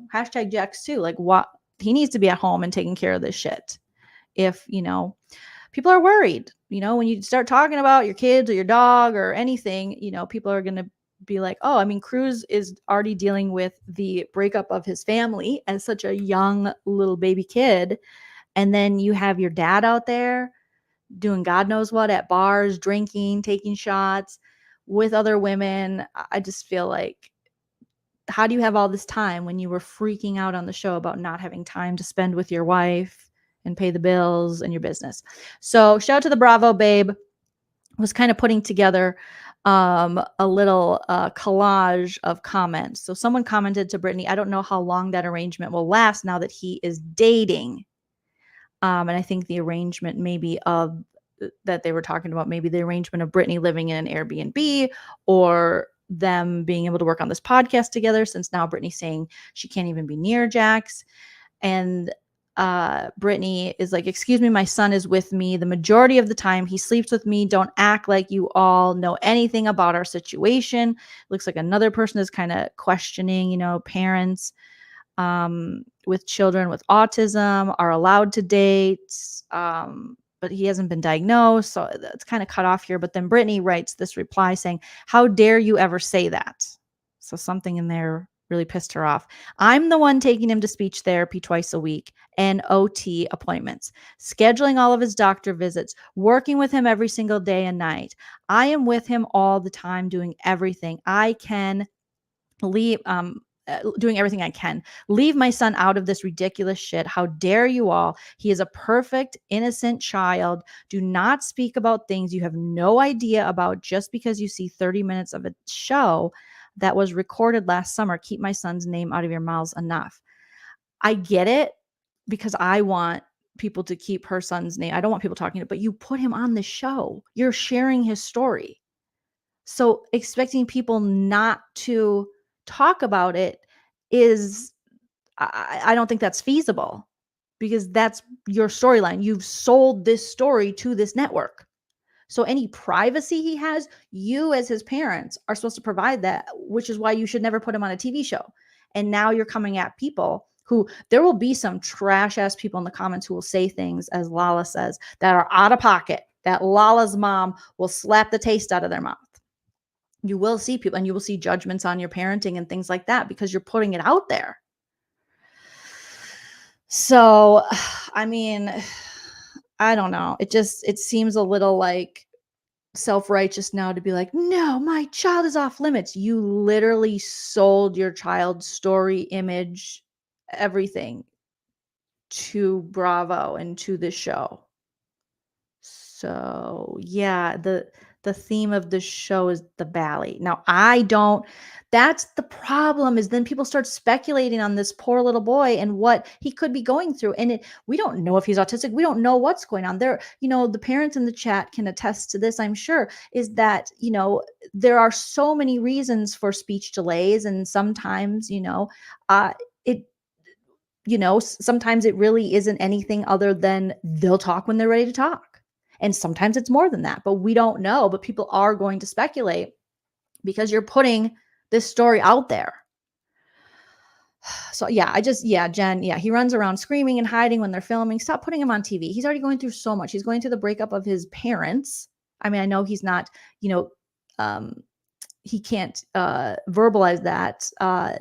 #Jax too. Like, what, he needs to be at home and taking care of this shit. if, people are worried, when you start talking about your kids or your dog or anything, people are going to be like, oh, I mean, Cruz is already dealing with the breakup of his family as such a young little baby kid. And then you have your dad out there doing God knows what at bars, drinking, taking shots with other women. I just feel like, how do you have all this time when you were freaking out on the show about not having time to spend with your wife and pay the bills and your business? So shout out to the Bravo babe. Was kind of putting together a little collage of comments. So someone commented to Britney, I don't know how long that arrangement will last now that he is dating. And I think the arrangement maybe of that they were talking about, maybe the arrangement of Britney living in an Airbnb or them being able to work on this podcast together, since now Britney's saying she can't even be near Jax. And Britney is like, excuse me, my son is with me the majority of the time. He sleeps with me. Don't act like you all know anything about our situation. Looks like another person is kind of questioning, parents with children with autism are allowed to date, but he hasn't been diagnosed. So that's kind of cut off here. But then Britney writes this reply saying, how dare you ever say that? So something in there really pissed her off. I'm the one taking him to speech therapy twice a week and OT appointments, scheduling all of his doctor visits, working with him every single day and night. I am with him all the time, doing everything I can, doing everything I can. Leave my son out of this ridiculous shit. How dare you all? He is a perfect, innocent child. Do not speak about things you have no idea about just because you see 30 minutes of a show that was recorded last summer. Keep my son's name out of your mouths. Enough. I get it, because I want people to keep her son's name. I don't want people talking it, but you put him on the show. You're sharing his story. So expecting people not to talk about it is, I don't think that's feasible, because that's your storyline. You've sold this story to this network. So any privacy he has, you as his parents are supposed to provide that, which is why you should never put him on a TV show. And now you're coming at people who, there will be some trash ass people in the comments who will say things, as Lala says, that are out of pocket, that Lala's mom will slap the taste out of their mouth. You will see people, and you will see judgments on your parenting and things like that, because you're putting it out there. So, I mean, I don't know. It seems a little like self-righteous now to be like, no, my child is off limits. You literally sold your child's story, image, everything to Bravo and to the show. So yeah, the theme of the show is the ballet. Now that's the problem, is then people start speculating on this poor little boy and what he could be going through. And we don't know if he's autistic. We don't know what's going on there. The parents in the chat can attest to this, I'm sure, is that, there are so many reasons for speech delays. And sometimes, sometimes it really isn't anything other than they'll talk when they're ready to talk. And sometimes it's more than that, but we don't know. But people are going to speculate because you're putting this story out there. So yeah, Jen, he runs around screaming and hiding when they're filming. Stop putting him on TV. He's already going through so much. He's going through the breakup of his parents. I mean, I know he's not, he can't verbalize that,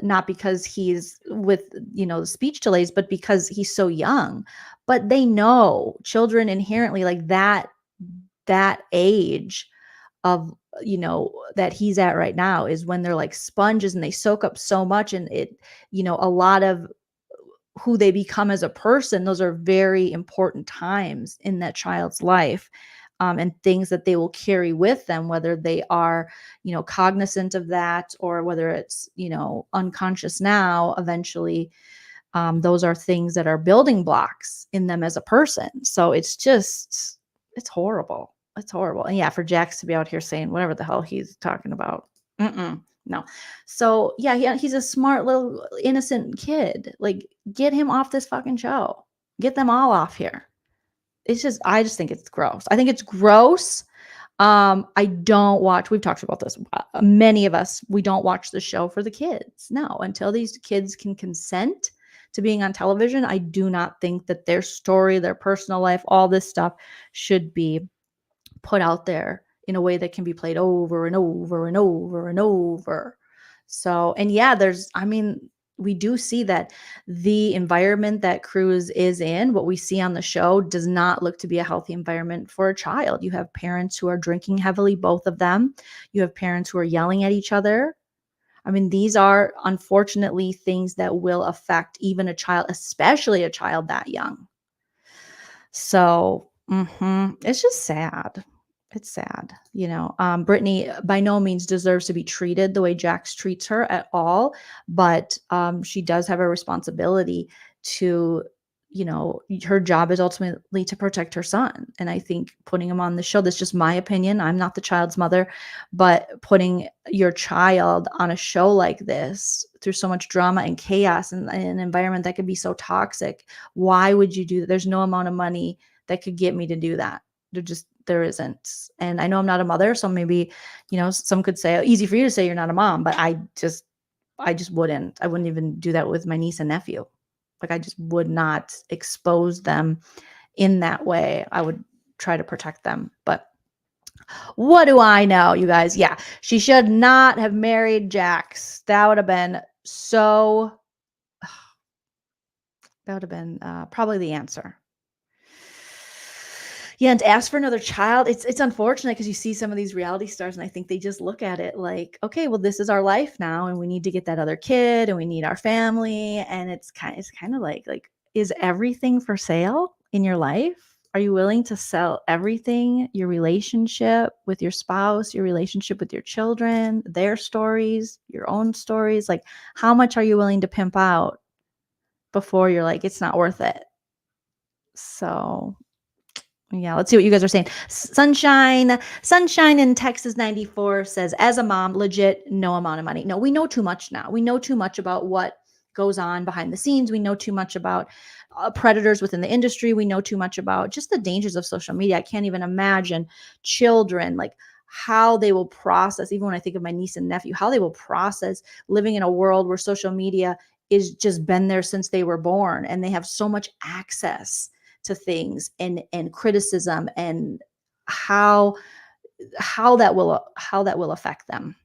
not because he's with, the speech delays, but because he's so young. But they know, children inherently, like that age of, that he's at right now is when they're like sponges and they soak up so much. And it, a lot of who they become as a person, those are very important times in that child's life. And things that they will carry with them, whether they are, cognizant of that or whether it's, unconscious now, eventually, those are things that are building blocks in them as a person. So it's horrible. It's horrible. And yeah, for Jax to be out here saying whatever the hell he's talking about. No. So yeah, he's a smart little innocent kid. Like, get him off this fucking show. Get them all off here. I just think it's gross. I think it's gross. I don't watch, we've talked about this. Many of us, we don't watch the show for the kids. No, until these kids can consent to being on television. I do not think that their story, their personal life, all this stuff should be put out there in a way that can be played over and over and over and over. So, and yeah, we do see that the environment that Cruz is in, what we see on the show, does not look to be a healthy environment for a child. You have parents who are drinking heavily, both of them. You have parents who are yelling at each other. I mean, these are unfortunately things that will affect even a child, especially a child that young. So it's just sad. It's sad. Britney by no means deserves to be treated the way Jax treats her at all, but she does have a responsibility to, her job is ultimately to protect her son. And I think putting him on the show, that's just my opinion. I'm not the child's mother, but putting your child on a show like this through so much drama and chaos and an environment that could be so toxic, why would you do that? There's no amount of money that could get me to do that. There isn't. And I know I'm not a mother, so maybe, some could say, easy for you to say you're not a mom, but I just wouldn't. I wouldn't even do that with my niece and nephew. Like, I just would not expose them in that way. I would try to protect them. But what do I know, you guys? Yeah, she should not have married Jax. That would have been probably the answer. Yeah, and to ask for another child, it's unfortunate because you see some of these reality stars and I think they just look at it like, okay, well, this is our life now and we need to get that other kid and we need our family. And it's kind of like, is everything for sale in your life? Are you willing to sell everything? Your relationship with your spouse, your relationship with your children, their stories, your own stories? Like, how much are you willing to pimp out before you're like, it's not worth it? So yeah, let's see what you guys are saying. Sunshine in Texas 94 says, as a mom, legit, no amount of money. No, we know too much now. We know too much about what goes on behind the scenes. We know too much about predators within the industry. We know too much about just the dangers of social media. I can't even imagine children, like how they will process, even when I think of my niece and nephew, how they will process living in a world where social media is just been there since they were born and they have so much access to things and criticism and how that will affect them.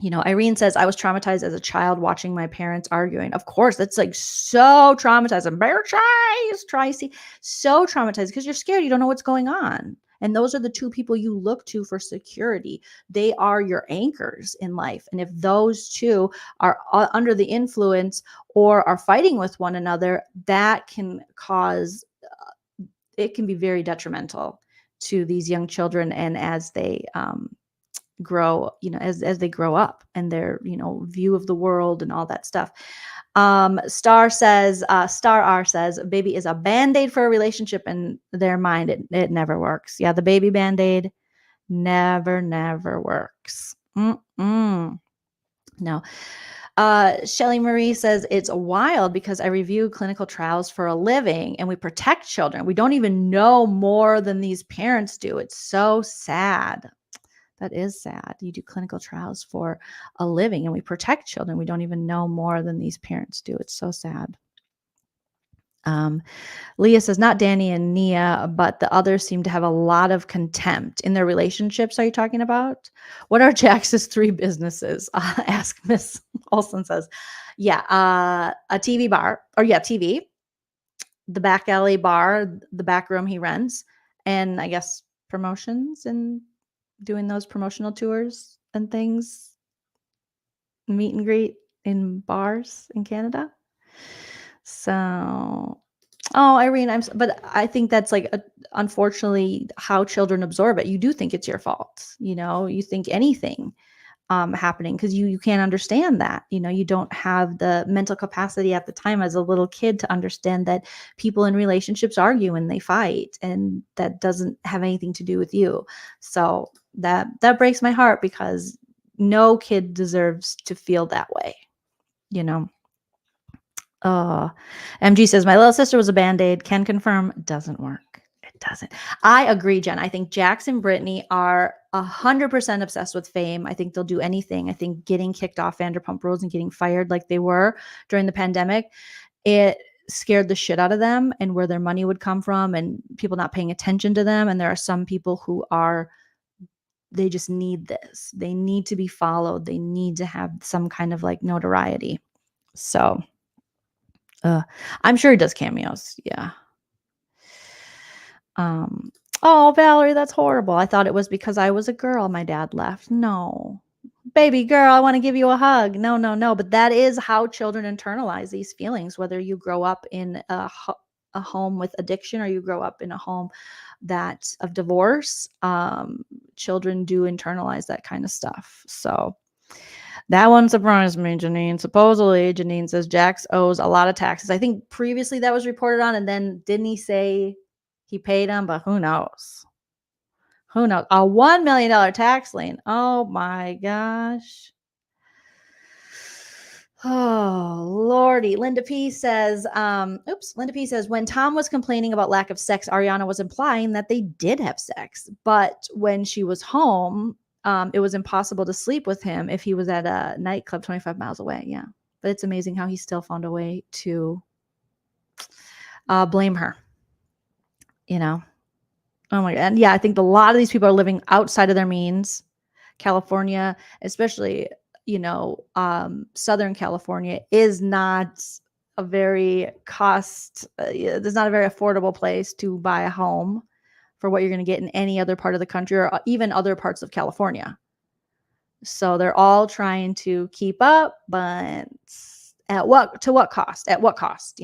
Irene says, I was traumatized as a child watching my parents arguing. Of course, that's like so traumatizing. Bear Tracy, so traumatized because you're scared. You don't know what's going on. And those are the two people you look to for security. They are your anchors in life. And if those two are under the influence or are fighting with one another, that can cause it can be very detrimental to these young children. And as they grow, as they grow up and their, view of the world and all that stuff. Star R says, baby is a Band-Aid for a relationship in their mind. It never works. Yeah. The baby Band-Aid never works. No. Shelly Marie says, it's wild because I review clinical trials for a living and we protect children. We don't even know more than these parents do. It's so sad. That is sad. You do clinical trials for a living and we protect children. We don't even know more than these parents do. It's so sad. Leah says, not Danny and Nia, but the others seem to have a lot of contempt in their relationships. Are you talking about? What are Jax's 3 businesses? Ask Miss Olson says, yeah, a TV bar, or yeah, TV, the back alley bar, the back room he rents, and I guess promotions and doing those promotional tours and things, meet and greet in bars in Canada. So, Irene, but I think that's like, unfortunately, how children absorb it. You do think it's your fault. You think anything happening because you can't understand that. You don't have the mental capacity at the time as a little kid to understand that people in relationships argue and they fight, and that doesn't have anything to do with you. So that breaks my heart because no kid deserves to feel that way. MG says, my little sister was a Band-Aid. Can confirm, doesn't work. It doesn't. I agree, Jen. I think Jax and Britney are 100% obsessed with fame. I think they'll do anything. I think getting kicked off Vanderpump Rules and getting fired like they were during the pandemic it scared the shit out of them and where their money would come from and people not paying attention to them. And there are some people who they just need this. They need to be followed. They need to have some kind of like notoriety. So I'm sure he does cameos. Yeah. Oh, Valerie, that's horrible. I thought it was because I was a girl my dad left. No. Baby girl, I want to give you a hug. No. But that is how children internalize these feelings, whether you grow up in a home with addiction or you grow up in a home of divorce. Children do internalize that kind of stuff. So that one surprised me, Janine. Supposedly, Janine says Jax owes a lot of taxes. I think previously that was reported on, and then didn't he say he paid them? But who knows? Who knows? A $1 million tax lien. Oh my gosh. Oh, Lordy. Linda P says, when Tom was complaining about lack of sex, Ariana was implying that they did have sex. But when she was home, it was impossible to sleep with him if he was at a nightclub 25 miles away. Yeah. But it's amazing how he still found a way to blame her. You know? Oh my God. And yeah, I think a lot of these people are living outside of their means. California, especially, Southern California is not a very there's not a very affordable place to buy a home for what you're going to get in any other part of the country or even other parts of California. So they're all trying to keep up, but to what cost? At what cost?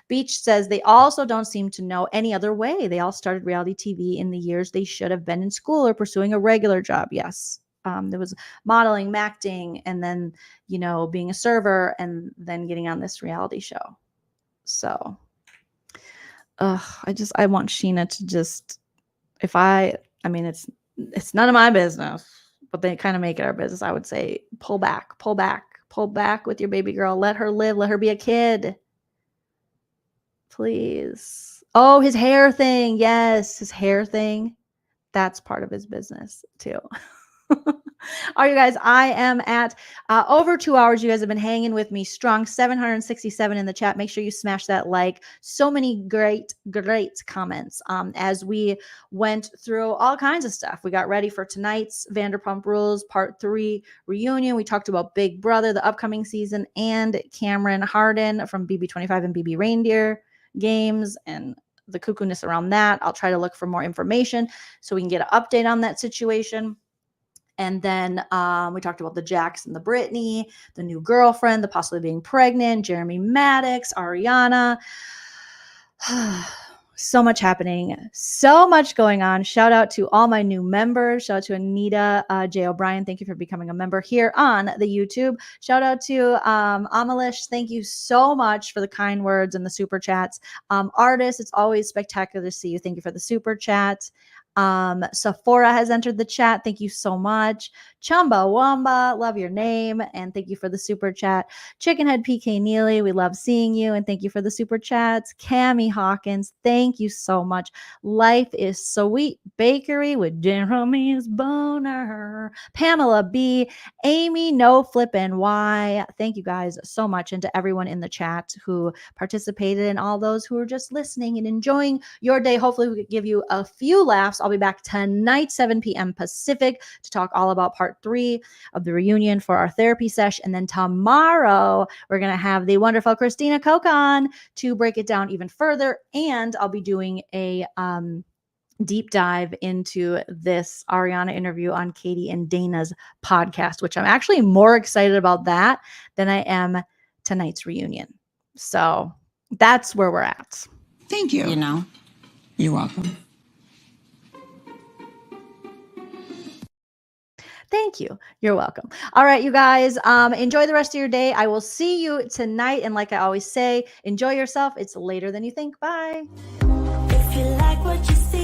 Beach says they also don't seem to know any other way. They all started reality TV in the years they should have been in school or pursuing a regular job. Yes. There was modeling, acting, and then, being a server and then getting on this reality show. So, I want Sheena to just, it's none of my business, but they kind of make it our business. I would say pull back with your baby girl. Let her live. Let her be a kid. Please. Oh, his hair thing. Yes, his hair thing. That's part of his business too. All right, you guys, I am at over 2 hours. You guys have been hanging with me strong. 767 in the chat. Make sure you smash that like. So many great comments as we went through all kinds of stuff. We got ready for tonight's Vanderpump Rules Part 3 reunion. We talked about Big Brother, the upcoming season, and Cameron Hardin from BB25 and BB Reindeer games and the cuckoo-ness around that. I'll try to look for more information so we can get an update on that situation. And then we talked about the Jax and the Britney, the new girlfriend, the possibly being pregnant, Jeremy Maddox, Ariana. So much happening. So much going on. Shout out to all my new members. Shout out to Anita J. O'Brien. Thank you for becoming a member here on the YouTube. Shout out to Amalish. Thank you so much for the kind words and the super chats. Artists, it's always spectacular to see you. Thank you for the super chat. Sephora has entered the chat. Thank you so much. Chumba Wamba, love your name. And thank you for the super chat. Chickenhead PK Neely, we love seeing you. And thank you for the super chats. Cami Hawkins, thank you so much. Life is Sweet Bakery with Jeremy's Boner. Pamela B, Amy No Flippin' Y. Thank you guys so much. And to everyone in the chat who participated and all those who are just listening and enjoying your day. Hopefully we could give you a few laughs. I'll be back tonight, 7 p.m. Pacific, to talk all about Part 3 of the reunion for our therapy sesh. And then tomorrow, we're going to have the wonderful Christina Kokon to break it down even further. And I'll be doing a deep dive into this Ariana interview on Katie and Dana's podcast, which I'm actually more excited about that than I am tonight's reunion. So that's where we're at. Thank you. You're welcome. Thank you. You're welcome. All right, you guys, enjoy the rest of your day. I will see you tonight. And like I always say, enjoy yourself. It's later than you think. Bye. If you like what you see.